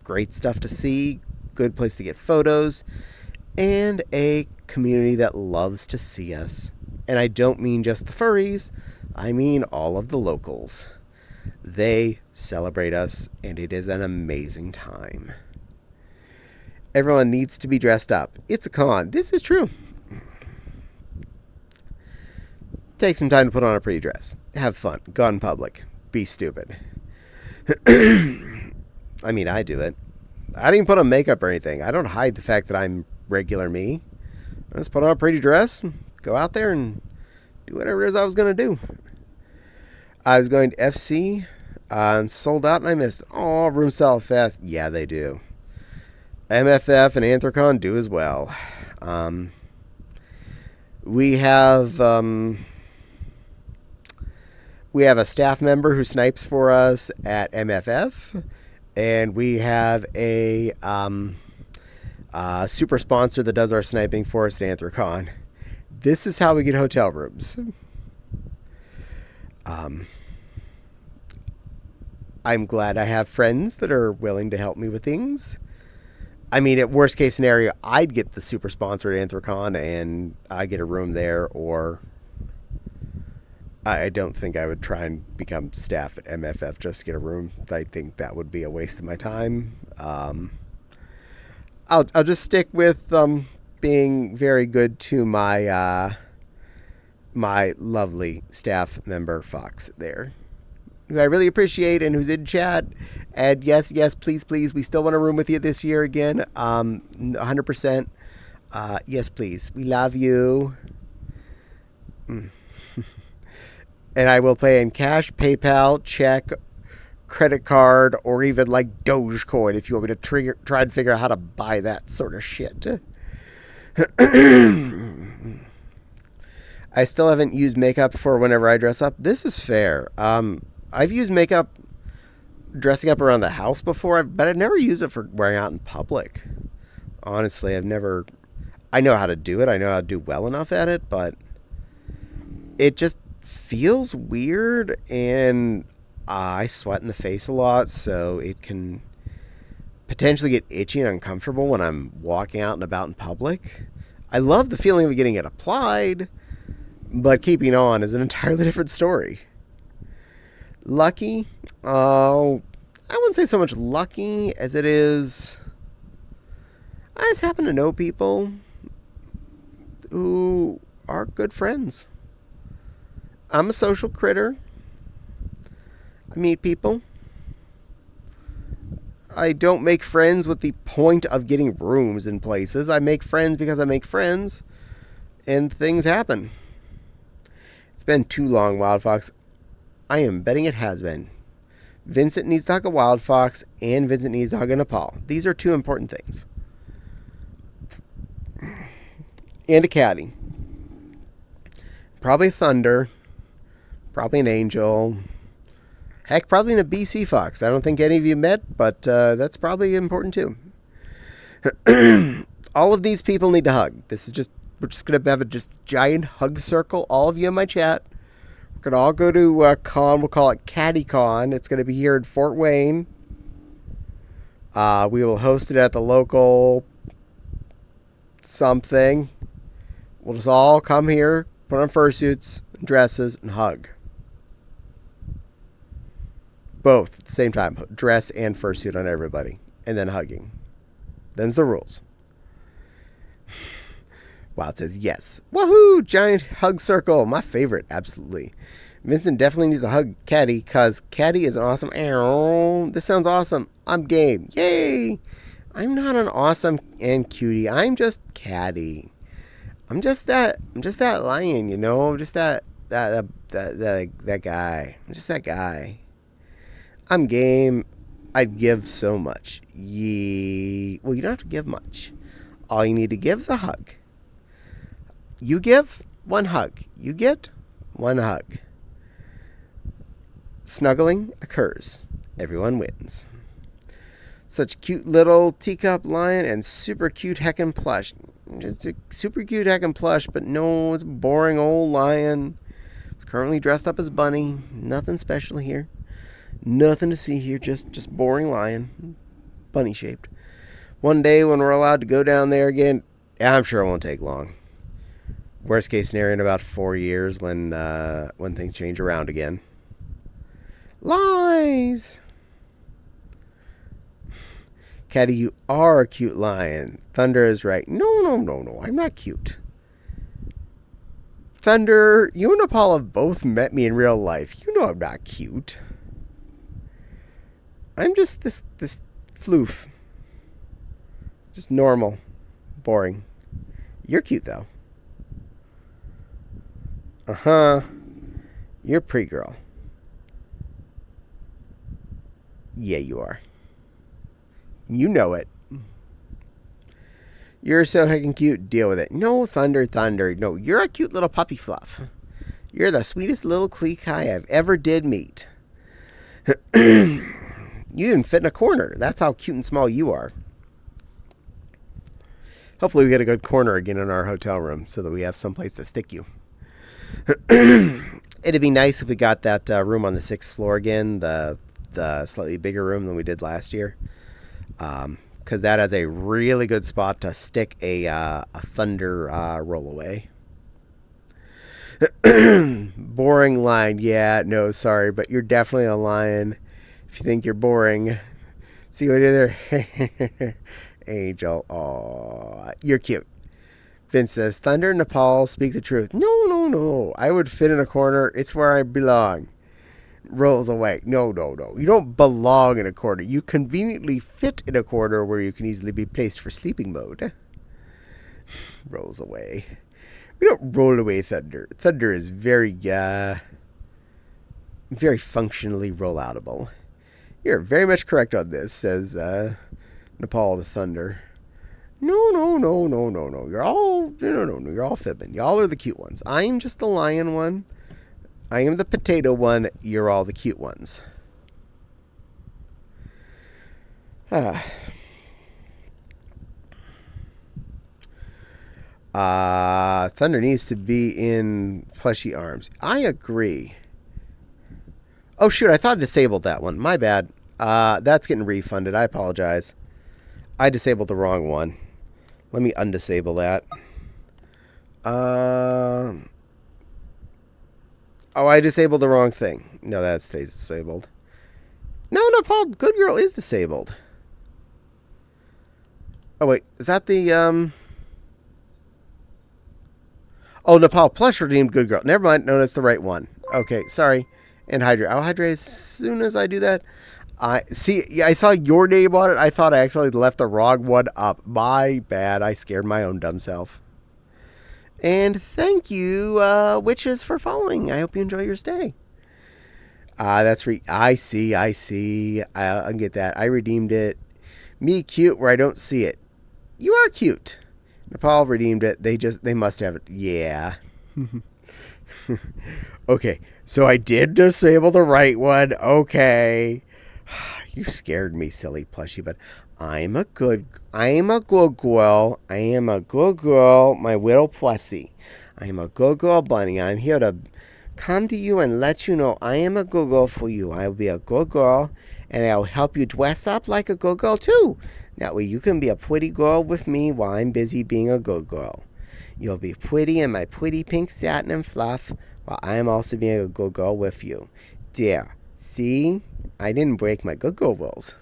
Great stuff to see. Good place to get photos. And a community that loves to see us. And I don't mean just the furries. I mean all of the locals. They celebrate us, and it is an amazing time. Everyone needs to be dressed up. It's a con. This is true. Take some time to put on a pretty dress. Have fun. Go out in public. Be stupid. I mean, I do it. I don't even put on makeup or anything. I don't hide the fact that I'm regular me. I just put on a pretty dress, go out there and do whatever it is I was going to do. I was going to FC and sold out and I missed. Oh, room sell fast. Yeah, they do. MFF and Anthrocon do as well. We have a staff member who snipes for us at MFF, and we have a super sponsor that does our sniping for us at Anthrocon. This is how we get hotel rooms. I'm glad I have friends that are willing to help me with things. I mean, at worst case scenario, I'd get the super sponsor at Anthrocon and I get a room there, or I don't think I would try and become staff at MFF just to get a room. I think that would be a waste of my time. I'll just stick with being very good to my my lovely staff member Fox there, who I really appreciate and who's in chat. And yes, please, we still want a room with you this year again. 100%. Yes, please. We love you. And I will pay in cash, PayPal, check, credit card, or even like Dogecoin if you want me to try and figure out how to buy that sort of shit. I still haven't used makeup for whenever I dress up. This is fair. I've used makeup dressing up around the house before, but I've never used it for wearing out in public. Honestly, I know how to do it. I know how to do well enough at it, but it just feels weird, and I sweat in the face a lot, so it can potentially get itchy and uncomfortable when I'm walking out and about in public. I love the feeling of getting it applied, but keeping on is an entirely different story. Lucky? Oh, I wouldn't say so much lucky as it is, I just happen to know people who are good friends. I'm a social critter. I meet people. I don't make friends with the point of getting rooms in places. I make friends because I make friends, and things happen. It's been too long, Wild Fox. I am betting it has been. Vincent needs to hug a Wild Fox, and Vincent needs to hug a Nepal. These are two important things. And a Caddie. Probably Thunder. Probably an Angel. Heck, probably in a BC Fox. I don't think any of you met, but that's probably important too. All of these people need to hug. We're just going to have a just giant hug circle. All of you in my chat. We're going to all go to con. We'll call it Caddie Con. It's going to be here in Fort Wayne. We will host it at the local something. We'll just all come here, put on fursuits, dresses, and hug. Both at the same time. Dress and fursuit on everybody. And then hugging. Them's the rules. Wild says yes. Woohoo! Giant hug circle. My favorite. Absolutely. Vincent definitely needs to hug Caddie because Caddie is an awesome. This sounds awesome. I'm game. Yay! I'm not an awesome and cutie. I'm just Caddie. I'm just that lion, you know? I'm just that guy. I'm just that guy. I'm game. I'd give so much. Well, you don't have to give much. All you need to give is a hug. You give, one hug. You get, one hug. Snuggling occurs. Everyone wins. Such cute little teacup lion and super cute heckin' plush. Just a super cute heckin' plush, but no, it's a boring old lion. It's currently dressed up as Bunny. Nothing special here. Nothing to see here. Just boring lion. Bunny shaped. One day when we're allowed to go down there again, I'm sure it won't take long. Worst case scenario in about 4 years when things change around again. Lies! Caddie, you are a cute lion. Thunder is right. No. I'm not cute. Thunder, you and Nepal have both met me in real life. You know I'm not cute. I'm just this floof. Just normal. Boring. You're cute, though. Uh-huh. You're a pretty girl. Yeah, you are. You know it. You're so heckin' cute. Deal with it. No, Thunder. No, you're a cute little puppy fluff. You're the sweetest little clique I've ever did meet. You even fit in a corner. That's how cute and small you are. Hopefully we get a good corner again in our hotel room so that we have someplace to stick you. It'd be nice if we got that room on the 6th floor again, the slightly bigger room than we did last year. Because that has a really good spot to stick a Thunder rollaway. Boring lion. Yeah, no, sorry, but you're definitely a lion. If you think you're boring, see what I did there? Angel. Aw, you're cute. Vince says, Thunder and Nepal, speak the truth. No. I would fit in a corner. It's where I belong. Rolls away. No. You don't belong in a corner. You conveniently fit in a corner where you can easily be placed for sleeping mode. Rolls away. We don't roll away Thunder. Thunder is very functionally roll-outable. You're very much correct on this, says Nepal to Thunder. No. You're all You're all fibbing. Y'all are the cute ones. I am just the lion one. I am the potato one. You're all the cute ones. Thunder needs to be in fleshy arms. I agree. Oh, shoot. I thought I disabled that one. My bad. That's getting refunded. I apologize. I disabled the wrong one. Let me undisable that. Oh, I disabled the wrong thing. No, that stays disabled. No, Nepal Good Girl is disabled. Oh, wait. Is that the, Oh, Nepal Plush redeemed Good Girl. Never mind. No, that's the right one. Okay, sorry. And hydrate. I'll hydrate as soon as I do that. I see. Yeah, I saw your name on it. I thought I actually left the wrong one up. My bad. I scared my own dumb self. And thank you, witches, for following. I hope you enjoy your stay. I see. I get that. I redeemed it. Me cute where I don't see it. You are cute. Nepal redeemed it. They must have it. Yeah. Okay. So I did disable the right one. Okay. You scared me, silly plushie, but I am a good girl. I am a good girl, my little plushie. I am a good girl bunny. I'm here to come to you and let you know I am a good girl for you. I will be a good girl, and I'll help you dress up like a good girl too. That way you can be a pretty girl with me while I'm busy being a good girl. You'll be pretty in my pretty pink satin and fluff while I am also being a good girl with you. There. See? I didn't break my good girl rules.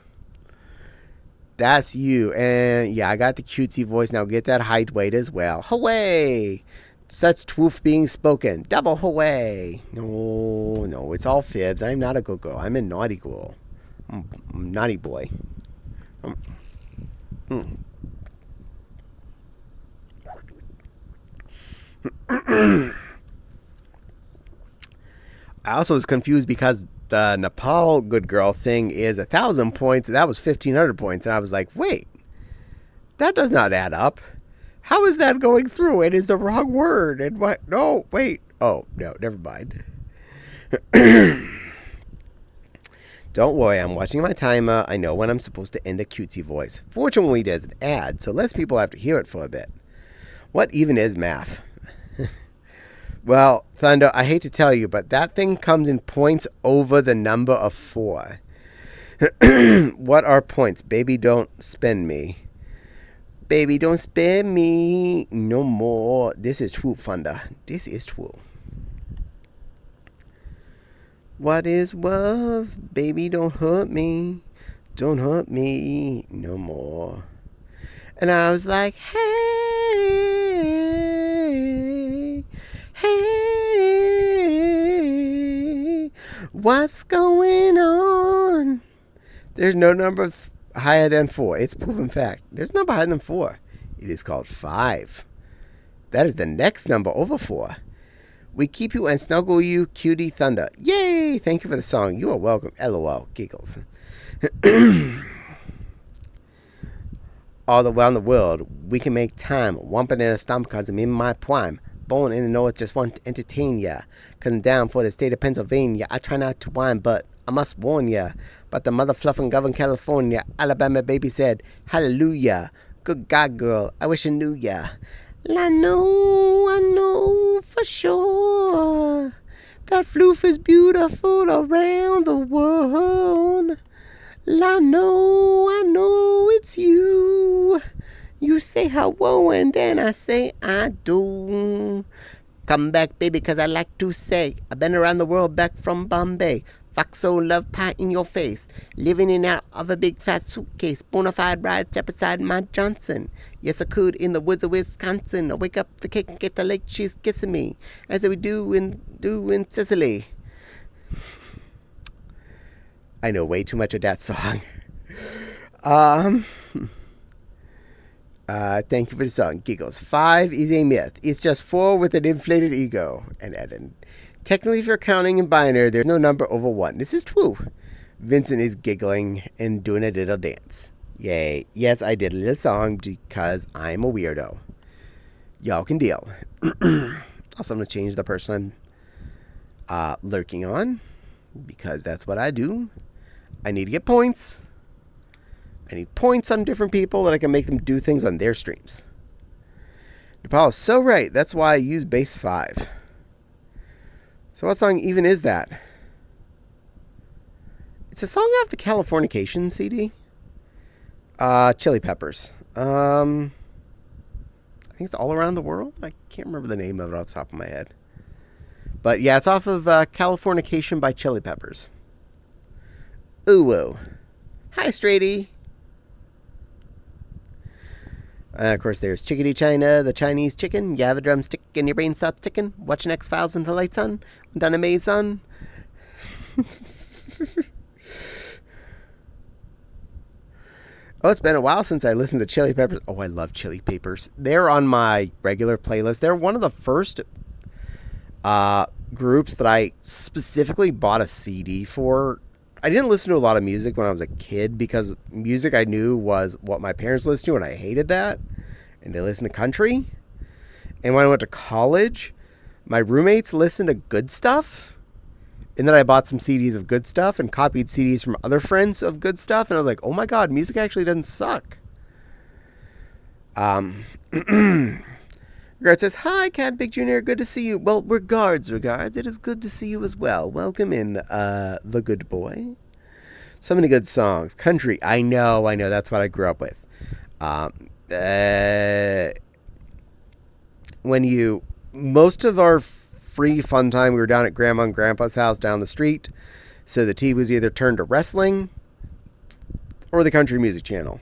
That's you. And yeah, I got the cutesy voice. Now get that height weight as well. Hooray! Such truth being spoken. Double hooray! No, it's all fibs. I'm not a good girl. I'm a naughty girl. I'm a naughty boy. I also was confused because the Nepal Good Girl thing is 1,000 points. That was 1,500 points. And I was like, wait, that does not add up. How is that going through? It is the wrong word. And what? No, wait. Oh, no, never mind. Don't worry, I'm watching my timer. I know when I'm supposed to end a cutesy voice. Fortunately, there's an ad, so less people have to hear it for a bit. What even is math? Well, Thunder, I hate to tell you, but that thing comes in points over the number of 4. What are points? Baby, don't spend me. Baby, don't spend me no more. This is true, Thunder. This is true. What is love? Baby, don't hurt me. Don't hurt me no more. And I was like, hey, what's going on? There's no number higher than 4. It's proven fact. There's no number higher than 4. It is called 5. That is the next number over 4. We keep you and snuggle you, cutie Thunder. Yay! Thank you for the song. You are welcome. LOL. Giggles. All around the world, we can make time. Wumping in a stomach cause I'm in my prime. Born in the north, just want to entertain ya. Cause I'm down for the state of Pennsylvania. I try not to whine, but I must warn ya. But the mother fluffing govern California. Alabama baby said, hallelujah. Good God, girl, I wish I knew ya. I know for sure. That floof is beautiful around the world. I know it's you. You say hello and then I say I do. Come back, baby, cause I like to say I've been around the world back from Bombay. Foxo love pie in your face. Living in out of a big fat suitcase. Bonafide ride, step aside my Johnson. Yes, I could in the woods of Wisconsin. I wake up the cake and get the lake she's kissing me. As we do in Sicily. I know way too much of that song. Thank you for the song. Giggles. 5 is a myth. It's just 4 with an inflated ego. And Eden. Technically, if you're counting in binary, there's no number over 1. This is true. Vincent is giggling and doing a little dance. Yay. Yes, I did a little song because I'm a weirdo. Y'all can deal. Also, I'm going to change the person I'm lurking on because that's what I do. I need to get points. I need points on different people that I can make them do things on their streams. Nepal is so right. That's why I use base 5. So what song even is that? It's a song off the Californication CD. Chili Peppers. I think it's All Around the World. I can't remember the name of it off the top of my head. But yeah, it's off of Californication by Chili Peppers. Ooh. Hi, Straighty. Of course, there's Chickadee China, the Chinese chicken. You have a drumstick and your brain stops ticking. Watching X-Files with the lights on. Done a maze on. Oh, it's been a while since I listened to Chili Peppers. Oh, I love Chili Peppers. They're on my regular playlist. They're one of the first groups that I specifically bought a CD for. I didn't listen to a lot of music when I was a kid because music I knew was what my parents listened to, and I hated that. And they listened to country. And when I went to college, my roommates listened to good stuff. And then I bought some CDs of good stuff and copied CDs from other friends of good stuff. And I was like, oh my God, music actually doesn't suck. Regard says, hi, Cat Big Jr., good to see you. Well, regards. It is good to see you as well. Welcome in, the good boy. So many good songs. Country, I know. That's what I grew up with. Most of our free fun time, we were down at Grandma and Grandpa's house down the street. So the TV was either turned to wrestling or the country music channel.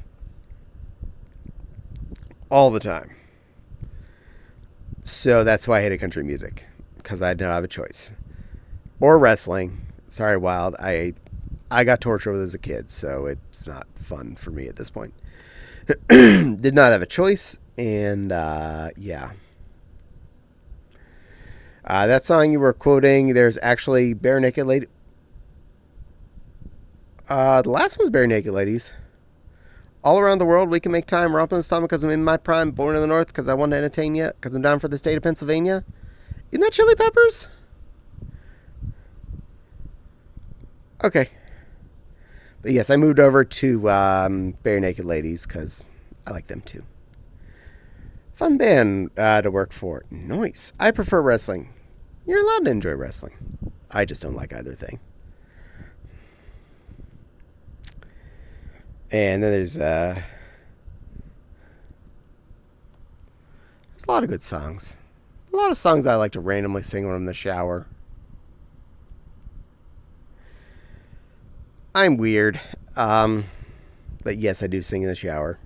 All the time. So that's why I hated country music. Because I did not have a choice. Or wrestling. Sorry, Wild. I got tortured as a kid, so it's not fun for me at this point. Did not have a choice, and yeah. That song you were quoting, there's actually Bare Naked Lady. The last one was Bare Naked Ladies. All around the world, we can make time. Romp in the stomach because I'm in my prime. Born in the north because I want to entertain you. Because I'm down for the state of Pennsylvania. Isn't that Chili Peppers? Okay. But yes, I moved over to Bare Naked Ladies because I like them too. Fun band to work for. Nice. I prefer wrestling. You're allowed to enjoy wrestling. I just don't like either thing. And then there's a lot of good songs. A lot of songs I like to randomly sing when I'm in the shower. I'm weird. But yes, I do sing in the shower.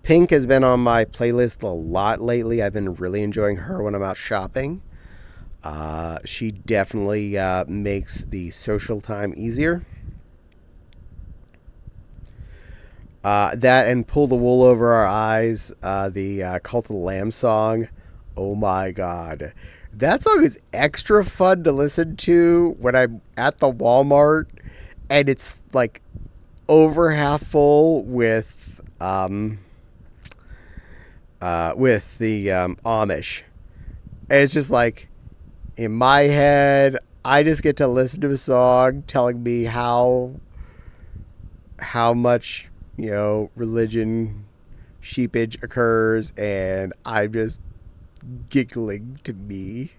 Pink has been on my playlist a lot lately. I've been really enjoying her when I'm out shopping. She definitely makes the social time easier. That and Pull the Wool Over Our Eyes, the Cult of the Lamb song. Oh my God. That song is extra fun to listen to when I'm at the Walmart and it's like over half full with the Amish. And it's just like, in my head, I just get to listen to a song telling me how much, religion sheepage occurs, and I'm just giggling to me.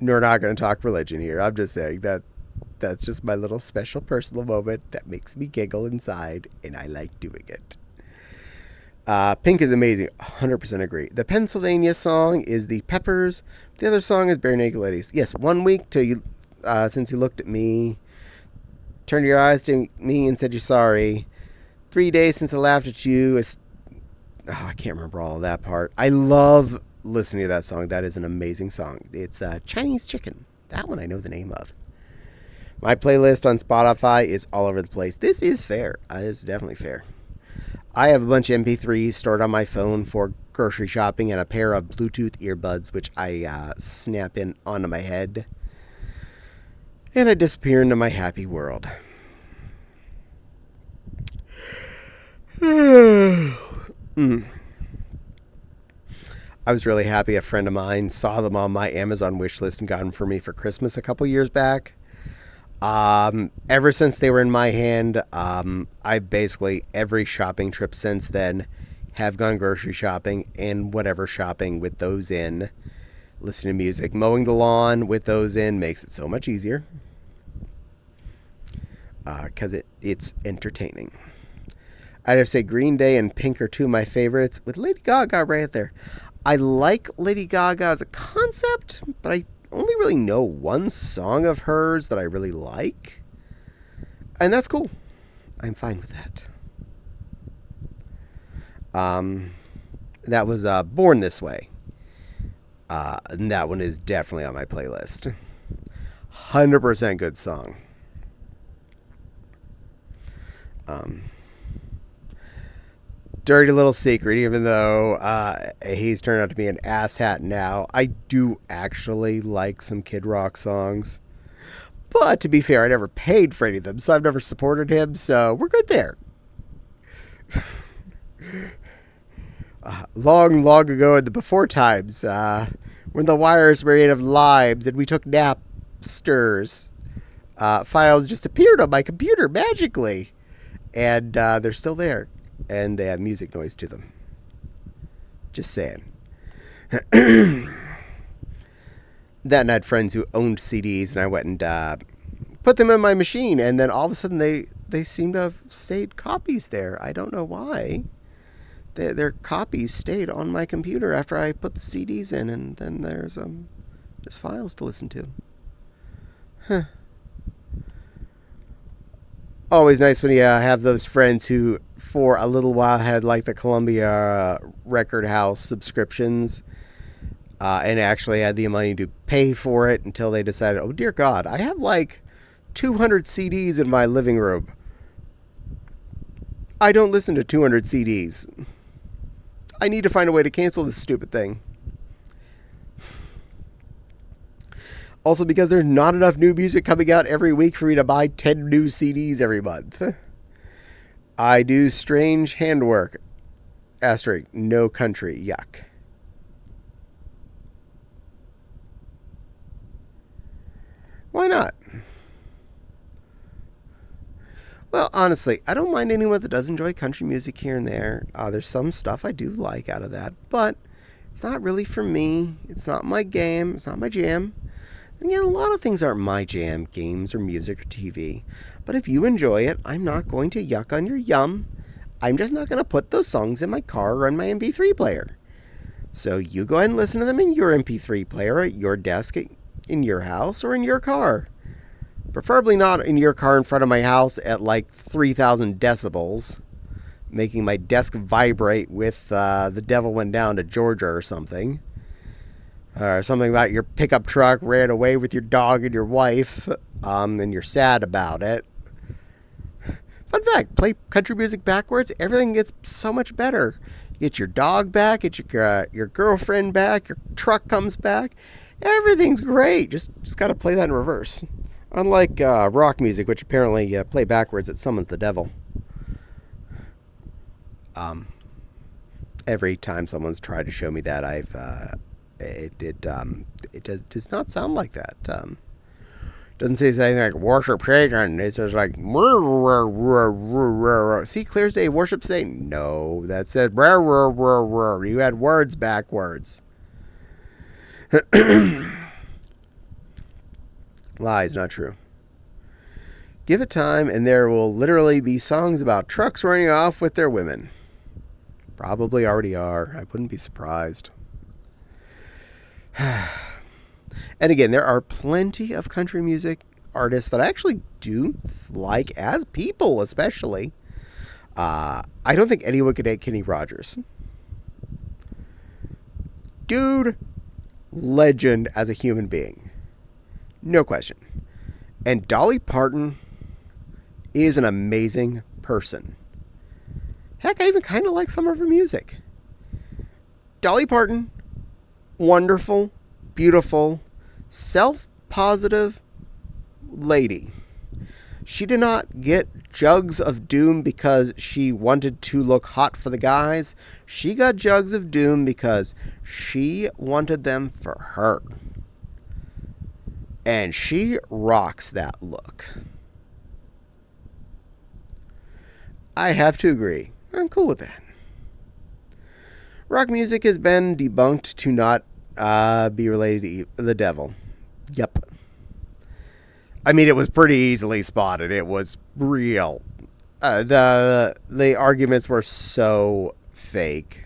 We're not going to talk religion here. I'm just saying that's just my little special personal moment that makes me giggle inside, and I like doing it. Pink is amazing. 100% agree. The Pennsylvania song is the Peppers. The other song is Bare Naked Ladies. Yes, 1 week till you, since you looked at me, turned your eyes to me and said you're sorry. 3 days since I laughed at you. I can't remember all of that part. I love listening to that song. That is an amazing song. It's Chinese Chicken. That one I know the name of. My playlist on Spotify is all over the place. This is fair. This is definitely fair. I have a bunch of MP3s stored on my phone for grocery shopping and a pair of Bluetooth earbuds, which I snap in onto my head. And I disappear into my happy world. I was really happy a friend of mine saw them on my Amazon wishlist and got them for me for Christmas a couple years back. Ever since they were in my hand, I basically, every shopping trip since then, have gone grocery shopping and whatever shopping with those in. Listening to music, mowing the lawn with those in makes it so much easier. Because it's entertaining. I'd have to say Green Day and Pink are two of my favorites, with Lady Gaga right there. I like Lady Gaga as a concept, but only really know one song of hers that I really like. And that's cool. I'm fine with that. That was Born This Way. And that one is definitely on my playlist. 100% good song. Dirty little secret, even though he's turned out to be an asshat now, I do actually like some Kid Rock songs. But to be fair, I never paid for any of them, so I've never supported him, so we're good there. Long ago in the before times, when the wires were made of limes and we took Napsters, files just appeared on my computer magically. And they're still there. And they have music noise to them. Just saying. That and I had friends who owned CDs, and I went and put them in my machine, and then all of a sudden they seem to have stayed copies there. I don't know why. Their copies stayed on my computer after I put the CDs in, and then there's files to listen to. Huh. Always nice when you have those friends who, for a little while, had like the Columbia Record House subscriptions, and actually had the money to pay for it until they decided, oh dear God, I have like 200 CDs in my living room. I don't listen to 200 CDs. I need to find a way to cancel this stupid thing. Also, because there's not enough new music coming out every week for me to buy 10 new CDs every month. I do strange handwork. Asterisk, no country. Yuck. Why not? Well, honestly, I don't mind anyone that does enjoy country music here and there. There's some stuff I do like out of that, but it's not really for me. It's not my game. It's not my jam. And yeah, a lot of things aren't my jam, games or music or TV. But if you enjoy it, I'm not going to yuck on your yum. I'm just not going to put those songs in my car or on my MP3 player. So you go ahead and listen to them in your MP3 player at your desk, in your house, or in your car. Preferably not in your car in front of my house at like 3,000 decibels, making my desk vibrate with The Devil Went Down to Georgia or something. Or something about your pickup truck ran away with your dog and your wife, and you're sad about it. Fun fact, play country music backwards, everything gets so much better. You get your dog back, get your girlfriend back, your truck comes back. Everything's great. Just got to play that in reverse. Unlike rock music, which apparently play backwards, it summons the devil. Every time someone's tried to show me that, it does not sound like that. Doesn't say anything like worship Satan. It says like see, clear as day, worship Satan. No, that says you had words backwards. Lies, not true. Give it time, and there will literally be songs about trucks running off with their women. Probably already are. I wouldn't be surprised. And again, there are plenty of country music artists that I actually do like as people, especially. I don't think anyone could hate Kenny Rogers. Dude, legend as a human being. No question. And Dolly Parton is an amazing person. Heck, I even kind of like some of her music. Dolly Parton, wonderful, beautiful, self-positive lady. She did not get jugs of doom because she wanted to look hot for the guys. She got jugs of doom because she wanted them for her. And she rocks that look. I have to agree. I'm cool with that. Rock music has been debunked to not be related to the devil. Yep. I mean, it was pretty easily spotted. It was real. The arguments were so fake.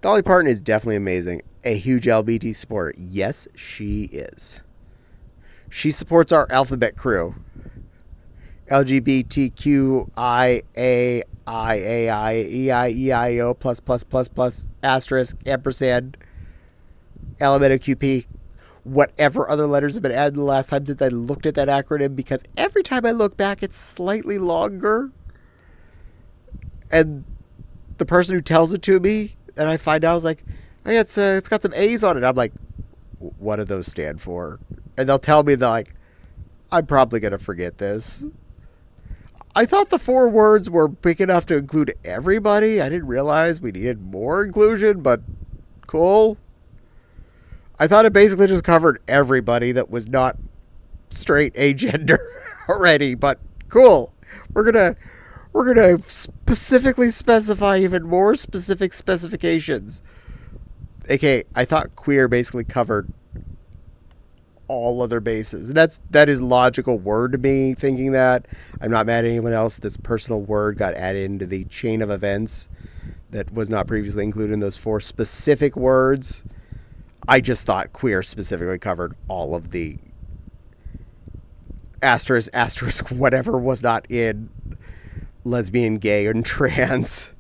Dolly Parton is definitely amazing. a huge LBT supporter. Yes, she is. She supports our alphabet crew. LGBTQIAIAIEIEIO plus asterisk ampersand LMNOQP, whatever other letters have been added the last time since I looked at that acronym, because every time I look back it's slightly longer, and the person who tells it to me and I find out is like, oh yeah, it's got some A's on it. I'm like, what do those stand for? And they'll tell me, they're like, I'm probably gonna forget this. I thought the 4 words were big enough to include everybody. I didn't realize we needed more inclusion, but cool. I thought it basically just covered everybody that was not straight agender already, but cool. We're gonna specifically specify even more specific specifications. Okay, I thought queer basically covered all other bases. And that is logical word to me, thinking that. I'm not mad at anyone else that's personal word got added into the chain of events that was not previously included in those 4 specific words. I just thought queer specifically covered all of the asterisk whatever was not in lesbian, gay, and trans.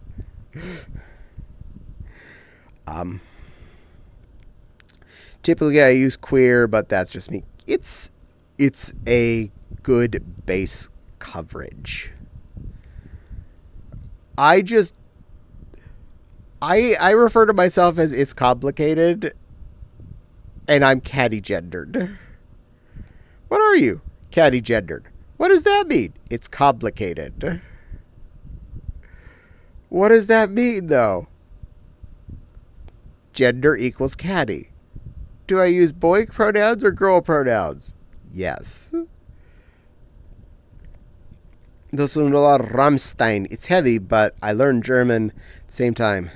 Typically I use queer, but that's just me. It's a good base coverage. I refer to myself as it's complicated, and I'm Caddie gendered. What are you? Caddie gendered. What does that mean? It's complicated. What does that mean, though? Gender equals Caddie. Do I use boy pronouns or girl pronouns? Yes. Das ist Rammstein. It's heavy, but I learned German at the same time.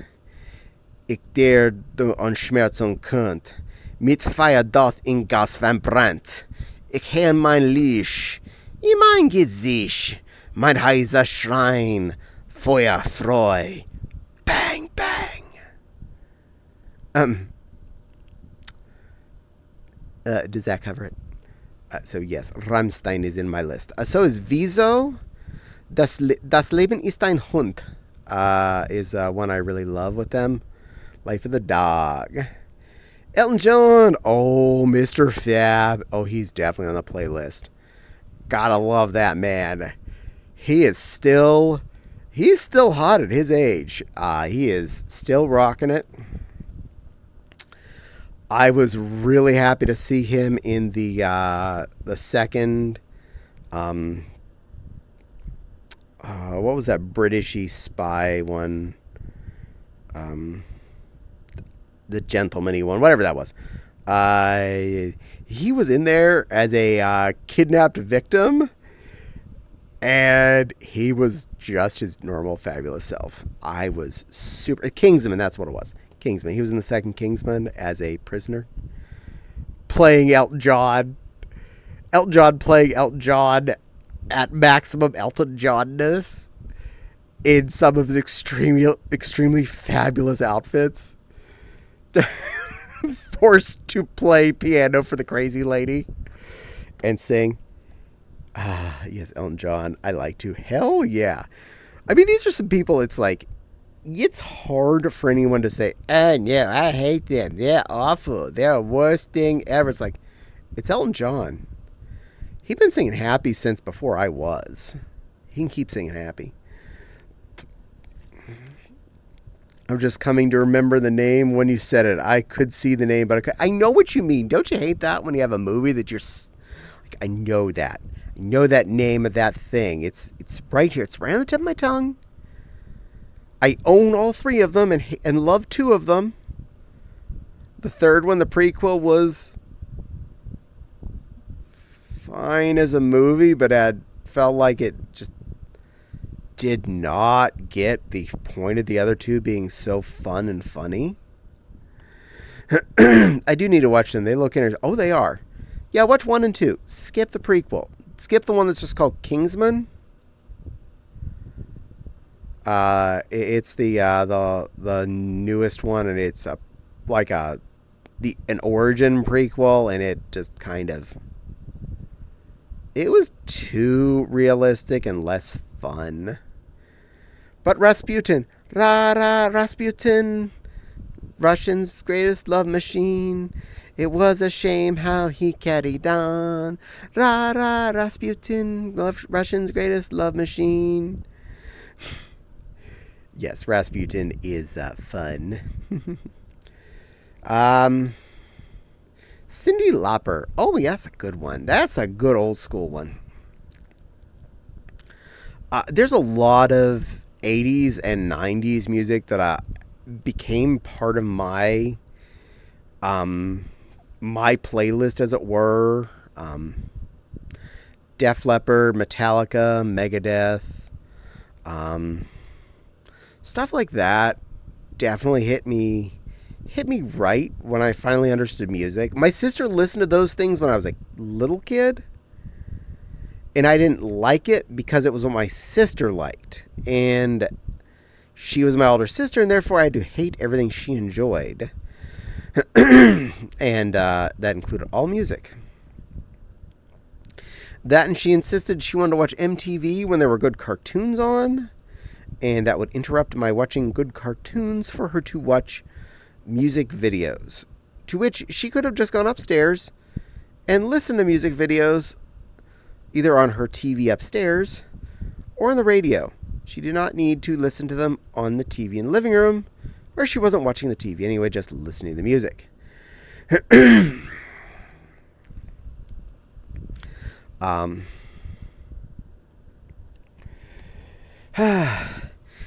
Ich der du an Schmerzen könnt. Mit Feuer dort in Gas verbrannt. Ich hör mein Licht. In mein Gesicht. Mein heiser Schrein. Feuer freu. Bang, bang. Does that cover it? So yes, Rammstein is in my list. So is Wieso. Das Leben ist ein Hund. Is one I really love with them. Life of the Dog. Elton John. Oh, Mr. Fab. Oh, he's definitely on the playlist. Gotta love that man. He's still hot at his age. He is still rocking it. I was really happy to see him in the second, what was that Britishy spy one? The gentleman-y one, whatever that was. He was in there as a kidnapped victim, and he was just his normal fabulous self. I was super... Kingsman, that's what it was. Kingsman. He was in the second Kingsman as a prisoner, playing Elton John. Elton John playing Elton John at maximum Elton Johnness in some of his extremely fabulous outfits. Forced to play piano for the crazy lady and sing. Yes, Elton John. I like to. Hell yeah. I mean, these are some people, it's like, it's hard for anyone to say, no, I hate them. They're awful. They're the worst thing ever. It's like, it's Elton John. He's been singing Happy since before I was. He can keep singing Happy. I'm just coming to remember the name when you said it. I could see the name, but I know what you mean. Don't you hate that when you have a movie that you're like, I know that. I know that name of that thing. It's right here. It's right on the tip of my tongue. I own all 3 of them and love 2 of them. The third one, the prequel, was fine as a movie, but felt like it just did not get the point of the other 2 being so fun and funny. I do need to watch them. They look interesting. Oh, they are. Yeah, watch 1 and 2. Skip the prequel. Skip the one that's just called Kingsman. It's the newest one, and it's like a an origin prequel, and it just kind of, it was too realistic and less fun. But Rasputin, Rasputin, Russian's greatest love machine. It was a shame how he carried on. Rasputin, Russian's greatest love machine. Yes, Rasputin is fun. Cyndi Lauper. Oh, yeah, that's a good one. That's a good old school one. There's a lot of 80s and 90s music that became part of my my playlist, as it were. Def Leppard, Metallica, Megadeth, stuff like that definitely hit me right when I finally understood music. My sister listened to those things when I was a little kid, and I didn't like it because it was what my sister liked, and she was my older sister, and therefore I had to hate everything she enjoyed. And that included all music. That, and she insisted she wanted to watch MTV when there were good cartoons on, and that would interrupt my watching good cartoons for her to watch music videos. To which she could have just gone upstairs and listened to music videos either on her TV upstairs or on the radio. She did not need to listen to them on the TV in the living room, where she wasn't watching the TV anyway, just listening to the music.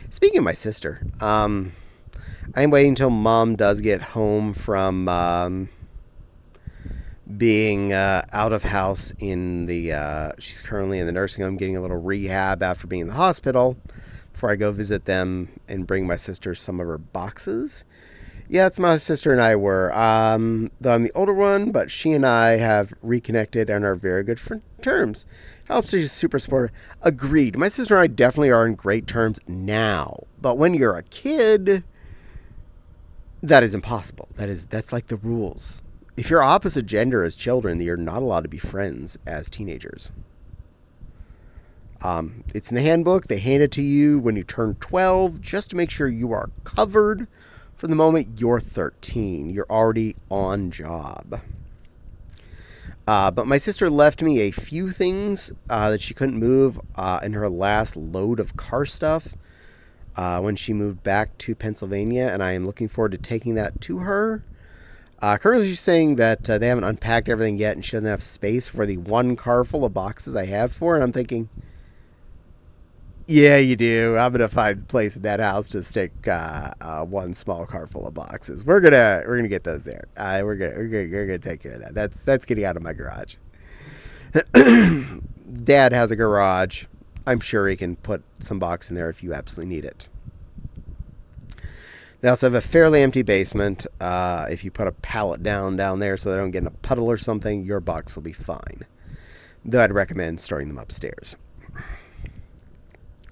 Speaking of my sister, I'm waiting until Mom does get home from being out of house in the she's currently in the nursing home getting a little rehab after being in the hospital, before I go visit them and bring my sister some of her boxes. Yeah, it's my sister and I were. Though I'm the older one, but she and I have reconnected and are very good terms. Helps, she's super supportive. Agreed. My sister and I definitely are in great terms now. But when you're a kid, that is impossible. That's like the rules. If you're opposite gender as children, you're not allowed to be friends as teenagers. It's in the handbook. They hand it to you when you turn 12, just to make sure you are covered from the moment you're 13. You're already on job. But my sister left me a few things that she couldn't move in her last load of car stuff when she moved back to Pennsylvania, and I am looking forward to taking that to her. Currently, she's saying that they haven't unpacked everything yet, and she doesn't have space for the one car full of boxes I have for her. And I'm thinking, yeah, you do. I'm gonna find a place in that house to stick one small car full of boxes. We're gonna get those there. We're gonna take care of that. That's getting out of my garage. Dad has a garage. I'm sure he can put some box in there if you absolutely need it. They also have a fairly empty basement. If you put a pallet down there so they don't get in a puddle or something, your box will be fine. Though I'd recommend storing them upstairs.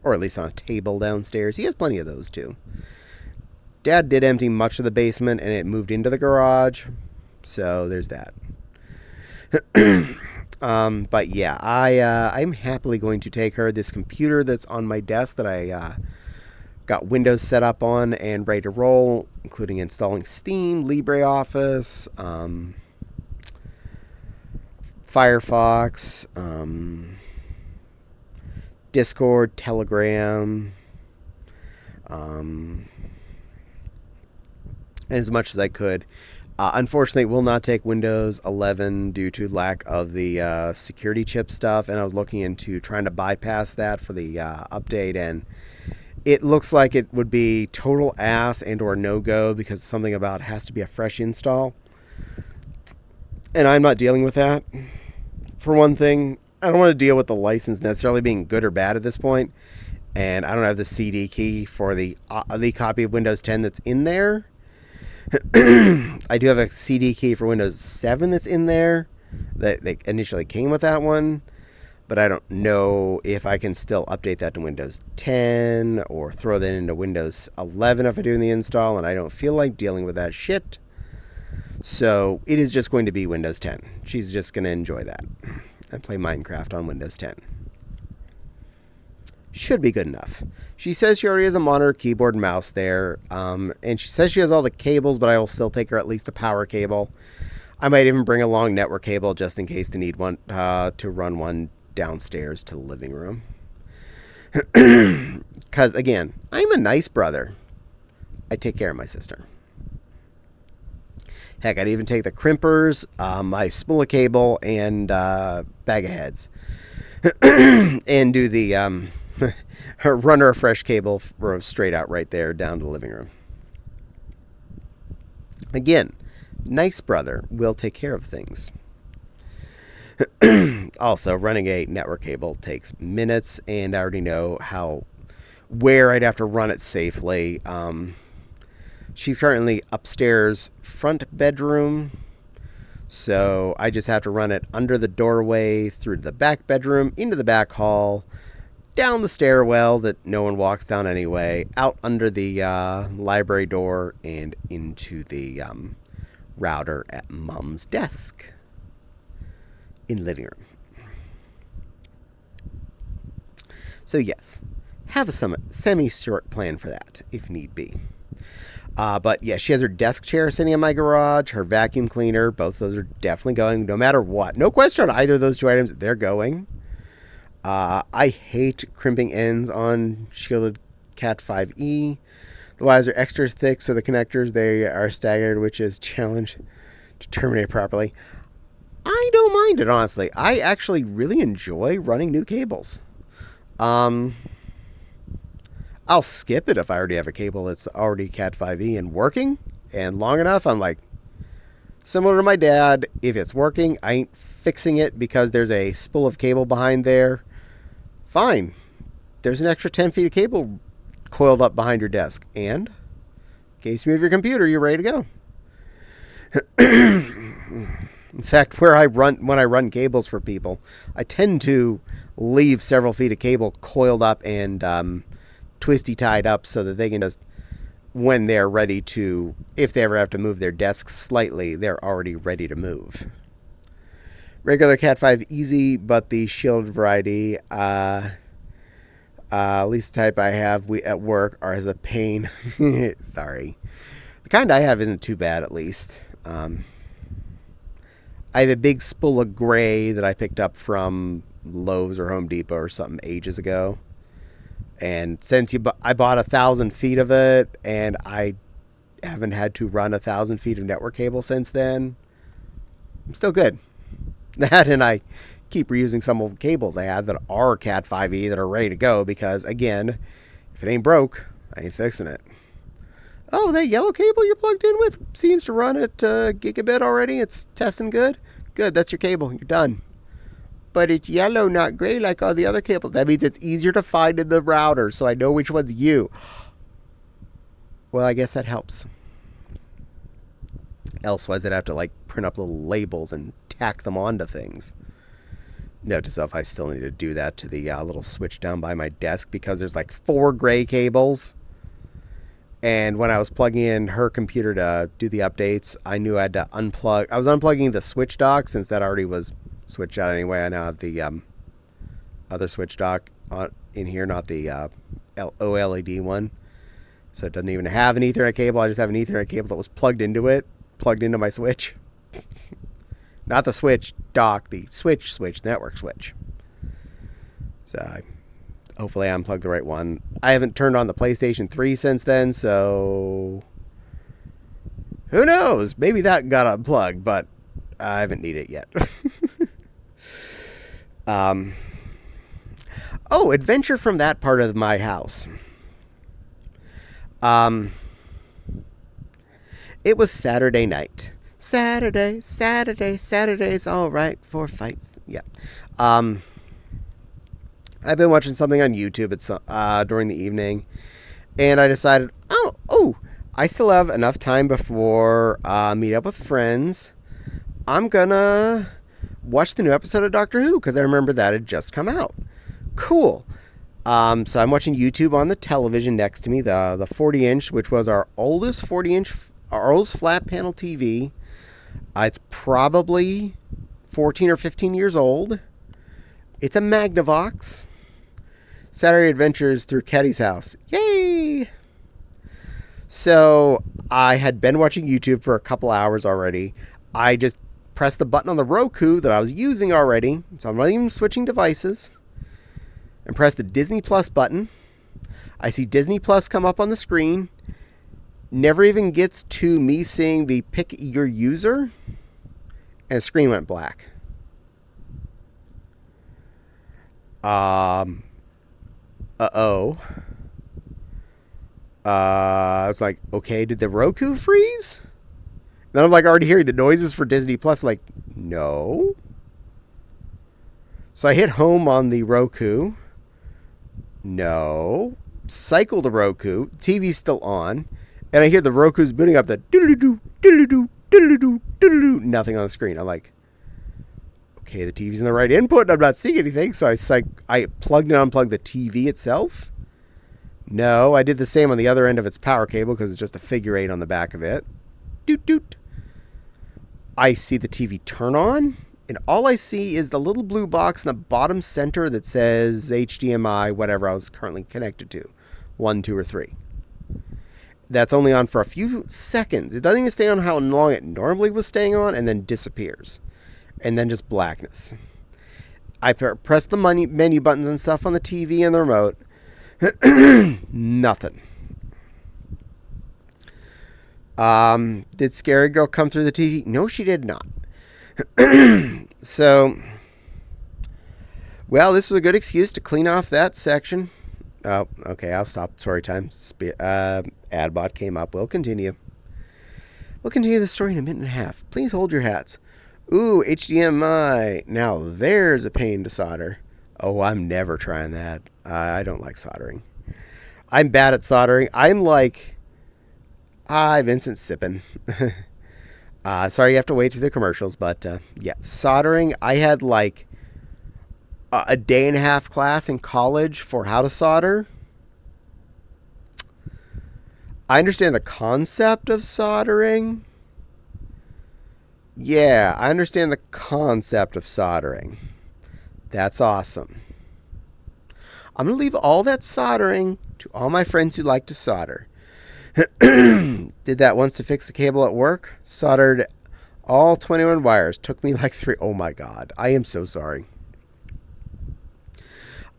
Or at least on a table downstairs. He has plenty of those too. Dad did empty much of the basement and it moved into the garage. So there's that. But yeah, I'm happily going to take her this computer that's on my desk that I got Windows set up on and ready to roll, including installing Steam, LibreOffice, Firefox, Discord, Telegram, and as much as I could. Unfortunately, it will not take Windows 11 due to lack of the security chip stuff, and I was looking into trying to bypass that for the update, and it looks like it would be total ass and or no-go because something about it has to be a fresh install. And I'm not dealing with that. For one thing, I don't want to deal with the license necessarily being good or bad at this point. And I don't have the CD key for the copy of Windows 10 that's in there. I do have a CD key for Windows 7 that's in there. That they initially came with that one. But I don't know if I can still update that to Windows 10 or throw that into Windows 11 if I do the install, and I don't feel like dealing with that shit. So it is just going to be Windows 10. She's just going to enjoy that and play Minecraft on Windows 10. Should be good enough. She says she already has a monitor, keyboard, and mouse there. And she says she has all the cables, but I will still take her at least a power cable. I might even bring a long network cable just in case they need one to run one downstairs to the living room. Because, again, I'm a nice brother. I take care of my sister. Heck, I'd even take the crimpers, my spool of cable, and bag of heads. And do the run her a fresh cable straight out right there down to the living room. Again, nice brother will take care of things. Also, running a network cable takes minutes, and I already know where I'd have to run it safely. She's currently upstairs, front bedroom, so I just have to run it under the doorway, through to the back bedroom, into the back hall, down the stairwell that no one walks down anyway, out under the library door, and into the router at Mom's desk in living room. So yes, have a semi-short plan for that if need be. But yeah, she has her desk chair sitting in my garage, her vacuum cleaner. Both those are definitely going, no matter what. No question on either of those two items. They're going. I hate crimping ends on shielded Cat 5e. The wires are extra thick, so the connectors, they are staggered, which is a challenge to terminate properly. I don't mind it, honestly. I actually really enjoy running new cables. I'll skip it if I already have a cable that's already Cat 5e and working and long enough. I'm like, similar to my dad, if it's working, I ain't fixing it because there's a spool of cable behind there. Fine. There's an extra 10 feet of cable coiled up behind your desk. And in case you move your computer, you're ready to go. In fact, when I run cables for people, I tend to leave several feet of cable coiled up and twisty tied up so that they can just, when they're ready to, if they ever have to move their desk slightly, they're already ready to move. Regular Cat 5 easy, but the shielded variety, at least the type I have at work, is a pain. Sorry. The kind I have isn't too bad, at least. I have a big spool of gray that I picked up from Lowe's or Home Depot or something ages ago. And since I bought 1,000 feet of it, and I haven't had to run 1,000 feet of network cable since then, I'm still good. That, and I keep reusing some old cables I have that are Cat 5e that are ready to go because, again, if it ain't broke, I ain't fixing it. Oh, that yellow cable you're plugged in with seems to run at gigabit already. It's testing good. Good, that's your cable. You're done. But it's yellow, not gray like all the other cables. That means it's easier to find in the router, so I know which one's you. Well, I guess that helps. Elsewise, I'd have to print up little labels and tack them onto things. Note to self, I still need to do that to the little switch down by my desk because there's 4 gray cables. And when I was plugging in her computer to do the updates, I knew I had to unplug. I was unplugging the switch dock since that already was switched out anyway. I now have the other switch dock in here, not the OLED one. So it doesn't even have an Ethernet cable. I just have an Ethernet cable that was plugged into my switch. Not the switch dock, the switch, network switch. So hopefully I unplugged the right one. I haven't turned on the PlayStation 3 since then, so who knows? Maybe that got unplugged, but I haven't needed it yet. Adventure from that part of my house. It was Saturday night. Saturday's all right for fights. Yeah. I've been watching something on YouTube during the evening, and I decided, I still have enough time before meet up with friends. I'm gonna watch the new episode of Doctor Who because I remember that had just come out. Cool. So I'm watching YouTube on the television next to me, the 40-inch, which was our oldest 40-inch, our oldest flat panel TV. It's probably 14 or 15 years old. It's a Magnavox. Saturday Adventures through Caddie's house. Yay! So I had been watching YouTube for a couple hours already. I just pressed the button on the Roku that I was using already, so I'm not even switching devices, and press the Disney Plus button. I see Disney Plus come up on the screen. Never even gets to me seeing the pick your user, and the screen went black. Uh-oh. I was like, okay, did the Roku freeze? Then I'm like already hearing the noises for Disney Plus. I'm like, no. So I hit home on the Roku. No. Cycle the Roku. TV's still on. And I hear the Roku's booting up the doodle-doo, doodle-doo, doodle-doo, doodle-doo. Nothing on the screen. I'm like, okay, the TV's in the right input and I'm not seeing anything. So I plugged and unplugged the TV itself. No, I did the same on the other end of its power cable because it's just a figure 8 on the back of it. Doot doot. I see the TV turn on, and all I see is the little blue box in the bottom center that says HDMI, whatever I was currently connected to, 1, 2, or 3. That's only on for a few seconds. It doesn't even stay on how long it normally was staying on, and then disappears. And then just blackness. I press the menu buttons and stuff on the TV and the remote. Nothing. Did Scary Girl come through the TV? No, she did not. So, well, this was a good excuse to clean off that section. Oh, okay, I'll stop. Story time. Adbot came up. We'll continue. We'll continue the story in a minute and a half. Please hold your hats. Ooh, HDMI. Now there's a pain to solder. Oh, I'm never trying that. I don't like soldering. I'm bad at soldering. I'm like... Vincent sipping. Sorry you have to wait through the commercials, but yeah, soldering. I had like a day and a half class in college for how to solder. I understand the concept of soldering. Yeah, I understand the concept of soldering. That's awesome. I'm going to leave all that soldering to all my friends who like to solder. Did that once to fix the cable at work. Soldered all 21 wires. Took me like 3. Oh my God. I am so sorry.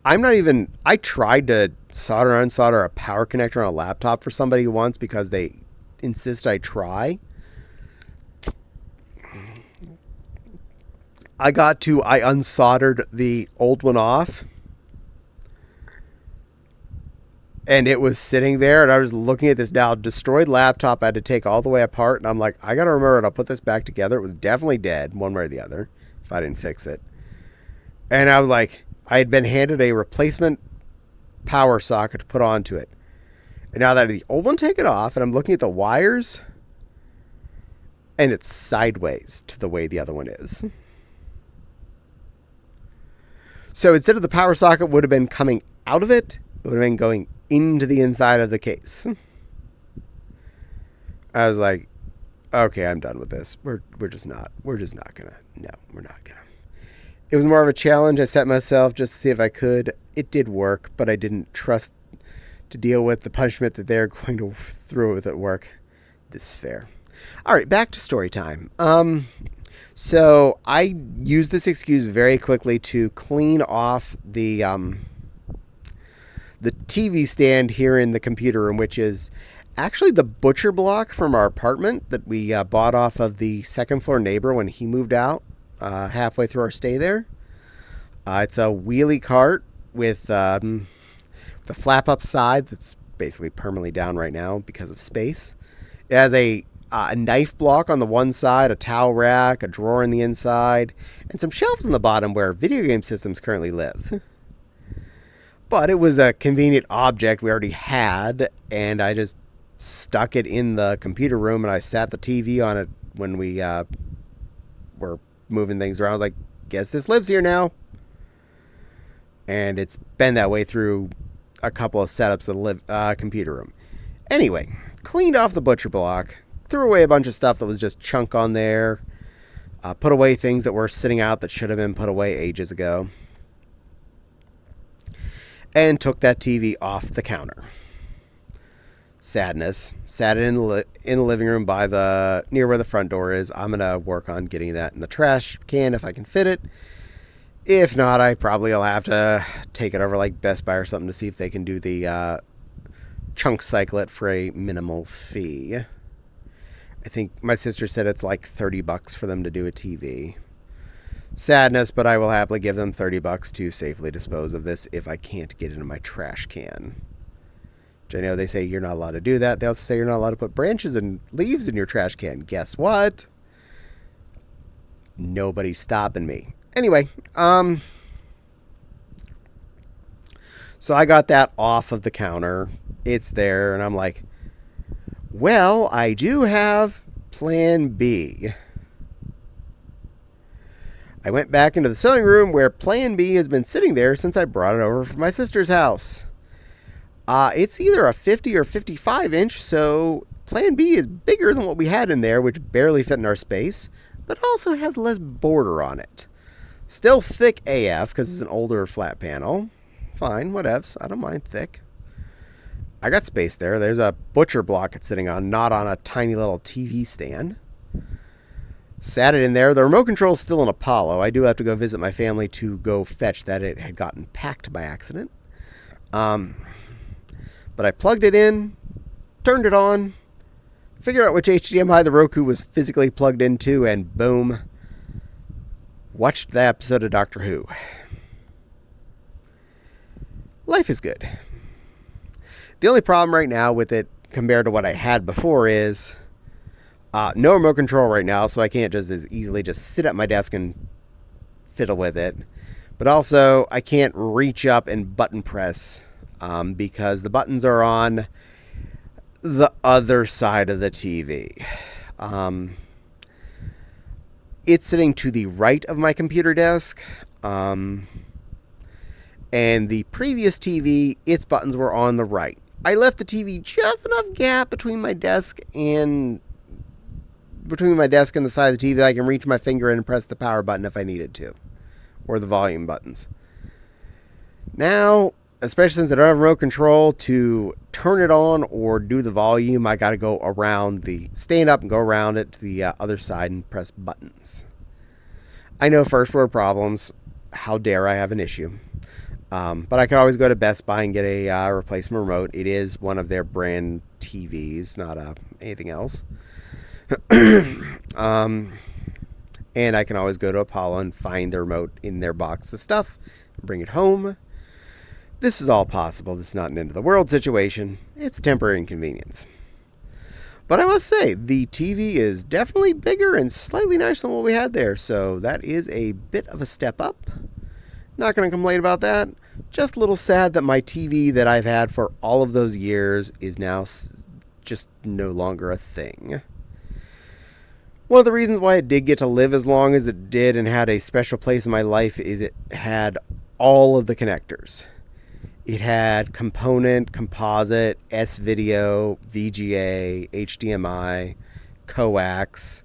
I tried to solder and unsolder a power connector on a laptop for somebody once because they insist I try. I unsoldered the old one off. And it was sitting there, and I was looking at this now destroyed laptop I had to take all the way apart. And I'm like, I got to remember to put this back together. It was definitely dead, one way or the other, if I didn't fix it. And I was like, I had been handed a replacement power socket to put onto it. And now that the old one, take it off, and I'm looking at the wires, and it's sideways to the way the other one is. So instead of the power socket would have been coming out of it, it would have been going into the inside of the case. I was like, okay, I'm done with this. We're just not gonna. No, we're not gonna. It was more of a challenge I set myself just to see if I could. It did work, but I didn't trust to deal with the punishment that they're going to throw with at work. This is fair. All right, back to story time. So I used this excuse very quickly to clean off the TV stand here in the computer room, which is actually the butcher block from our apartment that we bought off of the second floor neighbor when he moved out halfway through our stay there. It's a wheelie cart with the flap up side that's basically permanently down right now because of space. It has a knife block on the one side, a towel rack, a drawer in the inside, and some shelves on the bottom where video game systems currently live. But it was a convenient object we already had, and I just stuck it in the computer room, and I sat the TV on it when we were moving things around. I was like, guess this lives here now. And it's been that way through a couple of setups of the computer room. Anyway, cleaned off the butcher block, threw away a bunch of stuff that was just chunk on there, Put away things that were sitting out that should have been put away ages ago. And took that TV off the counter. Sadness. Sat it in the living room by near where the front door is. I'm going to work on getting that in the trash can if I can fit it. If not, I probably will have to take it over like Best Buy or something to see if they can do the chunk cycle it for a minimal fee. I think my sister said it's like $30 for them to do a TV. Sadness, but I will happily give them $30 to safely dispose of this if I can't get it in my trash can. Which I know they say you're not allowed to do that. They also say you're not allowed to put branches and leaves in your trash can. Guess what? Nobody's stopping me. Anyway, so I got that off of the counter. It's there, and I'm like, well, I do have plan B. I went back into the sewing room where plan B has been sitting there since I brought it over from my sister's house. It's either a 50 or 55 inch, so plan B is bigger than what we had in there, which barely fit in our space, but also has less border on it. Still thick AF because it's an older flat panel. Fine, whatevs. I don't mind thick. I got space there. There's a butcher block it's sitting on, not on a tiny little TV stand. Sat it in there. The remote control is still an Apollo. I do have to go visit my family to go fetch that. It had gotten packed by accident. But I plugged it in, turned it on, figured out which HDMI the Roku was physically plugged into, and boom, watched the episode of Doctor Who. Life is good. The only problem right now with it compared to what I had before is no remote control right now, so I can't just as easily just sit at my desk and fiddle with it. But also, I can't reach up and button press because the buttons are on the other side of the TV. It's sitting to the right of my computer desk. And the previous TV, its buttons were on the right. I left the TV just enough gap between my desk and the side of the TV that I can reach my finger in and press the power button if I needed to. Or the volume buttons. Now, especially since I don't have remote control to turn it on or do the volume, I got to go around stand up and go around it to the other side and press buttons. I know first world problems. How dare I have an issue? But I could always go to Best Buy and get a replacement remote. It is one of their brand TVs, not anything else. And I can always go to Apollo and find the remote in their box of stuff, bring it home. This is all possible. This is not an end of the world situation. It's a temporary inconvenience. But I must say, the TV is definitely bigger and slightly nicer than what we had there. So that is a bit of a step up. Not going to complain about that. Just a little sad that my TV that I've had for all of those years is now just no longer a thing. One of the reasons why it did get to live as long as it did and had a special place in my life is it had all of the connectors. It had component, composite, S-video, VGA, HDMI, coax.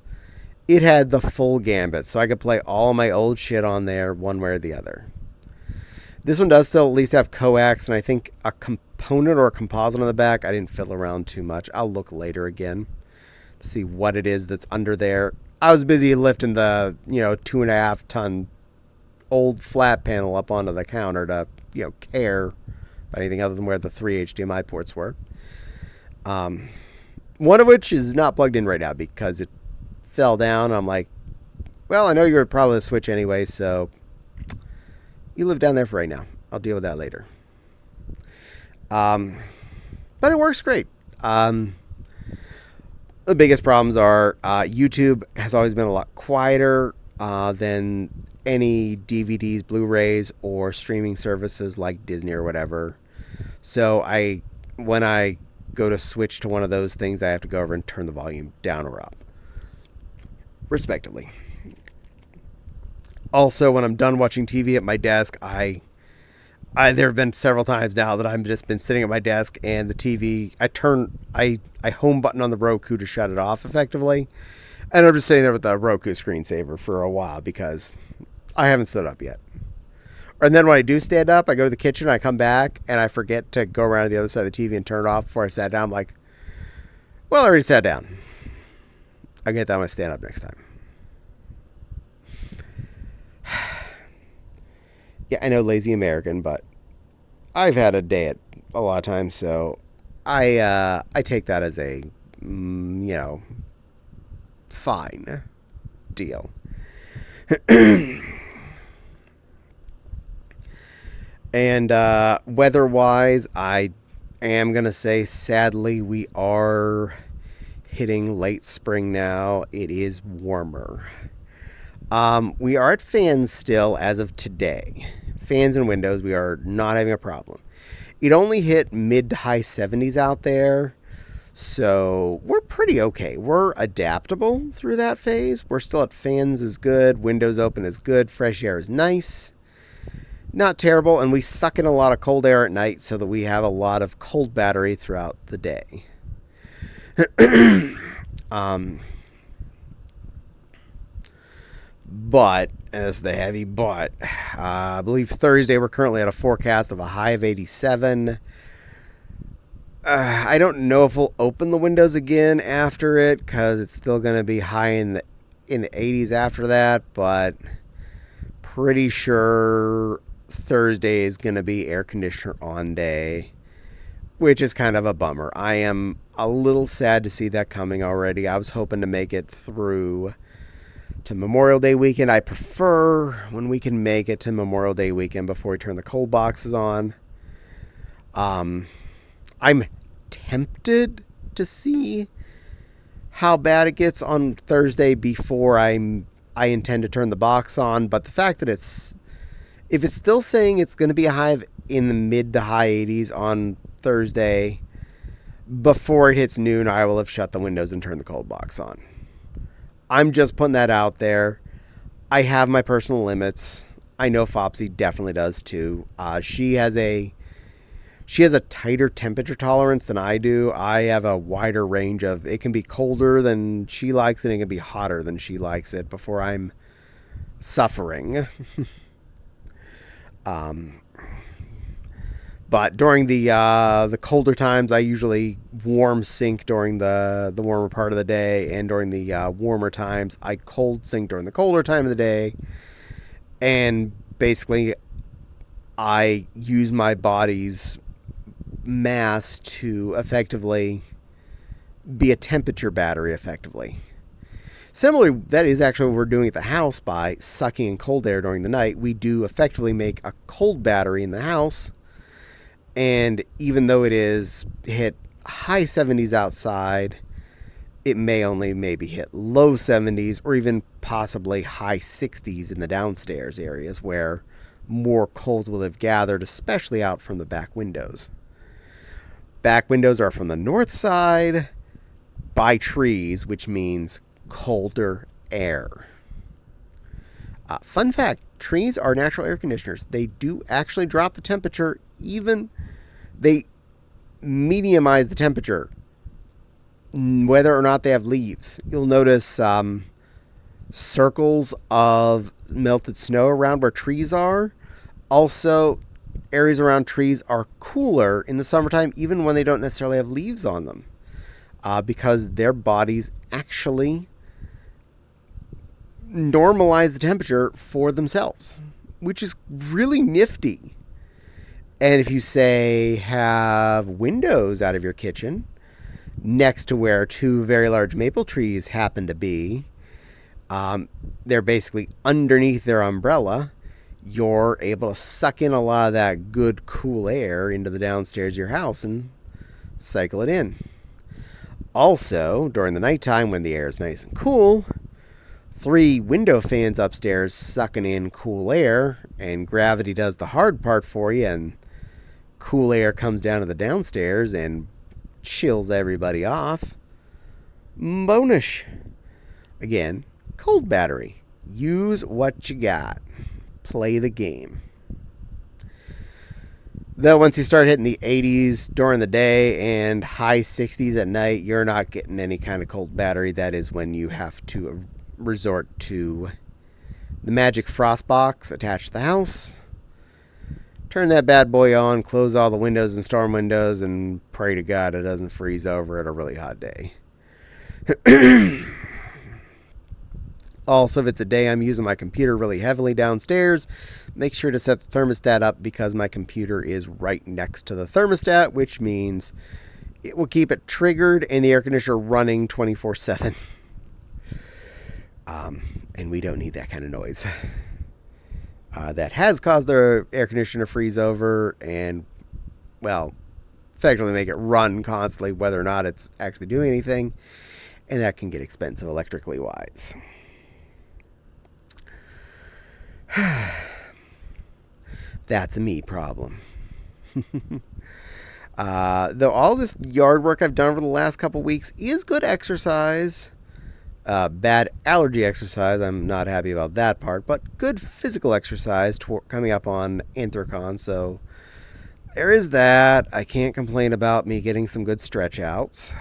It had the full gambit, so I could play all my old shit on there one way or the other. This one does still at least have coax, and I think a component or a composite on the back. I didn't fiddle around too much. I'll look later again to see what it is that's under there. I was busy lifting the 2.5 ton old flat panel up onto the counter to care about anything other than where the 3 HDMI ports were. One of which is not plugged in right now because it fell down. I'm like, well, I know you're probably a switch anyway, so you live down there for right now. I'll deal with that later. But it works great. The biggest problems are YouTube has always been a lot quieter than any DVDs, Blu-rays, or streaming services like Disney or whatever. So when I go to switch to one of those things, I have to go over and turn the volume down or up, respectively. Also, when I'm done watching TV at my desk, there have been several times now that I've just been sitting at my desk and the TV, I home button on the Roku to shut it off effectively. And I'm just sitting there with the Roku screensaver for a while because I haven't stood up yet. And then when I do stand up, I go to the kitchen, I come back, and I forget to go around to the other side of the TV and turn it off before I sat down. I'm like, well, I already sat down. I'll get that when I stand up next time. Yeah, I know, lazy American, but I've had a day at a lot of times, so I take that as a, fine deal. And weather-wise, I am going to say, sadly, we are hitting late spring now. It is warmer. We are at fans still as of today. Fans and windows, we are not having a problem. It only hit mid to high 70s out there, so we're pretty okay. We're adaptable through that phase. We're still at fans is good, windows open is good, fresh air is nice. Not terrible, and we suck in a lot of cold air at night so that we have a lot of cold battery throughout the day. But, and this is the heavy but, I believe Thursday we're currently at a forecast of a high of 87. I don't know if we'll open the windows again after it because it's still going to be high in the 80s after that, but pretty sure Thursday is going to be air conditioner on day, which is kind of a bummer. I am a little sad to see that coming already. I was hoping to make it through to Memorial Day weekend. I prefer when we can make it to Memorial Day weekend before we turn the cold boxes on. I'm tempted to see how bad it gets on Thursday before I intend to turn the box on, but the fact that if it's still saying it's going to be a high in the mid to high 80s on Thursday, before it hits noon, I will have shut the windows and turned the cold box on. I'm just putting that out there. I have my personal limits. I know Fopsy definitely does too. She has a tighter temperature tolerance than I do. I have a wider range of, it can be colder than she likes it, and it can be hotter than she likes it before I'm suffering. But during the colder times, I usually warm sink during the warmer part of the day, and during the warmer times, I cold sink during the colder time of the day. And basically, I use my body's mass to effectively be a temperature battery effectively. Similarly, that is actually what we're doing at the house by sucking in cold air during the night. We do effectively make a cold battery in the house. And even though it is hit high 70s outside, it may only maybe hit low 70s or even possibly high 60s in the downstairs areas where more cold will have gathered, especially out from the back windows. Back windows are from the north side by trees, which means colder air. Fun fact, trees are natural air conditioners. They do actually drop the temperature, they mediumize the temperature, whether or not they have leaves. You'll notice circles of melted snow around where trees are. Also, areas around trees are cooler in the summertime, even when they don't necessarily have leaves on them, because their bodies actually normalize the temperature for themselves, which is really nifty. And if you say have windows out of your kitchen next to where two very large maple trees happen to be, they're basically underneath their umbrella, you're able to suck in a lot of that good cool air into the downstairs of your house and cycle it in. Also, during the nighttime when the air is nice and cool, 3 window fans upstairs sucking in cool air, and gravity does the hard part for you, and cool air comes down to the downstairs and chills everybody off. Bonish. Again, cold battery. Use what you got. Play the game. Though once you start hitting the 80s during the day and high 60s at night, you're not getting any kind of cold battery. That is when you have to resort to the magic frost box attached to the house. Turn that bad boy on, close all the windows and storm windows, and pray to God it doesn't freeze over at a really hot day. Also, if it's a day I'm using my computer really heavily downstairs, make sure to set the thermostat up because my computer is right next to the thermostat, which means it will keep it triggered and the air conditioner running 24/7. And we don't need that kind of noise. That has caused the air conditioner to freeze over and, well, effectively make it run constantly whether or not it's actually doing anything. And that can get expensive electrically wise. That's a me problem. Though all this yard work I've done over the last couple weeks is good exercise. Bad allergy exercise, I'm not happy about that part, but good physical exercise coming up on Anthrocon, so there is that. I can't complain about me getting some good stretch outs.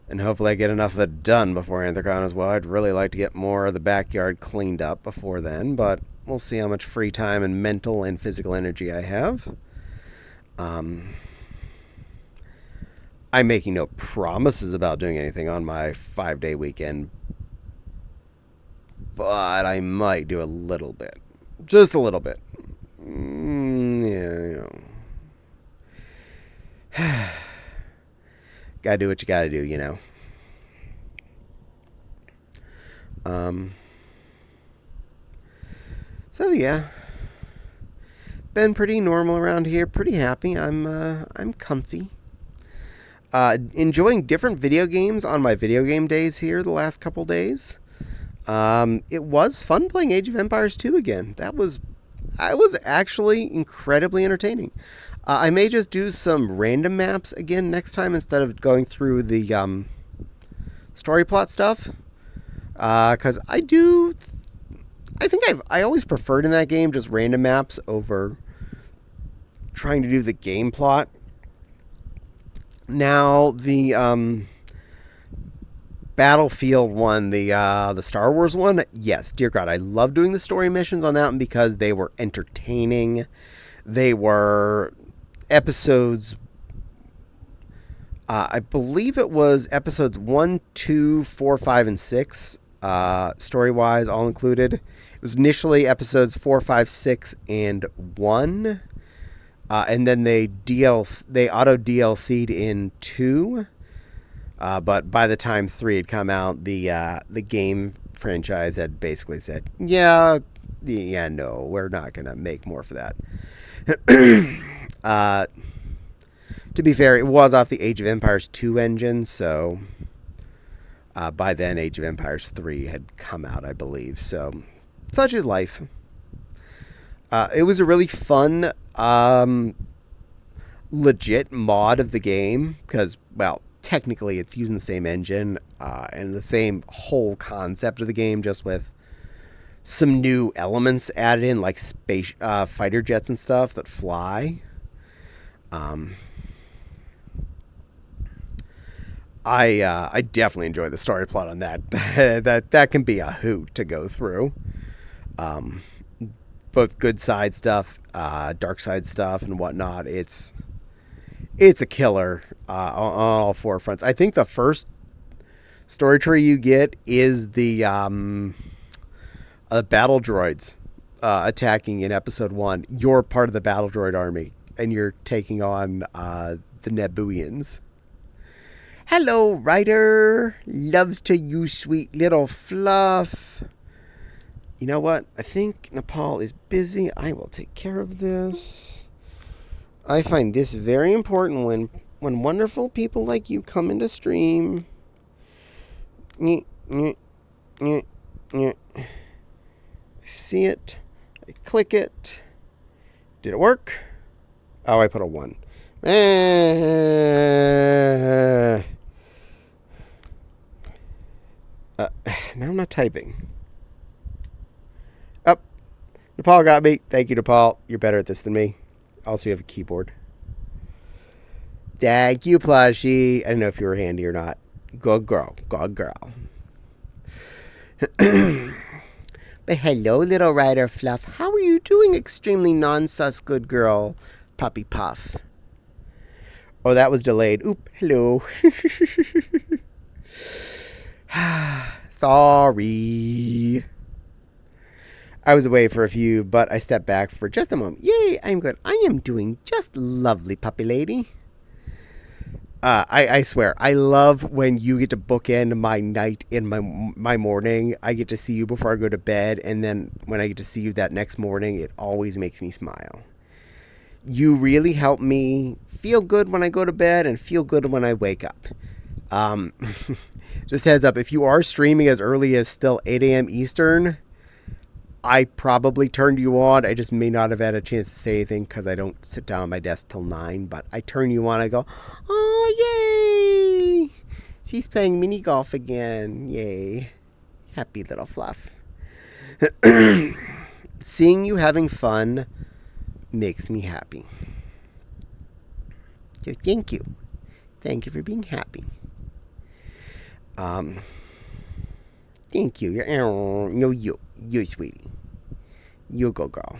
And hopefully I get enough of it done before Anthrocon as well. I'd really like to get more of the backyard cleaned up before then, but we'll see how much free time and mental and physical energy I have. I'm making no promises about doing anything on my 5-day weekend, but I might do a little bit. Just a little bit. Yeah, Gotta do what you gotta do, So yeah, been pretty normal around here. Pretty happy. I'm comfy. Enjoying different video games on my video game days here the last couple days. It was fun playing Age of Empires 2 again. I was actually incredibly entertaining. I may just do some random maps again next time instead of going through the story plot stuff. Because I think I always preferred in that game just random maps over trying to do the game plot. Now the Battlefield one, the Star Wars one, yes, dear God, I love doing the story missions on that one because they were entertaining. They were episodes, I believe it was episodes 1, 2, 4, 5, and 6, story-wise, all included. It was initially episodes 4, 5, 6, and 1, and then they auto-DLC'd in 2, but by the time 3 had come out, the game franchise had basically said, yeah, no, we're not going to make more for that. To be fair, it was off the Age of Empires 2 engine, so by then Age of Empires 3 had come out, I believe. So such is life. It was a really fun, legit mod of the game because, well, technically it's using the same engine and the same whole concept of the game, just with some new elements added in, like space fighter jets and stuff that fly. I definitely enjoy the story plot on that. that can be a hoot to go through. Both good side stuff, dark side stuff, and whatnot. It's a killer on all 4 fronts. I think the first story tree you get is the battle droids attacking in episode 1. You're part of the battle droid army, and you're taking on the Nabooians. Hello, Ryder. Loves to you, sweet little fluff. You know what? I think Nepal is busy. I will take care of this. I find this very important when wonderful people like you come into stream. I see it. I click it. Did it work? Oh, I put a 1. Now I'm not typing. Up. Nepal got me. Thank you, Nepal. You're better at this than me. Also, you have a keyboard. Thank you, Plushie. I don't know if you were handy or not. Good girl. Good girl. But hello, little Rider Fluff. How are you doing, extremely non-sus good girl, Puppy Puff? Oh, that was delayed. Oop, hello. Sorry. I was away for a few, but I stepped back for just a moment. Yay, I'm good. I am doing just lovely, puppy lady. I swear, I love when you get to bookend my night and my morning. I get to see you before I go to bed, and then when I get to see you that next morning, it always makes me smile. You really help me feel good when I go to bed and feel good when I wake up. Just heads up, if you are streaming as early as still 8 a.m. Eastern, I probably turned you on. I just may not have had a chance to say anything because I don't sit down at my desk till 9. But I turn you on. I go, oh, yay. She's playing mini golf again. Yay. Happy little Fluff. Seeing you having fun makes me happy. So thank you. Thank you for being happy. Thank you. You sweetie. You go, girl.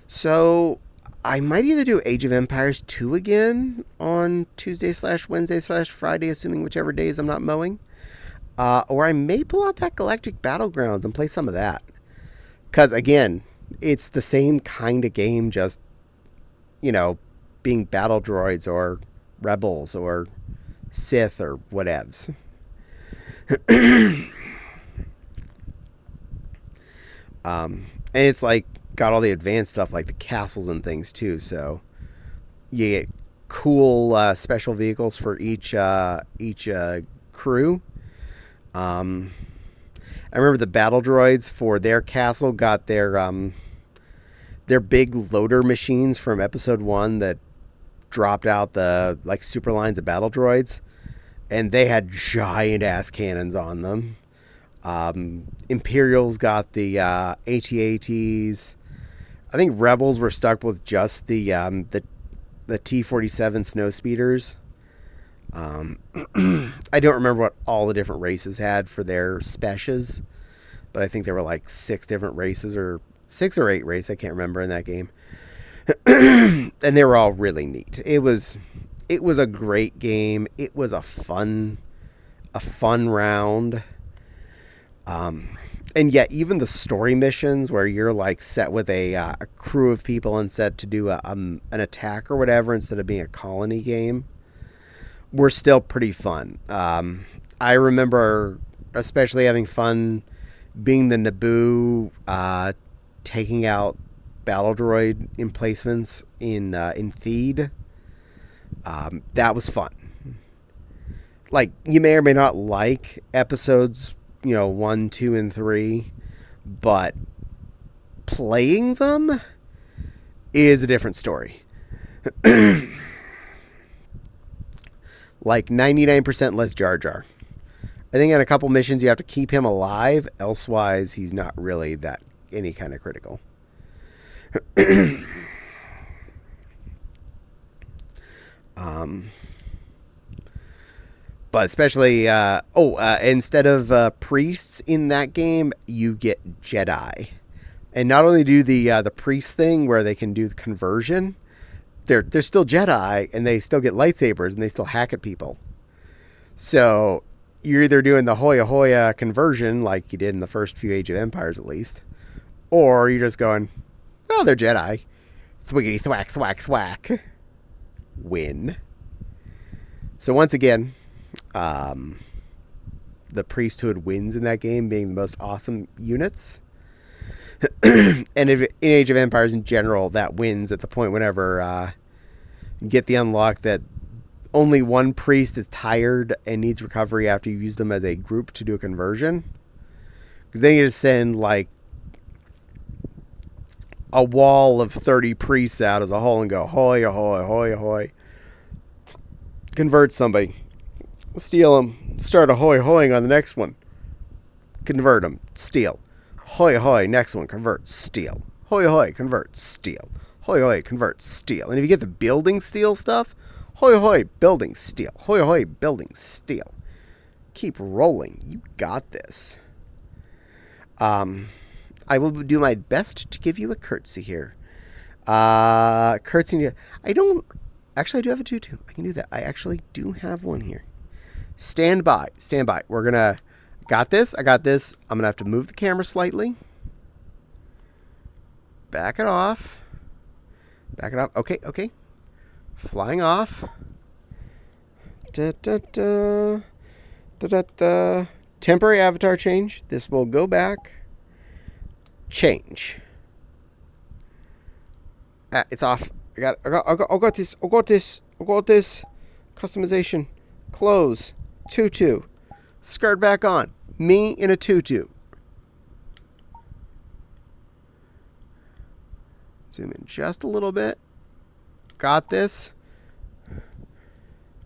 So I might either do Age of Empires 2 again on Tuesday/Wednesday/Friday, assuming whichever days I'm not mowing. Or I may pull out that Galactic Battlegrounds and play some of that. Because, again, it's the same kind of game, just, being battle droids or rebels or Sith or whatevs. And it's got all the advanced stuff like the castles and things too, so you get cool special vehicles for each crew. I remember the battle droids for their castle got their big loader machines from episode 1 that dropped out the super lines of battle droids, and they had giant ass cannons on them. Imperials got the AT-ATs. I think Rebels were stuck with just the T-47 snow speeders. I don't remember what all the different races had for their specials, but I think there were 6 different races, or 6 or 8 races, I can't remember, in that game. And they were all really neat. It was a great game. It was a fun round. And yet, even the story missions where you're set with a crew of people and set to do an attack or whatever instead of being a colony game were still pretty fun. I remember especially having fun being the Naboo, taking out battle droid emplacements in Theed. That was fun. You may or may not like episodes 1, 2, and 3, but playing them is a different story. 99% less Jar Jar. I think on a couple missions you have to keep him alive, elsewise he's not really that any kind of critical. But especially, instead of priests in that game, you get Jedi. And not only do the priest thing where they can do the conversion, they're still Jedi, and they still get lightsabers, and they still hack at people. So you're either doing the Hoya Hoya conversion, like you did in the first few Age of Empires at least, or you're just going, oh, they're Jedi. Thwiggity thwack thwack thwack. Win. So once again, the priesthood wins in that game, being the most awesome units. And in Age of Empires in general, that wins at the point whenever you get the unlock that only one priest is tired and needs recovery after you use them as a group to do a conversion. Because then you just send a wall of 30 priests out as a whole and go, hoy, ahoy, hoy, ahoy. Convert somebody. Steal them. Start ahoy, hoying on the next one. convert them, steal. Hoi hoi, next one, convert, steal. Hoi hoi, convert, steal. Hoi hoi, convert, steal. And if you get the building steal stuff, hoi hoi, building steal. Hoi hoi, building steal. Keep rolling. You got this. I will do my best to give you a curtsy here. Curtsy. I don't. Actually, I do have a tutu. I can do that. I actually do have one here. Stand by. Stand by. We're gonna. Got this. I got this. I'm gonna have to move the camera slightly. Back it off. Back it up. Okay. Okay. Flying off. Da da da. Da da da. Temporary avatar change. This will go back. Change. It's off. I got this. I got this. Customization. Close. Tutu. Skirt back on. Me in a tutu. Zoom in just a little bit. Got this.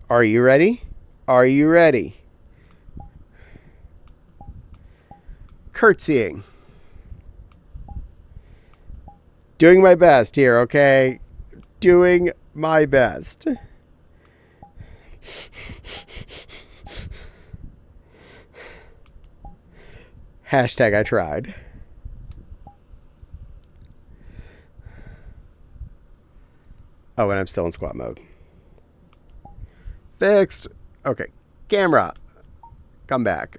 Are you ready? Are you ready? Curtsying. Doing my best here, okay? Doing my best. Hashtag I tried. Oh, and I'm still in squat mode. Fixed. Okay. Camera. Come back.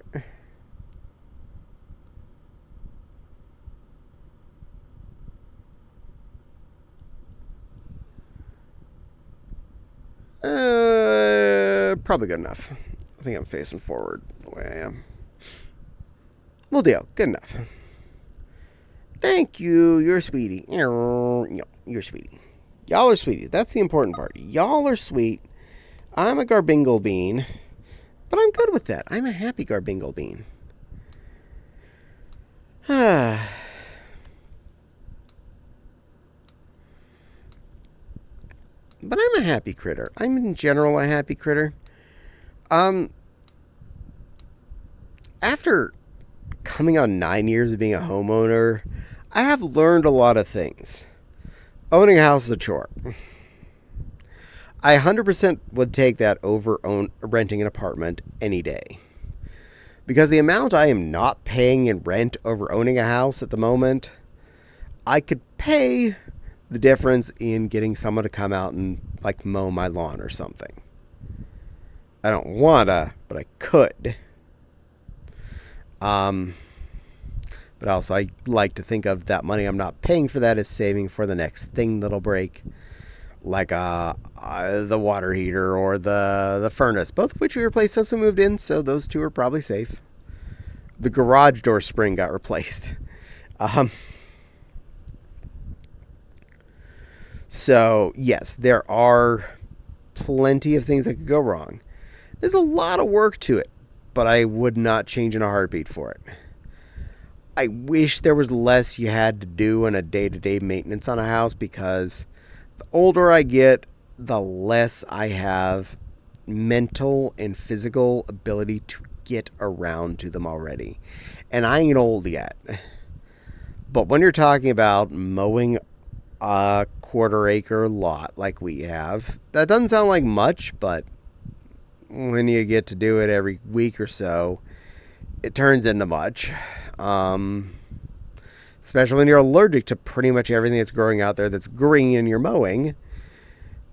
Probably good enough. I think I'm facing forward the way I am. Will do. Good enough. Thank you. You're a sweetie. You're a sweetie. Y'all are sweeties. That's the important part. Y'all are sweet. I'm a garbingle bean. But I'm good with that. I'm a happy garbingle bean. But I'm a happy critter. I'm in general a happy critter. After coming on 9 years of being a homeowner, I have learned a lot of things. Owning a house is a chore. I 100% would take that over renting an apartment any day. Because the amount I am not paying in rent over owning a house at the moment, I could pay the difference in getting someone to come out and like mow my lawn or something. I don't wanna, but I could. But also I like to think of that money I'm not paying for that as saving for the next thing that'll break, like the water heater or the furnace, both of which we replaced since we moved in, so those two are probably safe. The garage door spring got replaced. So, yes, there are plenty of things that could go wrong. There's a lot of work to it, but I would not change in a heartbeat for it. I wish there was less you had to do in a day-to-day maintenance on a house, because the older I get, the less I have mental and physical ability to get around to them already. And I ain't old yet. But when you're talking about mowing a quarter-acre lot like we have, that doesn't sound like much, but when you get to do it every week or so, it turns into much. Especially when you're allergic to pretty much everything that's growing out there that's green and you're mowing,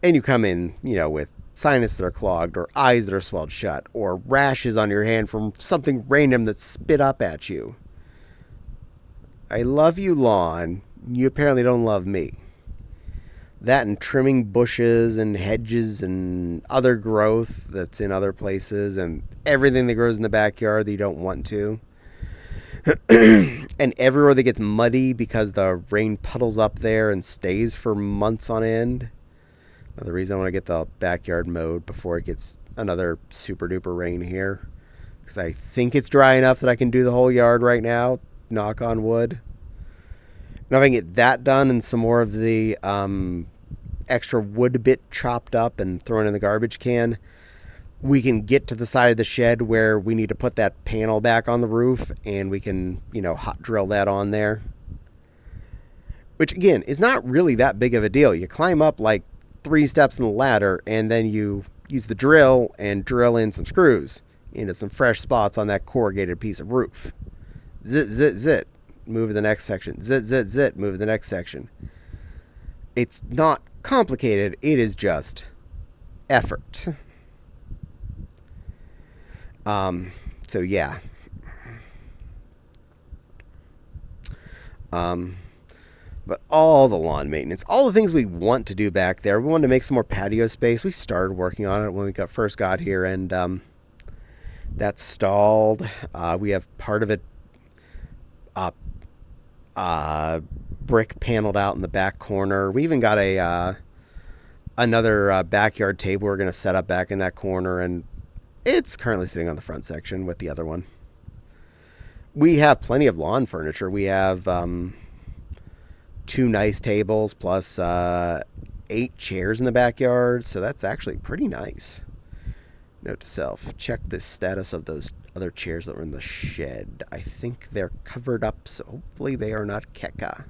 and you come in, with sinus that are clogged, or eyes that are swelled shut, or rashes on your hand from something random that spit up at you. I love you, lawn. You apparently don't love me. That and trimming bushes and hedges and other growth that's in other places, and everything that grows in the backyard that you don't want to. And everywhere that gets muddy because the rain puddles up there and stays for months on end. Another reason I want to get the backyard mowed before it gets another super duper rain here. Because I think it's dry enough that I can do the whole yard right now. Knock on wood. Now if I can get that done and some more of the extra wood bit chopped up and thrown in the garbage can, we can get to the side of the shed where we need to put that panel back on the roof, and we can, hot drill that on there. Which, again, is not really that big of a deal. You climb up like 3 steps in the ladder, and then you use the drill and drill in some screws into some fresh spots on that corrugated piece of roof. Zit, zit, zit. Move to the next section. Zit, zit, zit. Move to the next section. It's not complicated. It is just effort. So yeah. But all the lawn maintenance, all the things we want to do back there. We wanted to make some more patio space. We started working on it when we first got here, and that stalled. We have part of it brick paneled out in the back corner. We even got another backyard table we're going to set up back in that corner, and it's currently sitting on the front section with the other one. We have plenty of lawn furniture. We have 2 nice tables plus 8 chairs in the backyard, so that's actually pretty nice. Note to self, check the status of those other chairs that were in the shed. I think they're covered up, so hopefully they are not keka.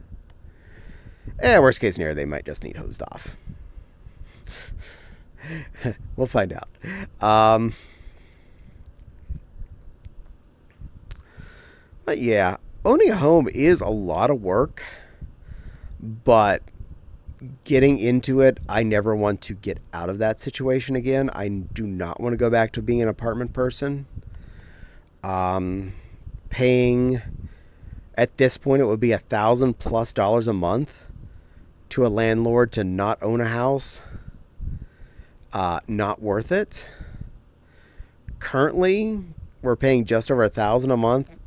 Worst case scenario, they might just need hosed off. We'll find out. But yeah, owning a home is a lot of work, but getting into it, I never want to get out of that situation again. I do not want to go back to being an apartment person. Paying, at this point, it would be $1,000+ a month to a landlord to not own a house. Not worth it. Currently, we're paying just over $1,000 a month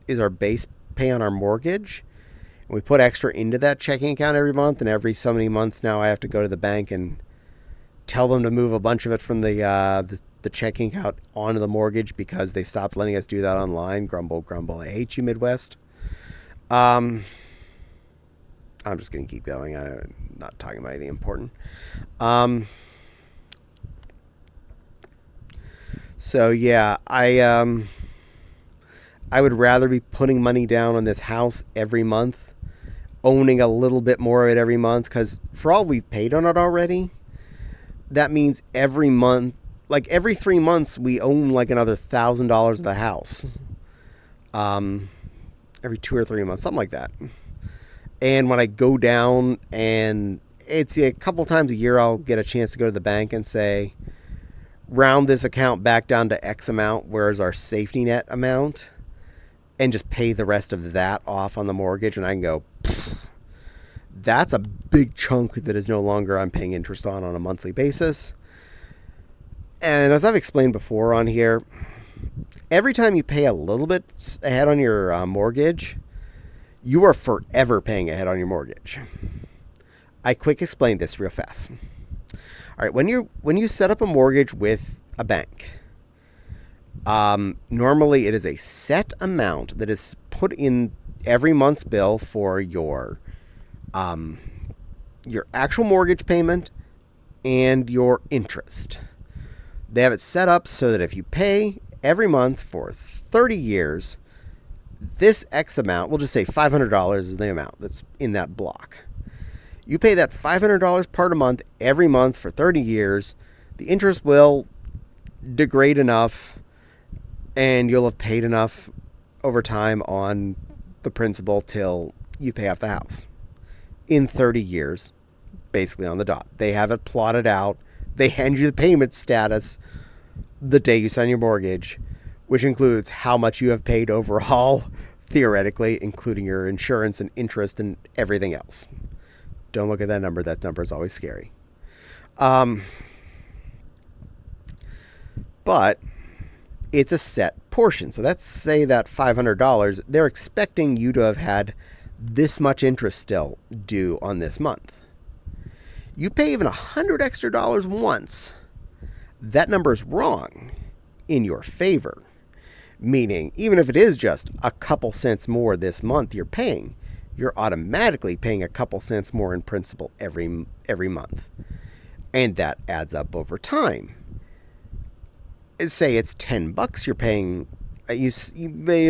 is our base pay on our mortgage. And we put extra into that checking account every month, and every so many months now I have to go to the bank and tell them to move a bunch of it from the checking account onto the mortgage because they stopped letting us do that online. Grumble, grumble. I hate you, Midwest. I'm just going to keep going. I'm not talking about anything important. So yeah, I would rather be putting money down on this house every month, owning a little bit more of it every month, because for all we've paid on it already, that means every month, like every 3 months, we own like another $1,000 of the house. Every 2 or 3 months, something like that. And when I go down, and it's a couple times a year, I'll get a chance to go to the bank and say, round this account back down to X amount, where's our safety net amount, and just pay the rest of that off on the mortgage. And I can go, that's a big chunk that is no longer I'm paying interest on a monthly basis. And as I've explained before on here, every time you pay a little bit ahead on your mortgage, you are forever paying ahead on your mortgage. I quick explain this real fast. All right, when you set up a mortgage with a bank, normally it is a set amount that is put in every month's bill for your actual mortgage payment and your interest. They have it set up so that if you pay every month for 30 years, this X amount, we'll just say $500 is the amount that's in that block. You pay that $500 part a month every month for 30 years. The interest will degrade enough, and you'll have paid enough over time on the principal till you pay off the house. In 30 years, basically on the dot. They have it plotted out. They hand you the payment status the day you sign your mortgage, which includes how much you have paid overall, theoretically, including your insurance and interest and everything else. Don't look at that number. That number is always scary. But it's a set portion. So let's say that $500, they're expecting you to have had this much interest still due on this month. You pay even $100 extra once, that number is wrong in your favor. Meaning, even if it is just a couple cents more this month you're paying, you're automatically paying a couple cents more in principal every month. And that adds up over time. say it's $10 you're paying. You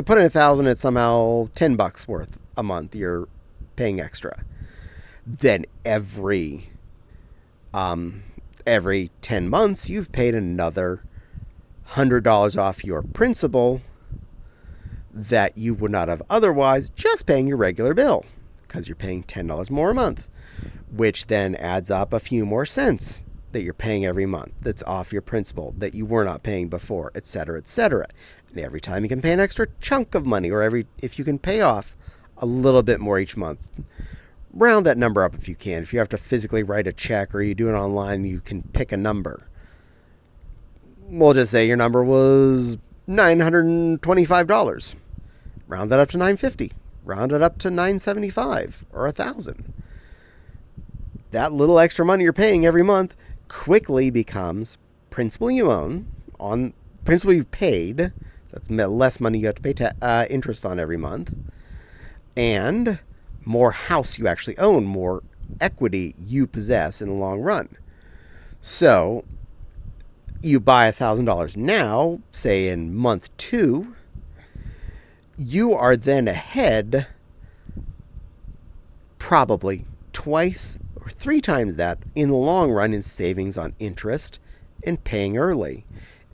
put in 1,000, it's somehow $10 worth a month you're paying extra. Then every 10 months you've paid another $100 off your principal that you would not have otherwise, just paying your regular bill, because you're paying $10 more a month, which then adds up a few more cents that you're paying every month that's off your principal that you were not paying before, etc., etc. And every time you can pay an extra chunk of money, or if you can pay off a little bit more each month, round that number up if you can. If you have to physically write a check or you do it online, you can pick a number. We'll just say your number was $925. Round that up to $950. Round it up to $975 or $1,000. That little extra money you're paying every month quickly becomes principal you own on principal you've paid. That's less money you have to pay interest on every month, and more house you actually own, more equity you possess in the long run. So you buy $1,000 now, say in month 2, you are then ahead probably twice or 3 times that in the long run in savings on interest and paying early,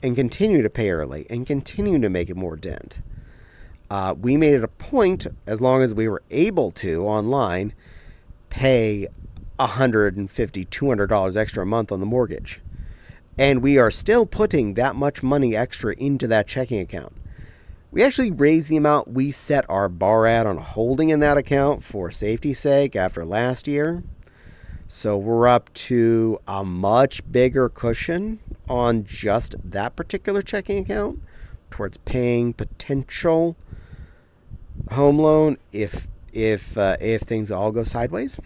and continue to pay early and continue to make it more dent. We made it a point, as long as we were able to online, pay $150, $200 extra a month on the mortgage. And we are still putting that much money extra into that checking account. We actually raised the amount we set our bar at on holding in that account for safety's sake after last year. So we're up to a much bigger cushion on just that particular checking account towards paying potential home loan if things all go sideways.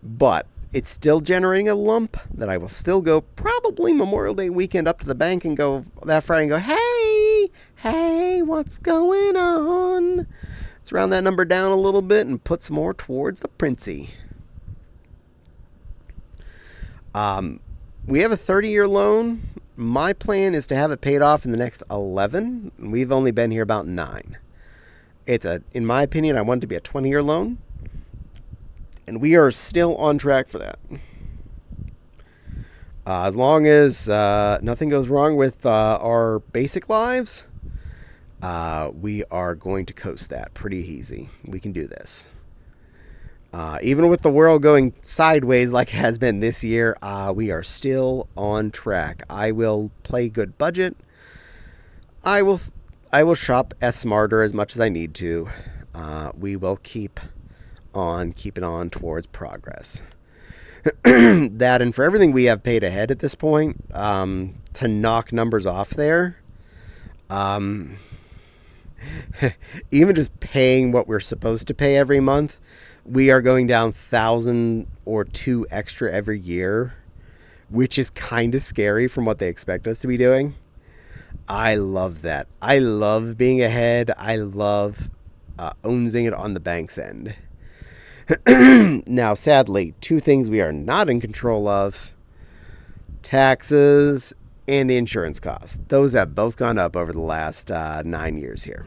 But it's still generating a lump that I will still go probably Memorial Day weekend up to the bank and go that Friday and go, hey, what's going on? Let's round that number down a little bit and put some more towards the Princey. We have a 30-year loan. My plan is to have it paid off in the next 11. We've only been here about 9. In my opinion, I want it to be a 20-year loan. And we are still on track for that. As long as nothing goes wrong with our basic lives, we are going to coast that pretty easy. We can do this. Even with the world going sideways like it has been this year, we are still on track. I will play good budget. I will shop smarter as much as I need to. We will keep on keeping on towards progress. That, and for everything we have paid ahead at this point, to knock numbers off there, even just paying what we're supposed to pay every month, we are going down 1,000 or 2 extra every year, which is kind of scary from what they expect us to be doing. I love that. I love being ahead. I love owning it on the bank's end. Now, sadly, 2 things we are not in control of: taxes and the insurance costs. Those have both gone up over the last 9 years here.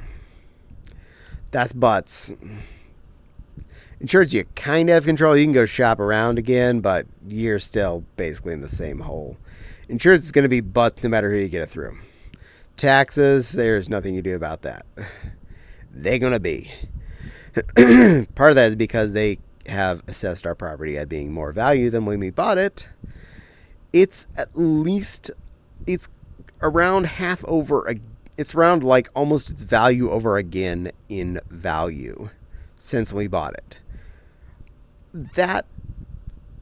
That's butts. Insurance, you kind of have control. You can go shop around again, but you're still basically in the same hole. Insurance is going to be butts no matter who you get it through. Taxes, there's nothing you do about that. They're going to be. Part of that is because they have assessed our property at being more value than when we bought it. It's around half over. It's around like almost its value over again in value since we bought it. That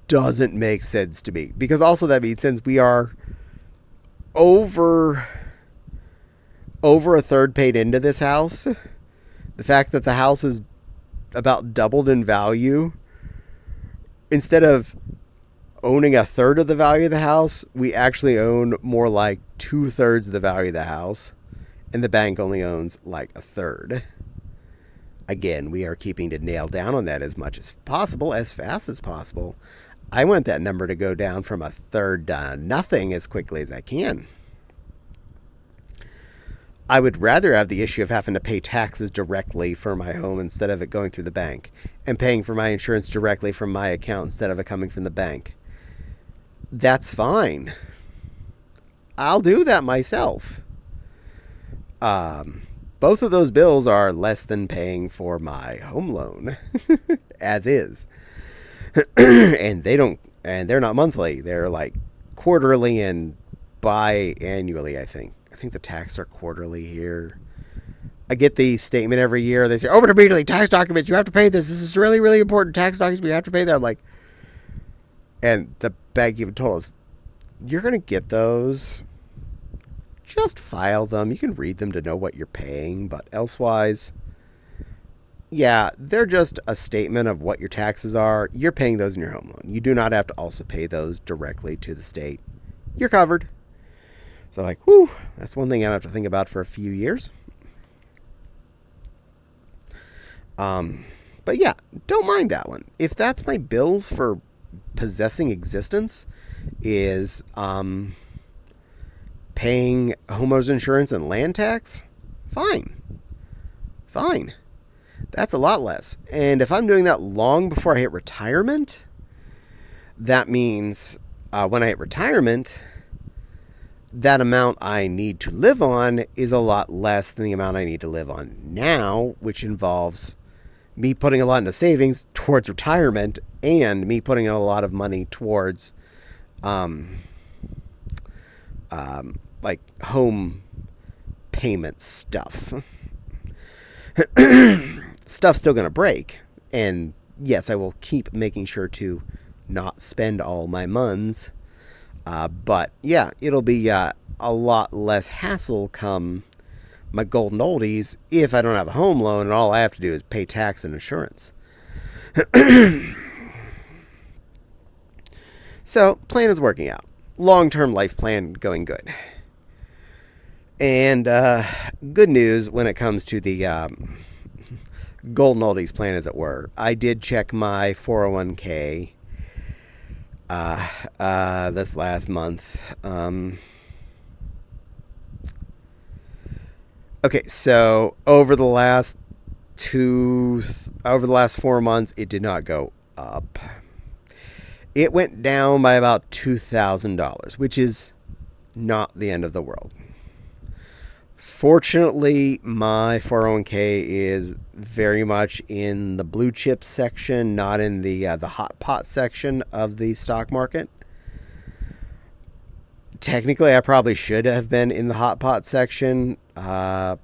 doesn't make sense to me, because also that means since we are over a third paid into this house, the fact that the house is about doubled in value, instead of owning a third of the value of the house, we actually own more like 2/3 of the value of the house, and the bank only owns like a third. Again, we are keeping to nail down on that as much as possible, as fast as possible. I want that number to go down from a third to nothing as quickly as I can. I would rather have the issue of having to pay taxes directly for my home instead of it going through the bank, and paying for my insurance directly from my account instead of it coming from the bank. That's fine. I'll do that myself. Both of those bills are less than paying for my home loan, as is. And they're not monthly. They're like quarterly and biannually, I think. I think the taxes are quarterly here. I get the statement every year. They say, open immediately, tax documents. You have to pay this. This is really, really important. Tax documents, we have to pay that. I'm like, and the bank even told us, you're going to get those. Just file them. You can read them to know what you're paying, but elsewise, yeah, they're just a statement of what your taxes are. You're paying those in your home loan. You do not have to also pay those directly to the state. You're covered. So like, whew, that's one thing I don't have to think about for a few years. But yeah, don't mind that one. If that's my bills for possessing existence, is paying homeowners insurance and land tax, fine. That's a lot less. And if I'm doing that long before I hit retirement, that means when I hit retirement, that amount I need to live on is a lot less than the amount I need to live on now, which involves me putting a lot into savings towards retirement and me putting in a lot of money towards like home payment stuff. Stuff's still going to break. And yes, I will keep making sure to not spend all my muns. But yeah, it'll be a lot less hassle come my golden oldies if I don't have a home loan and all I have to do is pay tax and insurance. So, plan is working out. Long-term life plan going good. And good news when it comes to the golden oldies plan, as it were. I did check my 401k this last month. Okay, so over the last 4 months, it did not go up. It went down by about $2,000, which is not the end of the world. Fortunately, my 401k is very much in the blue chip section, not in the hot pot section of the stock market. Technically, I probably should have been in the hot pot section, have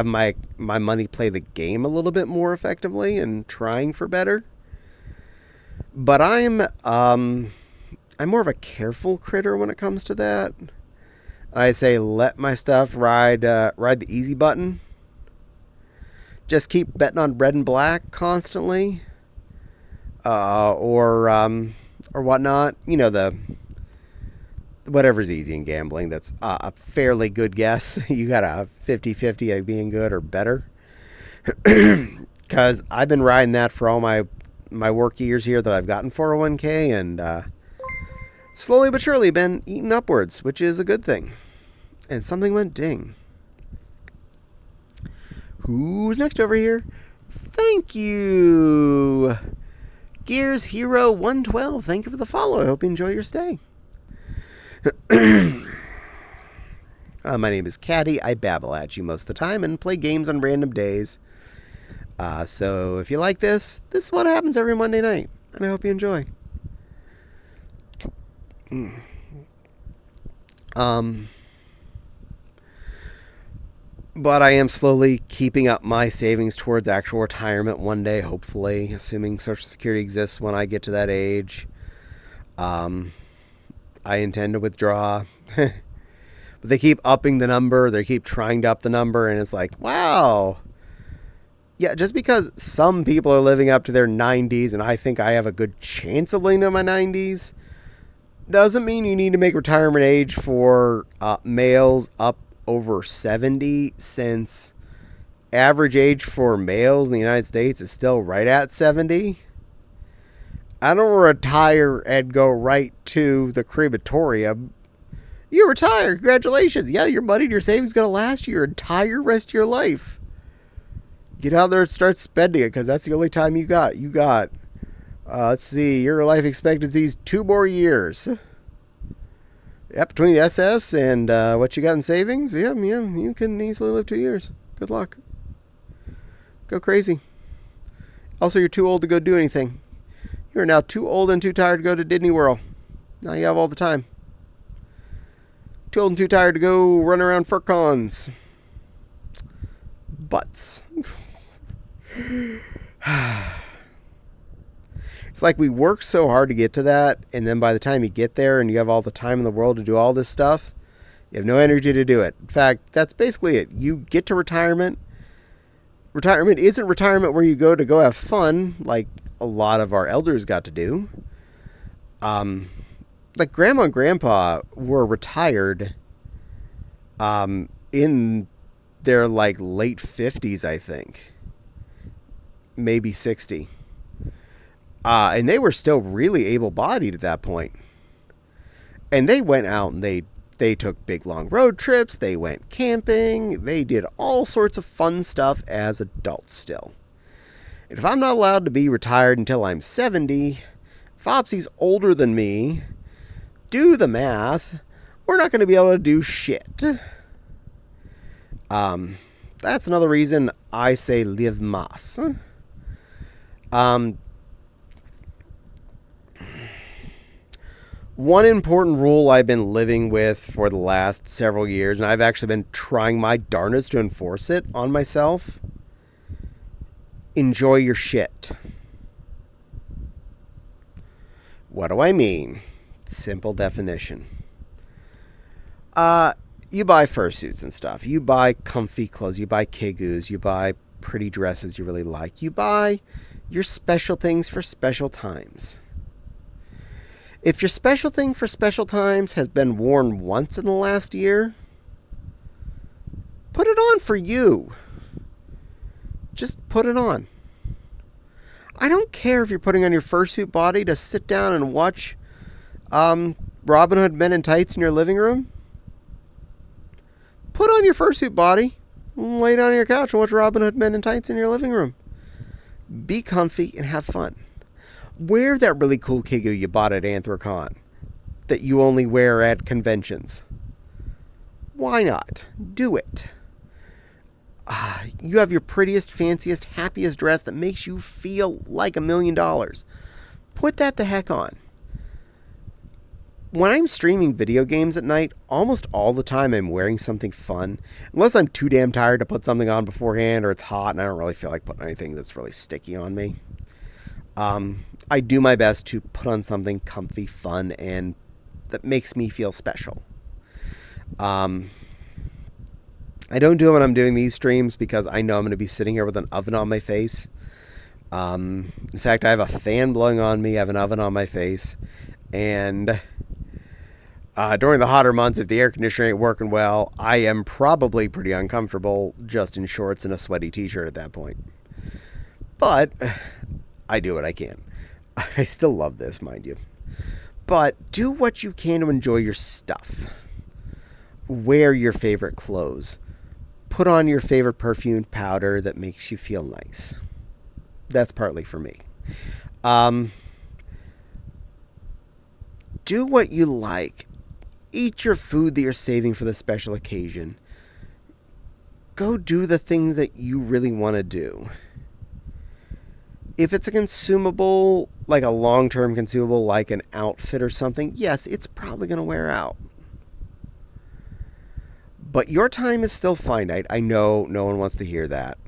my money play the game a little bit more effectively and trying for better. But I'm more of a careful critter when it comes to that. I say let my stuff ride the easy button. Just keep betting on red and black constantly, or whatnot. You know, the whatever's easy in gambling. That's a fairly good guess. You got a 50-50 of being good or better. Because I've been riding that for all my work years here that I've gotten 401k, and slowly but surely been eating upwards, which is a good thing. And something went ding. Who's next over here? Thank you, Gears Hero 112. Thank you for the follow. I hope you enjoy your stay. My name is Caddie. I babble at you most of the time and play games on random days. So if you like this is what happens every Monday night, and I hope you enjoy. But I am slowly keeping up my savings towards actual retirement one day, hopefully, assuming Social Security exists when I get to that age. I intend to withdraw. But they keep upping the number. They keep trying to up the number, and it's like, wow. Yeah, just because some people are living up to their 90s and I think I have a good chance of living to my 90s doesn't mean you need to make retirement age for males up over 70, since average age for males in the United States is still right at 70. I don't retire and go right to the crematorium. You retire. Congratulations. Yeah, your money and your savings is going to last you your entire rest of your life. Get out there and start spending it because that's the only time you got. Let's see, your life expectancy is 2 more years. Yep, between the SS and what you got in savings, yeah, you can easily live 2 years. Good luck. Go crazy. Also, you're too old to go do anything. You're now too old and too tired to go to Disney World. Now you have all the time. Too old and too tired to go run around FurCons. Butts. It's like we work so hard to get to that, and then by the time you get there and you have all the time in the world to do all this stuff, you have no energy to do it. In fact, that's basically it. You get to retirement. Retirement isn't retirement where you go have fun, like a lot of our elders got to do. Like Grandma and Grandpa were retired in their like late 50s, I think. Maybe 60. And they were still really able-bodied at that point. And they went out and they took big, long road trips. They went camping. They did all sorts of fun stuff as adults still. And if I'm not allowed to be retired until I'm 70, if Opsy's older than me, do the math, we're not going to be able to do shit. That's another reason I say live mas. One important rule I've been living with for the last several years, and I've actually been trying my darnest to enforce it on myself. Enjoy your shit. What do I mean? Simple definition. You buy fursuits and stuff. You buy comfy clothes. You buy kigus. You buy pretty dresses you really like. You buy your special things for special times. If your special thing for special times has been worn once in the last year, put it on for you. Just put it on. I don't care if you're putting on your fursuit body to sit down and watch Robin Hood Men in Tights in your living room. Put on your fursuit body, lay down on your couch and watch Robin Hood Men in Tights in your living room. Be comfy and have fun. Wear that really cool kigu you bought at Anthrocon that you only wear at conventions. Why not? Do it. You have your prettiest, fanciest, happiest dress that makes you feel like $1 million. Put that the heck on. When I'm streaming video games at night, almost all the time I'm wearing something fun. Unless I'm too damn tired to put something on beforehand or it's hot and I don't really feel like putting anything that's really sticky on me. I do my best to put on something comfy, fun, and that makes me feel special. I don't do it when I'm doing these streams because I know I'm going to be sitting here with an oven on my face. In fact, I have a fan blowing on me. I have an oven on my face. And during the hotter months, if the air conditioner ain't working well, I am probably pretty uncomfortable just in shorts and a sweaty t-shirt at that point. But I do what I can. I still love this, mind you. But do what you can to enjoy your stuff. Wear your favorite clothes. Put on your favorite perfume powder that makes you feel nice. That's partly for me. Do what you like. Eat your food that you're saving for the special occasion. Go do the things that you really want to do. If it's a consumable, like a long-term consumable, like an outfit or something, yes, it's probably going to wear out. But your time is still finite. I know no one wants to hear that.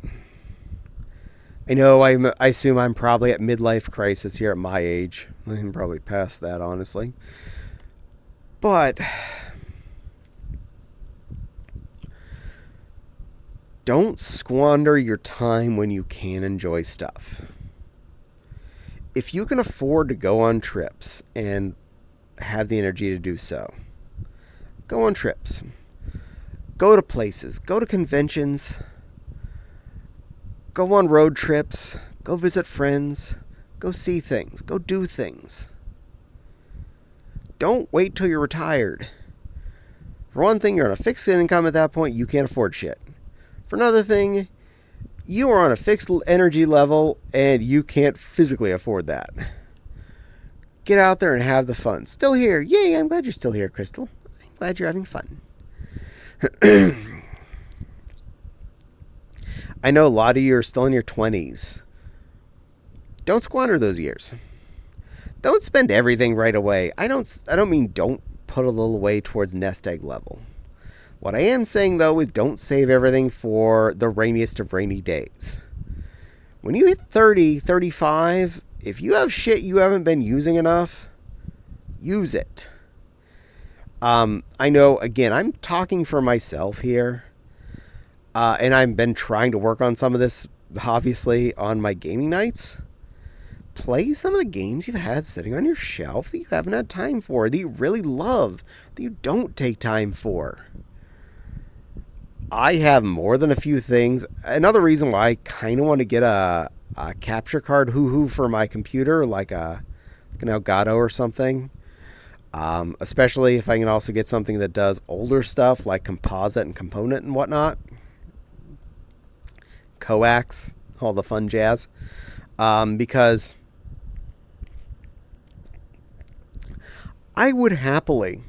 I know I assume I'm probably at midlife crisis here at my age. I'm probably past that, honestly. But don't squander your time when you can enjoy stuff. If you can afford to go on trips and have the energy to do so, go on trips. Go to places. Go to conventions. Go on road trips. Go visit friends. Go see things. Go do things. Don't wait till you're retired. For one thing, you're on a fixed income at that point. You can't afford shit. For another thing, you are on a fixed energy level and you can't physically afford that. Get out there and have the fun. Still here. Yay, I'm glad you're still here, Crystal. I'm glad you're having fun. I know a lot of you are still in your 20s. Don't squander those years. Don't spend everything right away. I don't mean don't put a little away towards nest egg level. What I am saying, though, is don't save everything for the rainiest of rainy days. When you hit 30, 35, if you have shit you haven't been using enough, use it. I know, again, I'm talking for myself here. And I've been trying to work on some of this, obviously, on my gaming nights. Play some of the games you've had sitting on your shelf that you haven't had time for, that you really love, that you don't take time for. I have more than a few things. Another reason why I kind of want to get a capture card hoo-hoo for my computer, like an Elgato or something. Especially if I can also get something that does older stuff like composite and component and whatnot. Coax, all the fun jazz. Because I would happily,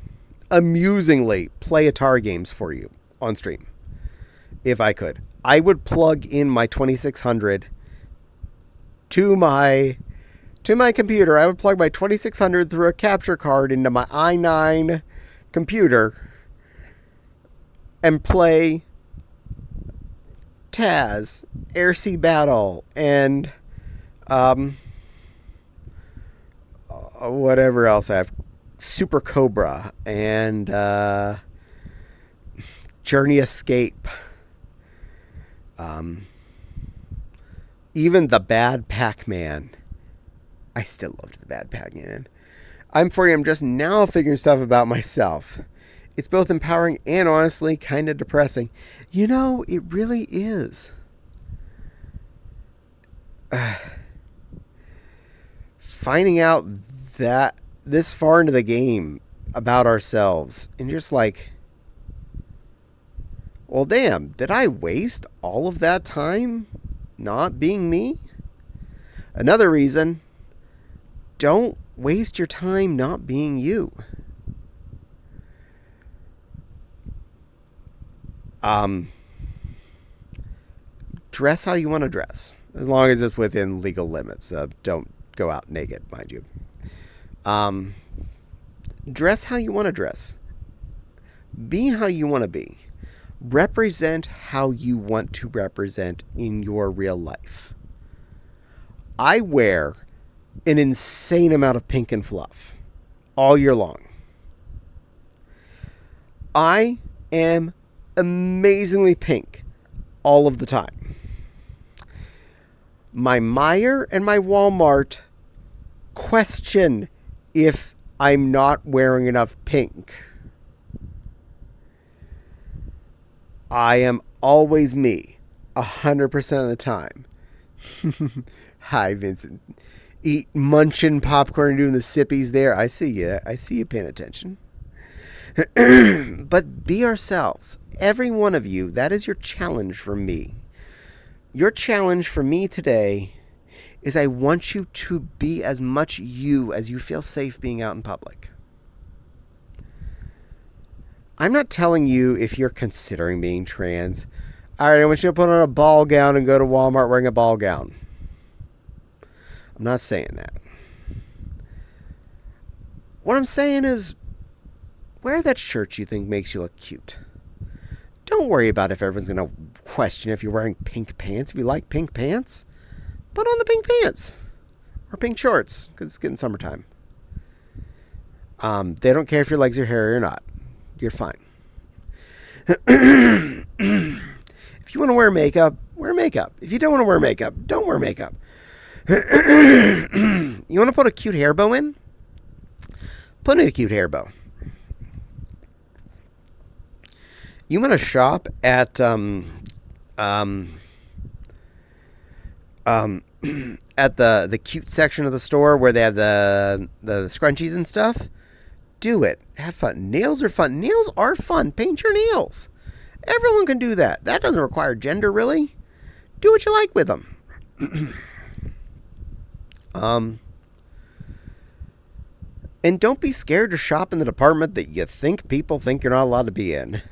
amusingly, play Atari games for you on stream. If I could. I would plug in my 2600 to my computer. I would plug my 2600 through a capture card into my i9 computer and play Taz, Air Sea Battle, and whatever else I have. Super Cobra and Journey Escape. Even the Bad Pac-Man. I still loved the Bad Pac-Man. I'm just now figuring stuff about myself. It's both empowering and honestly kind of depressing. You know, it really is. Finding out that this far into the game about ourselves and just like, well, damn, did I waste all of that time not being me? Another reason, don't waste your time not being you. Dress how you want to dress, as long as it's within legal limits. Don't go out naked, mind you. Dress how you want to dress. Be how you want to be. Represent how you want to represent in your real life. I wear an insane amount of pink and fluff all year long. I am amazingly pink all of the time. My Meijer and my Walmart question if I'm not wearing enough pink. I am always me, 100% of the time. Hi, Vincent. Munching popcorn and doing the sippies there. I see you. I see you paying attention. But be ourselves. Every one of you, that is your challenge for me. Your challenge for me today is I want you to be as much you as you feel safe being out in public. I'm not telling you if you're considering being trans, all right, I want you to put on a ball gown and go to Walmart wearing a ball gown. I'm not saying that. What I'm saying is, wear that shirt you think makes you look cute. Don't worry about if everyone's going to question if you're wearing pink pants. If you like pink pants, put on the pink pants. Or pink shorts, because it's getting summertime. They don't care if your legs are hairy or not. You're fine. If you want to wear makeup, wear makeup. If you don't want to wear makeup, don't wear makeup. You want to put a cute hair bow in? Put in a cute hair bow. You want to shop at At the cute section of the store where they have the scrunchies and stuff, do it. Have fun. Nails are fun. Nails are fun. Paint your nails. Everyone can do that. That doesn't require gender, really. Do what you like with them. And don't be scared to shop in the department that you think people think you're not allowed to be in.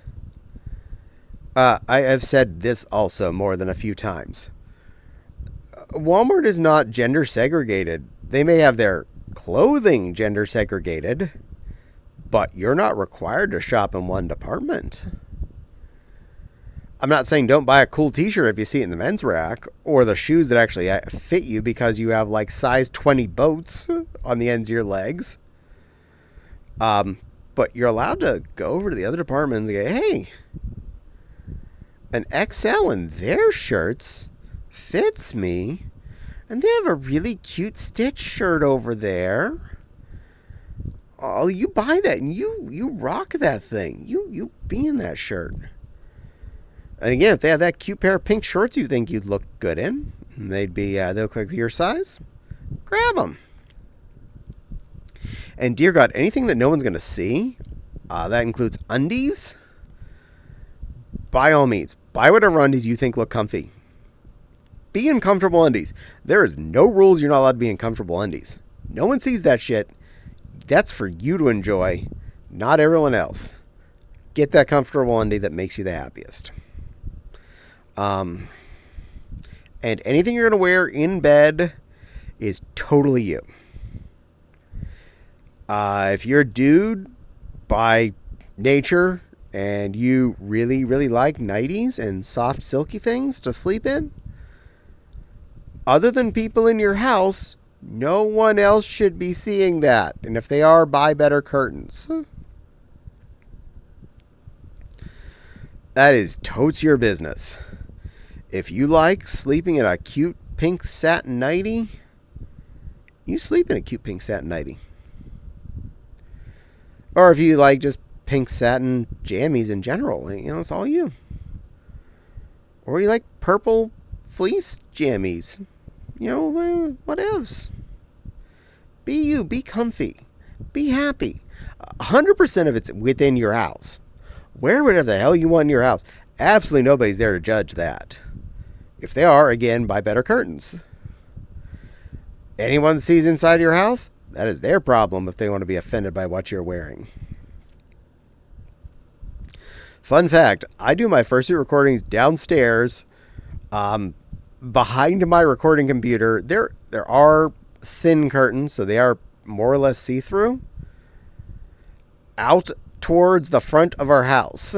I have said this also more than a few times. Walmart is not gender segregated. They may have their clothing gender segregated, but you're not required to shop in one department. I'm not saying don't buy a cool t-shirt if you see it in the men's rack, or the shoes that actually fit you because you have like size 20 boats on the ends of your legs. But you're allowed to go over to the other department and say, hey, an XL in their shirts fits me, and they have a really cute Stitch shirt over there. Oh, you buy that and you rock that thing. You be in that shirt. And again, if they have that cute pair of pink shorts you think you'd look good in, and they'll look like your size, grab them. And dear God, anything that no one's going to see, that includes undies, by all means, buy whatever undies you think look comfy. Be in comfortable undies. There is no rules you're not allowed to be in comfortable undies. No one sees that shit. That's for you to enjoy, not everyone else. Get that comfortable undie that makes you the happiest. And anything you're going to wear in bed is totally you. If you're a dude by nature and you really, really like nighties and soft, silky things to sleep in, other than people in your house, no one else should be seeing that. And if they are, buy better curtains. That is totes your business. If you like sleeping in a cute pink satin nightie, you sleep in a cute pink satin nightie. Or if you like just pink satin jammies in general, it's all you. Or you like purple fleece jammies. Whatevs. Be you. Be comfy. Be happy. 100% of it's within your house. Wear whatever the hell you want in your house. Absolutely nobody's there to judge that. If they are, again, buy better curtains. Anyone sees inside your house, that is their problem if they want to be offended by what you're wearing. Fun fact, I do my fursuit recordings downstairs, behind my recording computer. There are thin curtains, so they are more or less see-through. Out towards the front of our house.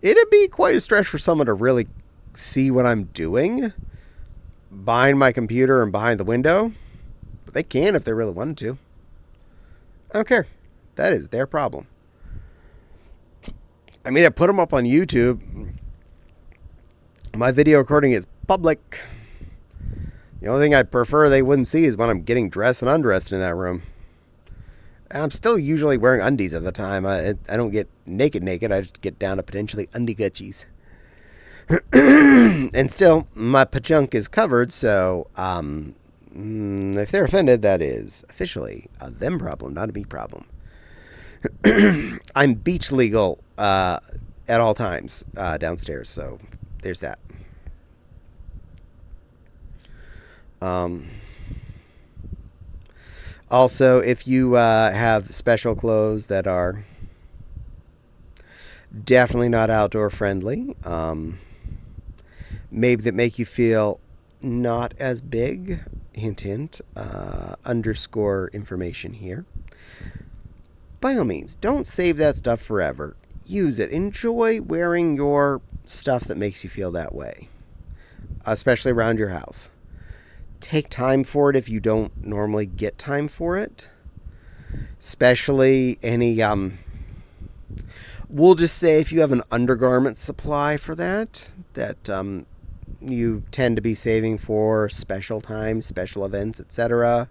It'd be quite a stretch for someone to really see what I'm doing behind my computer and behind the window. But they can if they really wanted to. I don't care. That is their problem. I mean, I put them up on YouTube. My video recording is public. The only thing I'd prefer they wouldn't see is when I'm getting dressed and undressed in that room. And I'm still usually wearing undies at the time. I don't get naked. I just get down to potentially undie gutsies. And still, my pajunk is covered, so if they're offended, that is officially a them problem, not a me problem. I'm beach legal at all times downstairs, so there's that. Also, if you have special clothes that are definitely not outdoor friendly, maybe that make you feel not as big, hint, hint, underscore information here. By all means, don't save that stuff forever. Use it. Enjoy wearing your stuff that makes you feel that way, especially around your house. Take time for it if you don't normally get time for it. Especially any, we'll just say if you have an undergarment supply for that you tend to be saving for special times, special events, etc.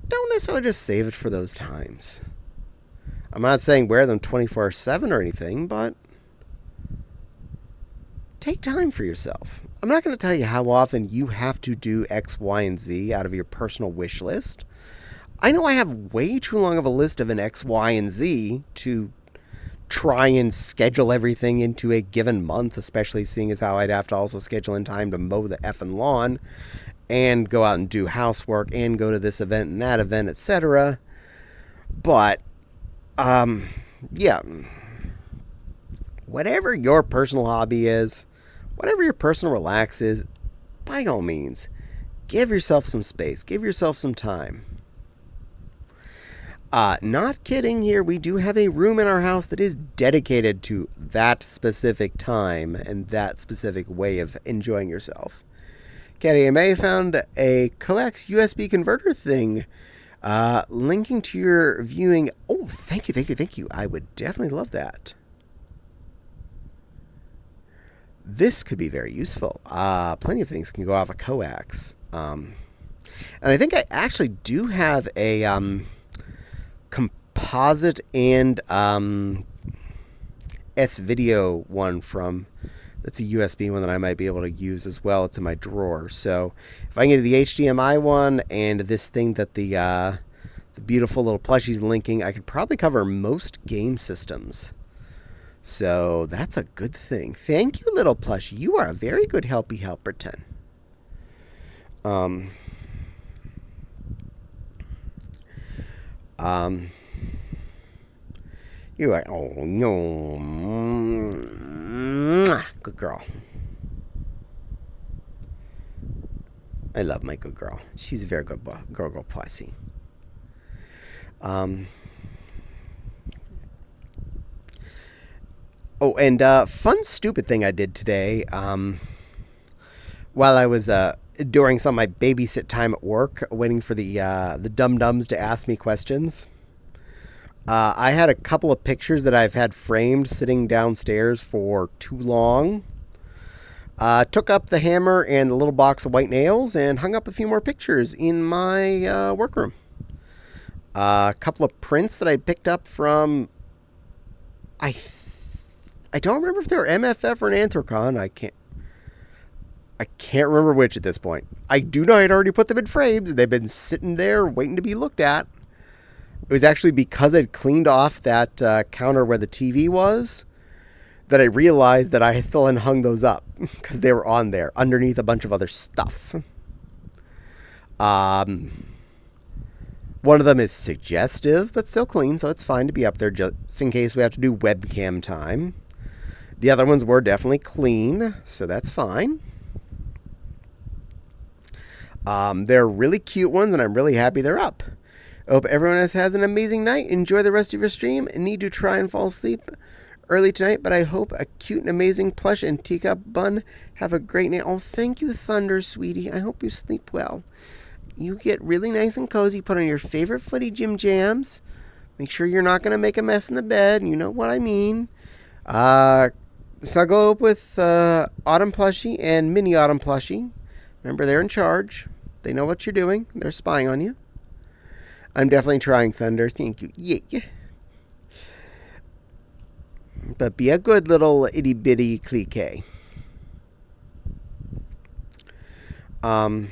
Don't necessarily just save it for those times. I'm not saying wear them 24/7 or anything, but take time for yourself. I'm not going to tell you how often you have to do X, Y, and Z out of your personal wish list. I know I have way too long of a list of an X, Y, and Z to try and schedule everything into a given month, especially seeing as how I'd have to also schedule in time to mow the effing lawn and go out and do housework and go to this event and that event, etc. But, yeah, whatever your personal hobby is, whatever your personal relax is, by all means, give yourself some space, give yourself some time. Not kidding here. We do have a room in our house that is dedicated to that specific time and that specific way of enjoying yourself. Caddie, I may have found a coax USB converter thing linking to your viewing. Oh, thank you. I would definitely love that. This could be very useful. Plenty of things can go off a coax. And I think I actually do have a composite and S-video one from, that's a USB one that I might be able to use as well. It's in my drawer. So if I can get the HDMI one and this thing that the beautiful little plushie's linking, I could probably cover most game systems. So that's a good thing. Thank you, little plushie. You are a very good helpy helperton. You are, oh no, good girl. I love my good girl. She's a very good girl pussy. Oh, and fun stupid thing I did today. While I was during some of my babysit time at work, waiting for the dum-dums to ask me questions. I had a couple of pictures that I've had framed sitting downstairs for too long. Took up the hammer and the little box of white nails and hung up a few more pictures in my workroom. A couple of prints that I picked up from, I don't remember if they were MFF or an Anthrocon. I can't remember which at this point. I do know I'd already put them in frames. They've been sitting there waiting to be looked at. It was actually because I'd cleaned off that counter where the TV was that I realized that I still hadn't hung those up because they were on there underneath a bunch of other stuff. One of them is suggestive but still clean, so it's fine to be up there just in case we have to do webcam time. The other ones were definitely clean, so that's fine. They're really cute ones, and I'm really happy they're up. I hope everyone else has an amazing night. Enjoy the rest of your stream. I need to try and fall asleep early tonight, but I hope a cute and amazing plush and teacup bun have a great night. Oh, thank you, Thunder, sweetie. I hope you sleep well. You get really nice and cozy. Put on your favorite footy Jim Jams. Make sure you're not going to make a mess in the bed. You know what I mean. Snuggle up with Autumn Plushie and Mini Autumn Plushie. Remember, they're in charge. They know what you're doing. They're spying on you. I'm definitely trying, Thunder. Thank you. Yeah. But be a good little itty-bitty clique. In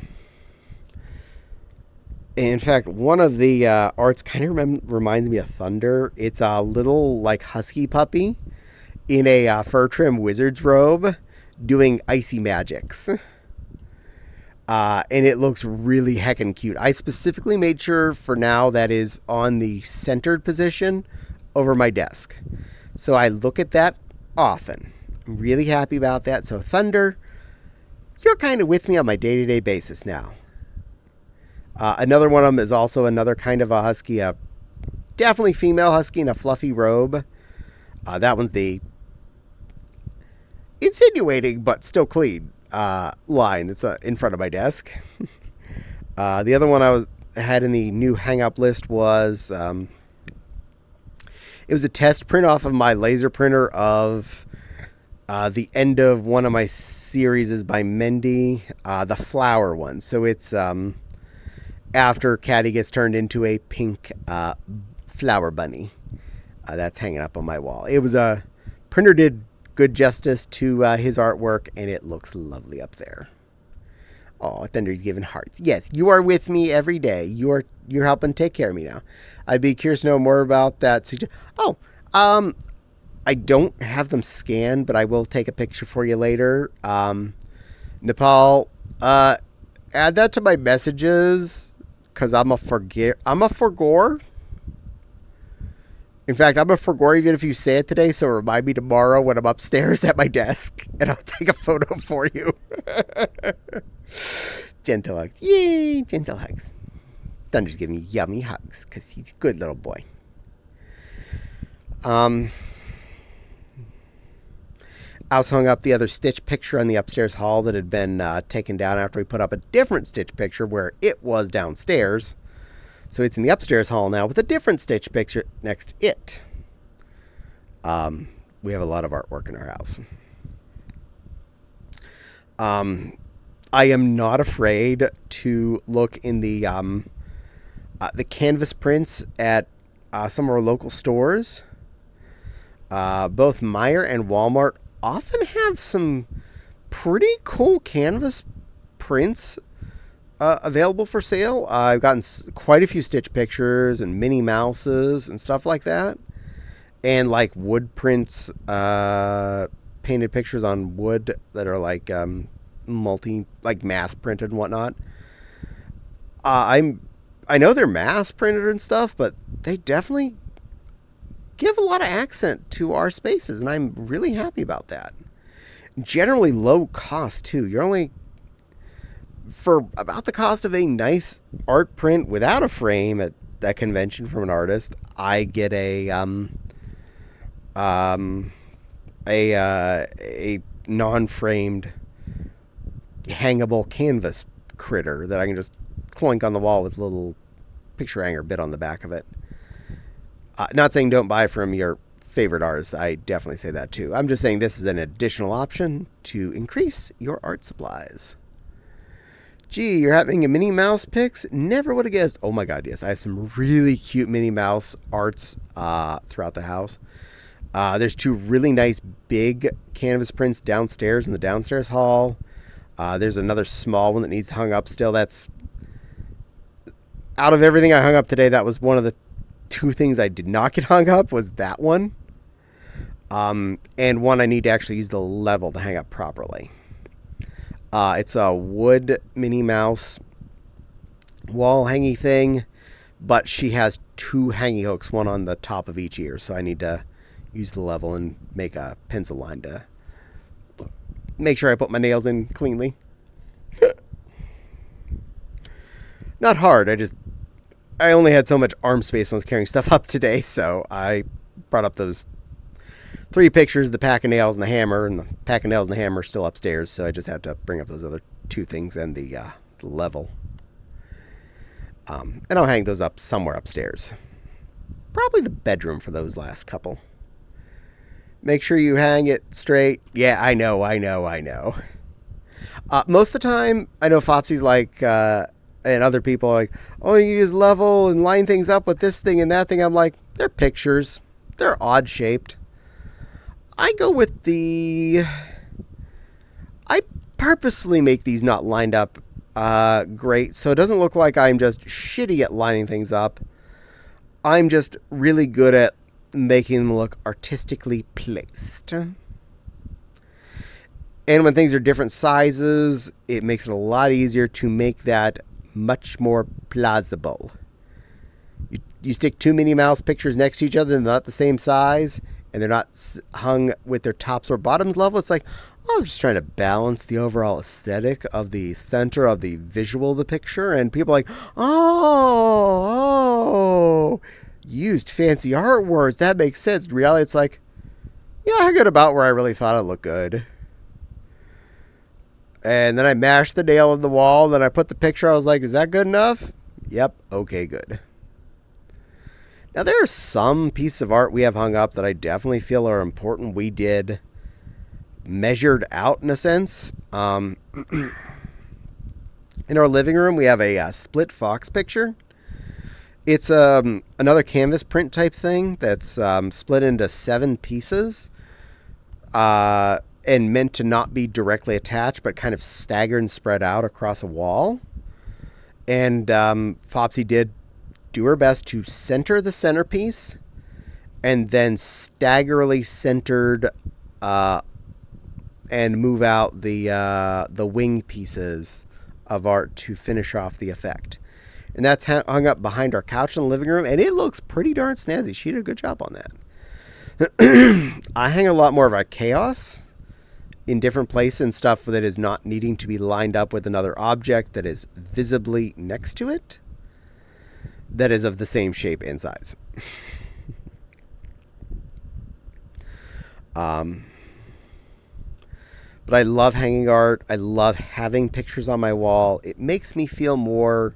fact, one of the arts kind of reminds me of Thunder. It's a little, like, husky puppy in a fur trim wizard's robe doing icy magics. And it looks really heckin' cute. I specifically made sure for now that is on the centered position over my desk. So I look at that often. I'm really happy about that. So Thunder, you're kind of with me on my day-to-day basis now. Another one of them is also another kind of a husky, definitely female husky in a fluffy robe. That one's the insinuating but still clean line that's in front of my desk. The other one I had in the new hang-up list was it was a test print off of my laser printer of the end of one of my series is by Mendy, the flower one. So it's after Caddie gets turned into a pink flower bunny. That's hanging up on my wall. It was a printer did good justice to his artwork, and it looks lovely up there. Oh, Thunder's giving hearts. Yes, you are with me every day. You're helping take care of me now. I'd be curious to know more about that. Oh, I don't have them scanned, but I will take a picture for you later. Nepal, add that to my messages, because I'm a forgore. In fact, I'm a forgore even if you say it today, so remind me tomorrow when I'm upstairs at my desk, and I'll take a photo for you. Gentle hugs. Yay, gentle hugs. Thunder's giving me yummy hugs, because he's a good little boy. I also hung up the other Stitch picture on the upstairs hall that had been taken down after we put up a different Stitch picture where it was downstairs. So it's in the upstairs hall now with a different Stitch picture next to it. We have a lot of artwork in our house. I am not afraid to look in the canvas prints at some of our local stores. Both Meijer and Walmart often have some pretty cool canvas prints available for sale. I've gotten quite a few Stitch pictures and Minnie Mouses and stuff like that. And like wood prints, painted pictures on wood that are like mass printed and whatnot. I know they're mass printed and stuff, but they definitely give a lot of accent to our spaces, and I'm really happy about that. Generally low cost too. You're only for about the cost of a nice art print without a frame at that convention from an artist. I get a non-framed hangable canvas critter that I can just clunk on the wall with a little picture hanger bit on the back of it. Not saying don't buy from your favorite artists. I definitely say that too. I'm just saying this is an additional option to increase your art supplies. Gee, you're having a Minnie Mouse pics? Never would have guessed. Oh my god, yes. I have some really cute Minnie Mouse arts throughout the house. There's two really nice big canvas prints downstairs in the downstairs hall. There's another small one that needs hung up still. That's out of everything I hung up today, that was one of the two things I did not get hung up, was that one. And one I need to actually use the level to hang up properly. It's a wood Minnie Mouse wall hangy thing, but she has two hanging hooks, one on the top of each ear, so I need to use the level and make a pencil line to make sure I put my nails in cleanly. Not hard, I only had so much arm space when I was carrying stuff up today, so I brought up those 3 pictures, the pack of nails and the hammer, and the pack of nails and the hammer are still upstairs, so I just had to bring up those other 2 things and the level. And I'll hang those up somewhere upstairs. Probably the bedroom for those last couple. Make sure you hang it straight. Yeah, I know. Most of the time, I know Fopsy's like, and other people are like, oh, you use level and line things up with this thing and that thing. I'm like, they're pictures. They're odd shaped. I go with I purposely make these not lined up great, so it doesn't look like I'm just shitty at lining things up. I'm just really good at making them look artistically placed. And when things are different sizes, it makes it a lot easier to make that much more plausible. You stick 2 Minnie Mouse pictures next to each other, and they're not the same size, and they're not hung with their tops or bottoms level. It's like, I was just trying to balance the overall aesthetic of the center of the visual of the picture, and people are like, oh, used fancy art words. That makes sense. In reality, it's like, yeah, I got about where I really thought it looked good. And then I mashed the nail in the wall, then I put the picture, I was like, is that good enough? Yep, okay, good. Now, there are some pieces of art we have hung up that I definitely feel are important. We did measured out, in a sense. In our living room, we have a split fox picture. It's another canvas print type thing that's split into 7 pieces. and meant to not be directly attached, but kind of staggered and spread out across a wall. And Fopsy did do her best to center the centerpiece, and then staggerly centered and move out the wing pieces of art to finish off the effect. And that's hung up behind our couch in the living room, and it looks pretty darn snazzy. She did a good job on that. I hang a lot more of our chaos in different places and stuff that is not needing to be lined up with another object that is visibly next to it, that is of the same shape and size. But I love hanging art. I love having pictures on my wall. It makes me feel more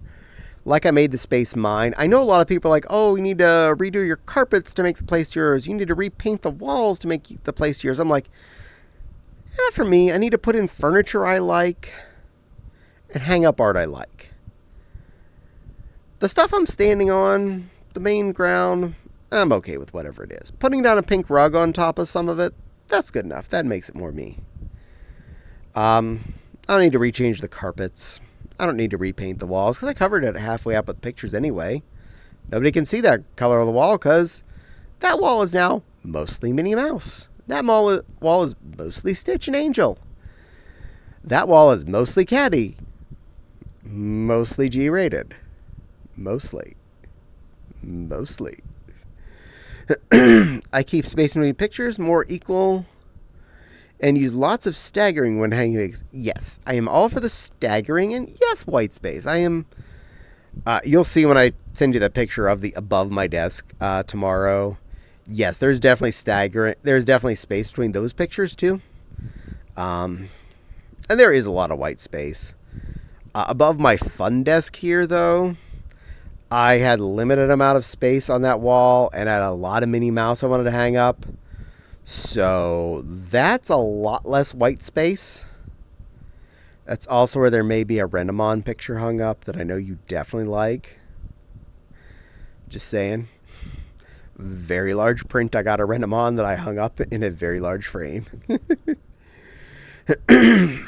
like I made the space mine. I know a lot of people are like, oh, you need to redo your carpets to make the place yours. You need to repaint the walls to make the place yours. I'm like, for me, I need to put in furniture I like and hang up art I like. The stuff I'm standing on, the main ground, I'm okay with whatever it is. Putting down a pink rug on top of some of it, that's good enough. That makes it more me. I don't need to rechange the carpets. I don't need to repaint the walls because I covered it halfway up with pictures anyway. Nobody can see that color of the wall because that wall is now mostly Minnie Mouse. That wall is mostly Stitch and Angel. That wall is mostly Caddie. Mostly G-rated. Mostly. I keep space between pictures more equal and use lots of staggering when hanging wigs. Yes, I am all for the staggering, and yes, white space. I am. You'll see when I send you the picture of the above my desk tomorrow. Yes, there's definitely staggering. There's definitely space between those pictures too. And there is a lot of white space. Above my fun desk here, though, I had limited amount of space on that wall, and I had a lot of Minnie Mouse I wanted to hang up. So that's a lot less white space. That's also where there may be a Renamon picture hung up that I know you definitely like. Just saying. Very large print. I got a Renamon that I hung up in a very large frame. I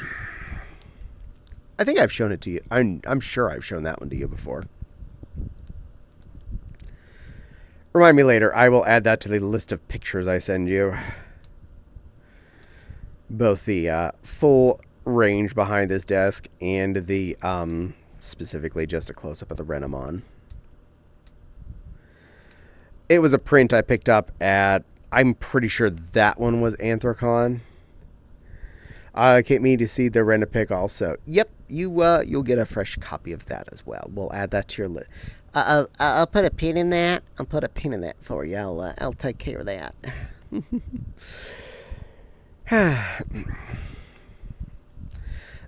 think I've shown it to you. I'm sure I've shown that one to you before. Remind me later. I will add that to the list of pictures I send you. Both the full range behind this desk and the specifically just a close-up of the Renamon. It was a print I picked up at, I'm pretty sure that one was Anthrocon. I can't mean to see the Rent-A-Pic also. Yep, you'll get a fresh copy of that as well. We'll add that to your list. I'll put a pin in that. I'll put a pin in that for you. I'll take care of that.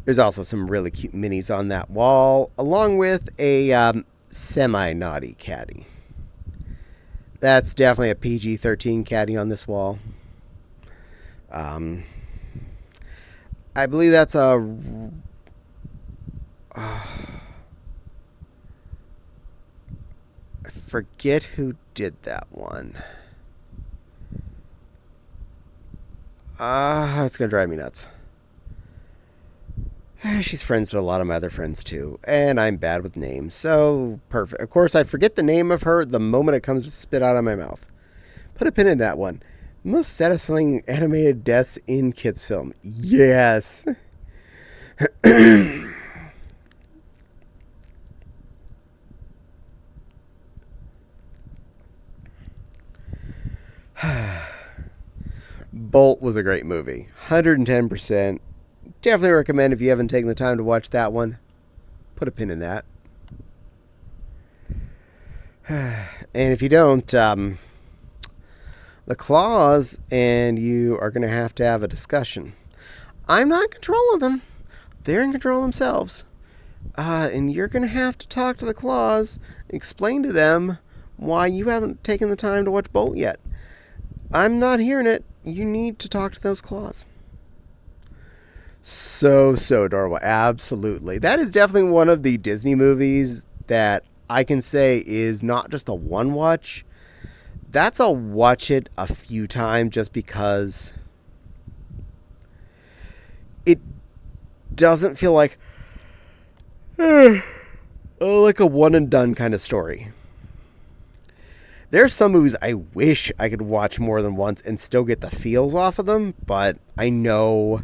There's also some really cute minis on that wall, along with a semi-naughty Caddie. That's definitely a PG-13 Caddie on this wall. I believe that's a... I forget who did that one. It's going to drive me nuts. She's friends with a lot of my other friends too, and I'm bad with names, so perfect. Of course, I forget the name of her the moment it comes to spit out of my mouth. Put a pin in that one. Most satisfying animated deaths in kids' film. Yes. Bolt was a great movie. 110%. Definitely recommend if you haven't taken the time to watch that one. Put a pin in that. And if you don't, the Claws and you are going to have a discussion. I'm not in control of them. They're in control of themselves. And you're going to have to talk to the Claws, explain to them why you haven't taken the time to watch Bolt yet. I'm not hearing it. You need to talk to those Claws. So adorable. Absolutely. That is definitely one of the Disney movies that I can say is not just a one watch. That's a watch it a few times just because it doesn't feel like like a one and done kind of story. There's some movies I wish I could watch more than once and still get the feels off of them, but I know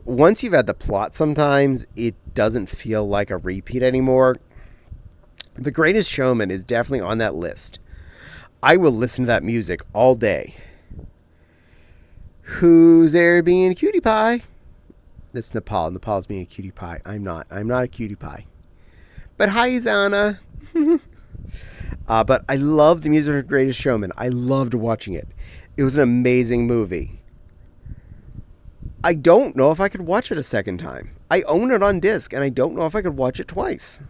once you've had the plot sometimes, it doesn't feel like a repeat anymore. The Greatest Showman is definitely on that list. I will listen to that music all day. Who's there being a cutie pie? That's Nepal. Nepal's being a cutie pie. I'm not. I'm not a cutie pie. But hi, Zana. But I love the music of Greatest Showman. I loved watching it. It was an amazing movie. I don't know if I could watch it a second time. I own it on disc, and I don't know if I could watch it twice.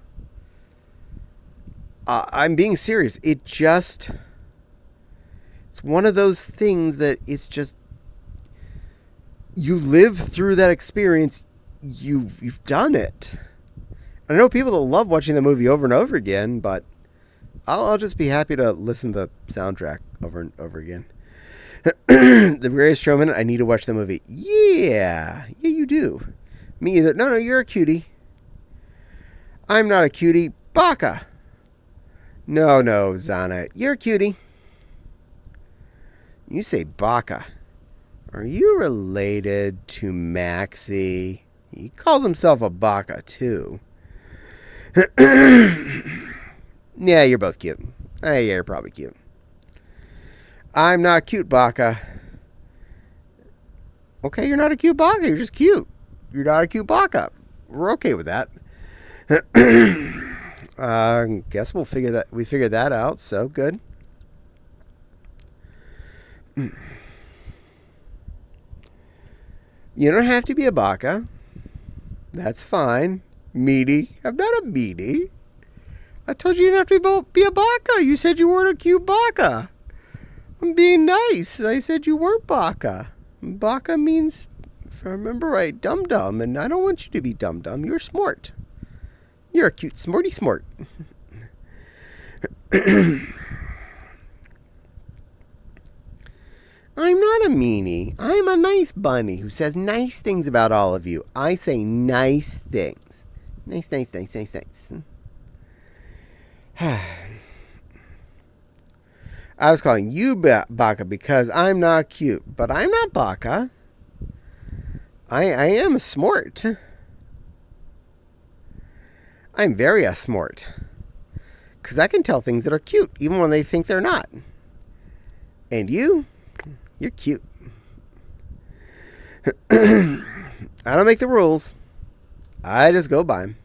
I'm being serious. It's one of those things that it's just, you live through that experience. You've done it. I know people that love watching the movie over and over again, but I'll just be happy to listen to the soundtrack over and over again. The Greatest Showman, I need to watch the movie. Yeah, you do. Me either. No, you're a cutie. I'm not a cutie. Baka. No, Zana, you're a cutie. You say Baka. Are you related to Maxie? He calls himself a Baka, too. Yeah, you're both cute. Yeah, you're probably cute. I'm not cute, Baka. Okay, you're not a cute Baka. You're just cute. You're not a cute Baka. We're okay with that. Guess we figured that out, so good. You don't have to be a Baka. That's fine. Meaty. I'm not a meaty. I told you didn't have to be a Baka. You said you weren't a cute Baka. I'm being nice. I said you weren't Baka. Baka means, if I remember right, dum-dum, and I don't want you to be dum-dum. You're smart. You're a cute smarty smart. I'm not a meanie. I'm a nice bunny who says nice things about all of you. I say nice things. Nice. I was calling you Baka because I'm not cute. But I'm not Baka. I am smart. I'm very smart. Because I can tell things that are cute, even when they think they're not. And you're cute. I don't make the rules. I just go by them.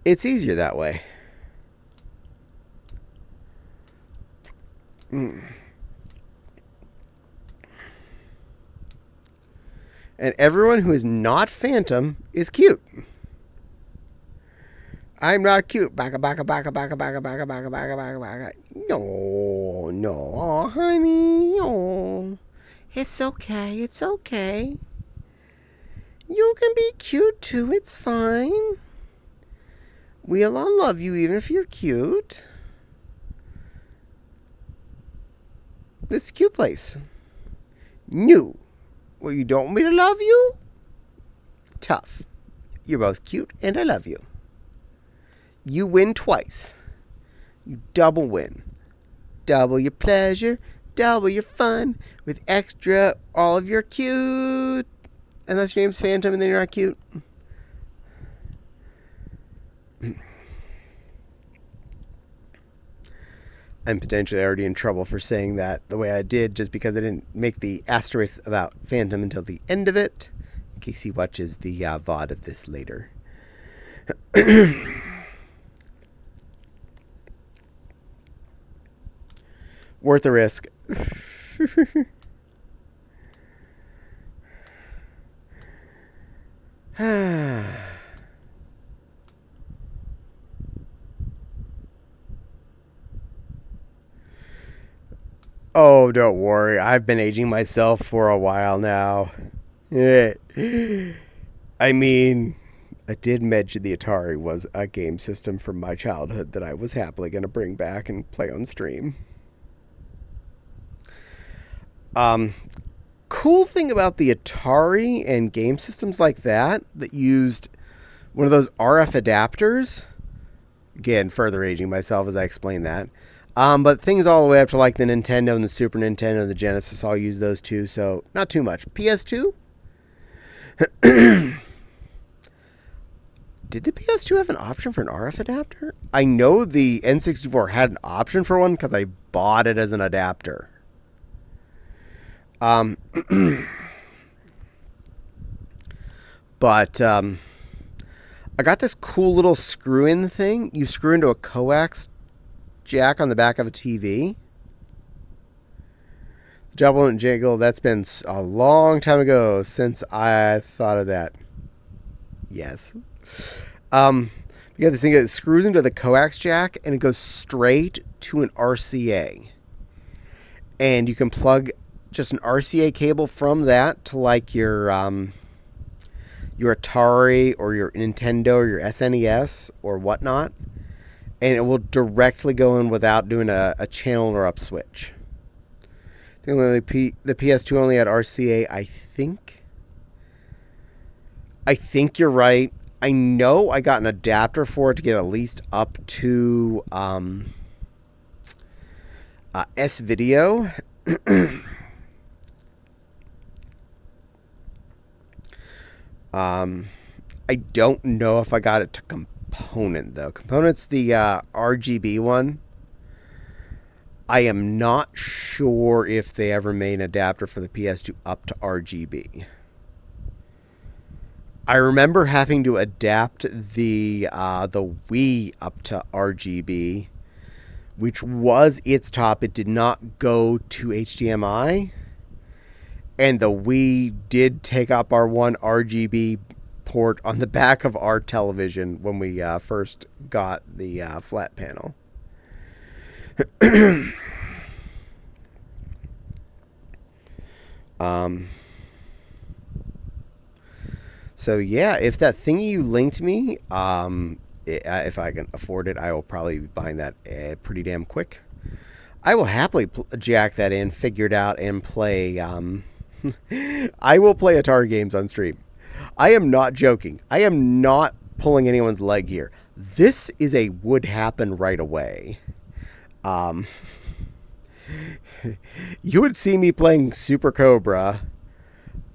It's easier that way. And everyone who is not Phantom is cute. I'm not cute. Baka. No, honey. No. It's okay. You can be cute too. It's fine. We'll all love you even if you're cute. This is a cute place. No. Well, you don't want me to love you? Tough. You're both cute and I love you. You win twice. You double win. Double your pleasure, double your fun, with extra all of your cute. Unless your name's Phantom and then you're not cute. I'm potentially already in trouble for saying that the way I did, just because I didn't make the asterisk about Phantom until the end of it, in case he watches the VOD of this later. Worth the risk. Oh, don't worry. I've been aging myself for a while now. I mean, I did mention the Atari was a game system from my childhood that I was happily going to bring back and play on stream. cool thing about the Atari and game systems like that used one of those RF adapters. Again, further aging myself as I explain that. But things all the way up to like the Nintendo and the Super Nintendo and the Genesis all use those too, so not too much. PS2? Did the PS2 have an option for an RF adapter? I know the N64 had an option for one because I bought it as an adapter. But I got this cool little screw-in thing. You screw into a coax jack on the back of a TV. Jabble and jiggle, that's been a long time ago since I thought of that. Yes. You got this thing that screws into the coax jack and it goes straight to an RCA. And you can plug just an RCA cable from that to like your Atari or your Nintendo or your SNES or whatnot. And it will directly go in without doing a channel or up switch. I think the PS2 only had RCA, I think. I think you're right. I know I got an adapter for it to get at least up to S-Video. I don't know if I got it to Component, though. Component's the RGB one. I am not sure if they ever made an adapter for the PS2 up to RGB. I remember having to adapt the Wii up to RGB, which was its top. It did not go to HDMI, and the Wii did take up our one RGB port on the back of our television when we first got the flat panel. So yeah, if that thingy you linked me, if I can afford it, I will probably be buying that pretty damn quick. I will happily jack that in, figure it out, and play. I will play Atari games on stream. I am not joking. I am not pulling anyone's leg here. This is a would happen right away. You would see me playing Super Cobra.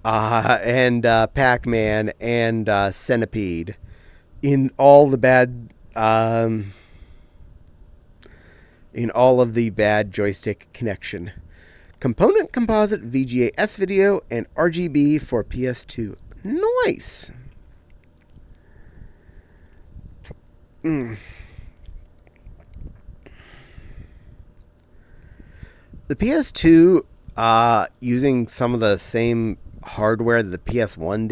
And Pac-Man and Centipede in all the bad in all of the bad joystick connection. Component composite VGA S-Video and RGB for PS2. Nice. The PS2 using some of the same hardware that the PS1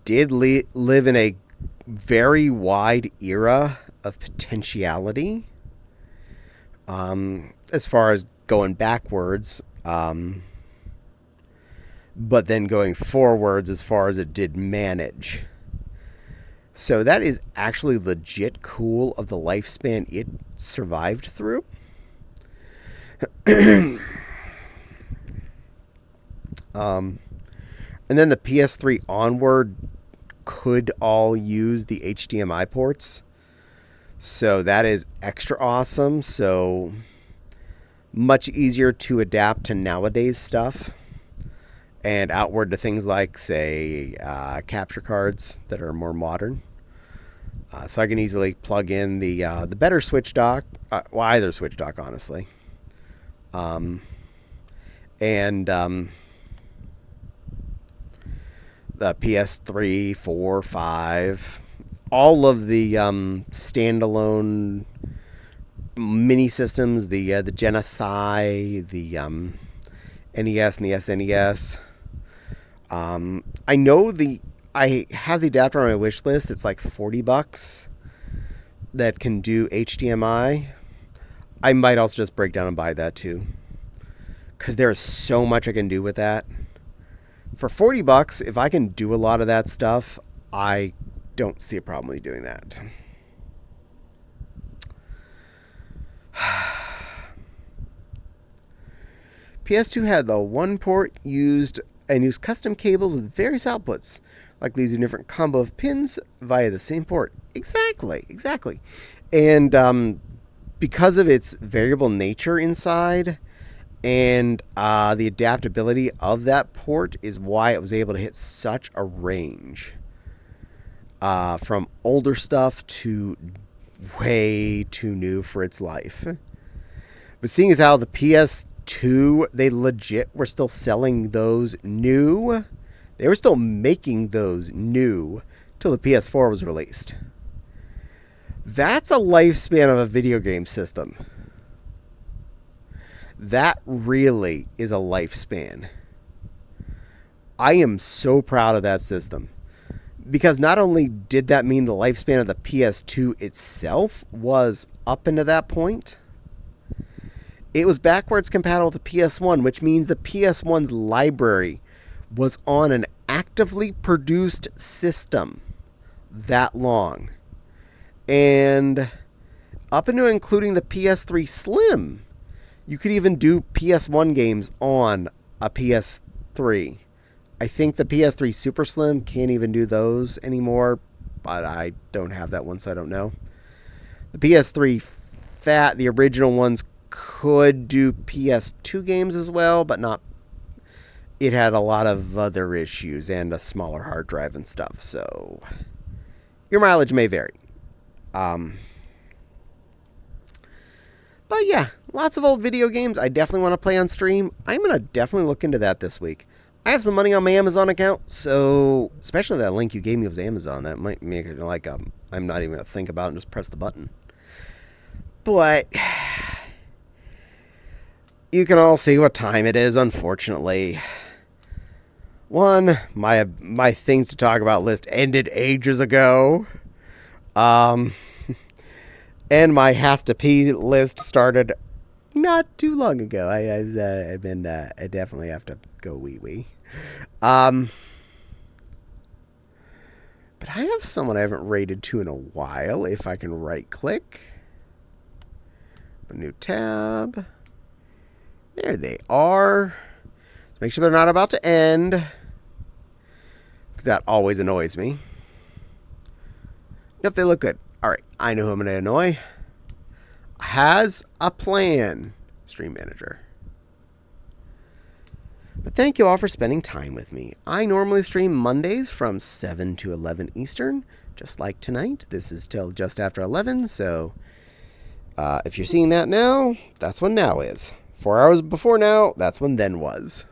did live in a very wide era of potentiality. As far as going backwards, but then going forwards as far as it did manage. So that is actually legit cool of the lifespan it survived through. And then the PS3 onward could all use the HDMI ports. So that is extra awesome. So much easier to adapt to nowadays stuff. And outward to things like, say, capture cards that are more modern. So I can easily plug in the better switch dock. Well, either switch dock, honestly. The PS3, 4, 5, all of the standalone mini systems, the Genesai, the NES and the SNES. I know I have the adapter on my wish list. It's like $40 that can do HDMI. I might also just break down and buy that too, because there's so much I can do with that. For $40, if I can do a lot of that stuff, I don't see a problem with doing that. PS2 had the one port used custom cables with various outputs, like using different combo of pins via the same port. Exactly. And because of its variable nature inside and the adaptability of that port is why it was able to hit such a range. From older stuff to way too new for its life. But seeing as how the PS2, they legit were still selling those new. They were still making those new till the PS4 was released. That's a lifespan of a video game system. That really is a lifespan. I am so proud of that system. Because not only did that mean the lifespan of the PS2 itself was up into that point, it was backwards compatible with the PS1, which means the PS1's library was on an actively produced system that long. And up into including the PS3 Slim, you could even do PS1 games on a PS3. I think the PS3 Super Slim can't even do those anymore, but I don't have that one, so I don't know. The PS3 Fat, the original ones, could do PS2 games as well, but not. It had a lot of other issues and a smaller hard drive and stuff, so your mileage may vary. But yeah, lots of old video games I definitely want to play on stream. I'm going to definitely look into that this week. I have some money on my Amazon account, so especially that link you gave me was Amazon. That might make it like I'm not even going to think about it and just press the button. But you can all see what time it is, unfortunately. One, my things to talk about list ended ages ago. And my has to pee list started not too long ago. I definitely have to go wee. But I have someone I haven't rated to in a while. If I can right click. A new tab. There they are. Make sure they're not about to end. That always annoys me. Yep, they look good. Alright, I know who I'm going to annoy. Has a plan. Stream manager. But thank you all for spending time with me. I normally stream Mondays from 7 to 11 Eastern. Just like tonight. This is till just after 11, so if you're seeing that now, that's when now is. 4 hours before now, that's when then was.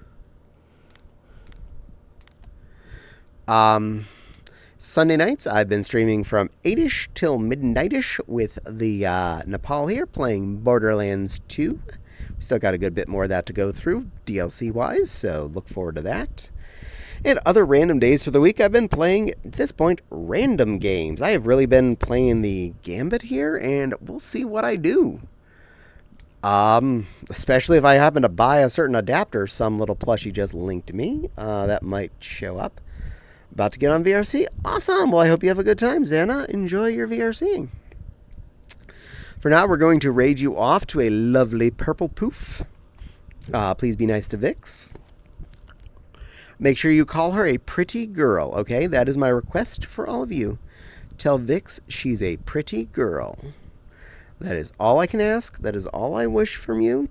Sunday nights, I've been streaming from 8ish till midnightish with the Nepal here, playing Borderlands 2. We still got a good bit more of that to go through, DLC-wise, so look forward to that. And other random days for the week, I've been playing, at this point, random games. I have really been playing the Gambit here, and we'll see what I do. Especially if I happen to buy a certain adapter some little plushie just linked me. That might show up. About to get on VRC? Awesome! Well, I hope you have a good time, Xana. Enjoy your VRCing. For now, we're going to raid you off to a lovely purple poof. Please be nice to Vix. Make sure you call her a pretty girl, okay? That is my request for all of you. Tell Vix she's a pretty girl. That is all I can ask. That is all I wish from you.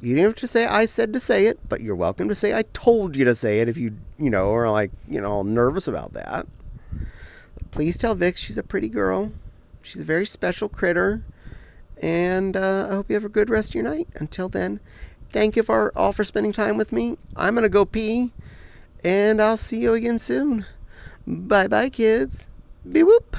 You didn't have to say I said to say it, but you're welcome to say I told you to say it if you are like, all nervous about that. But please tell Vix she's a pretty girl. She's a very special critter. And I hope you have a good rest of your night. Until then, thank you all for spending time with me. I'm going to go pee. And I'll see you again soon. Bye-bye, kids. Be whoop.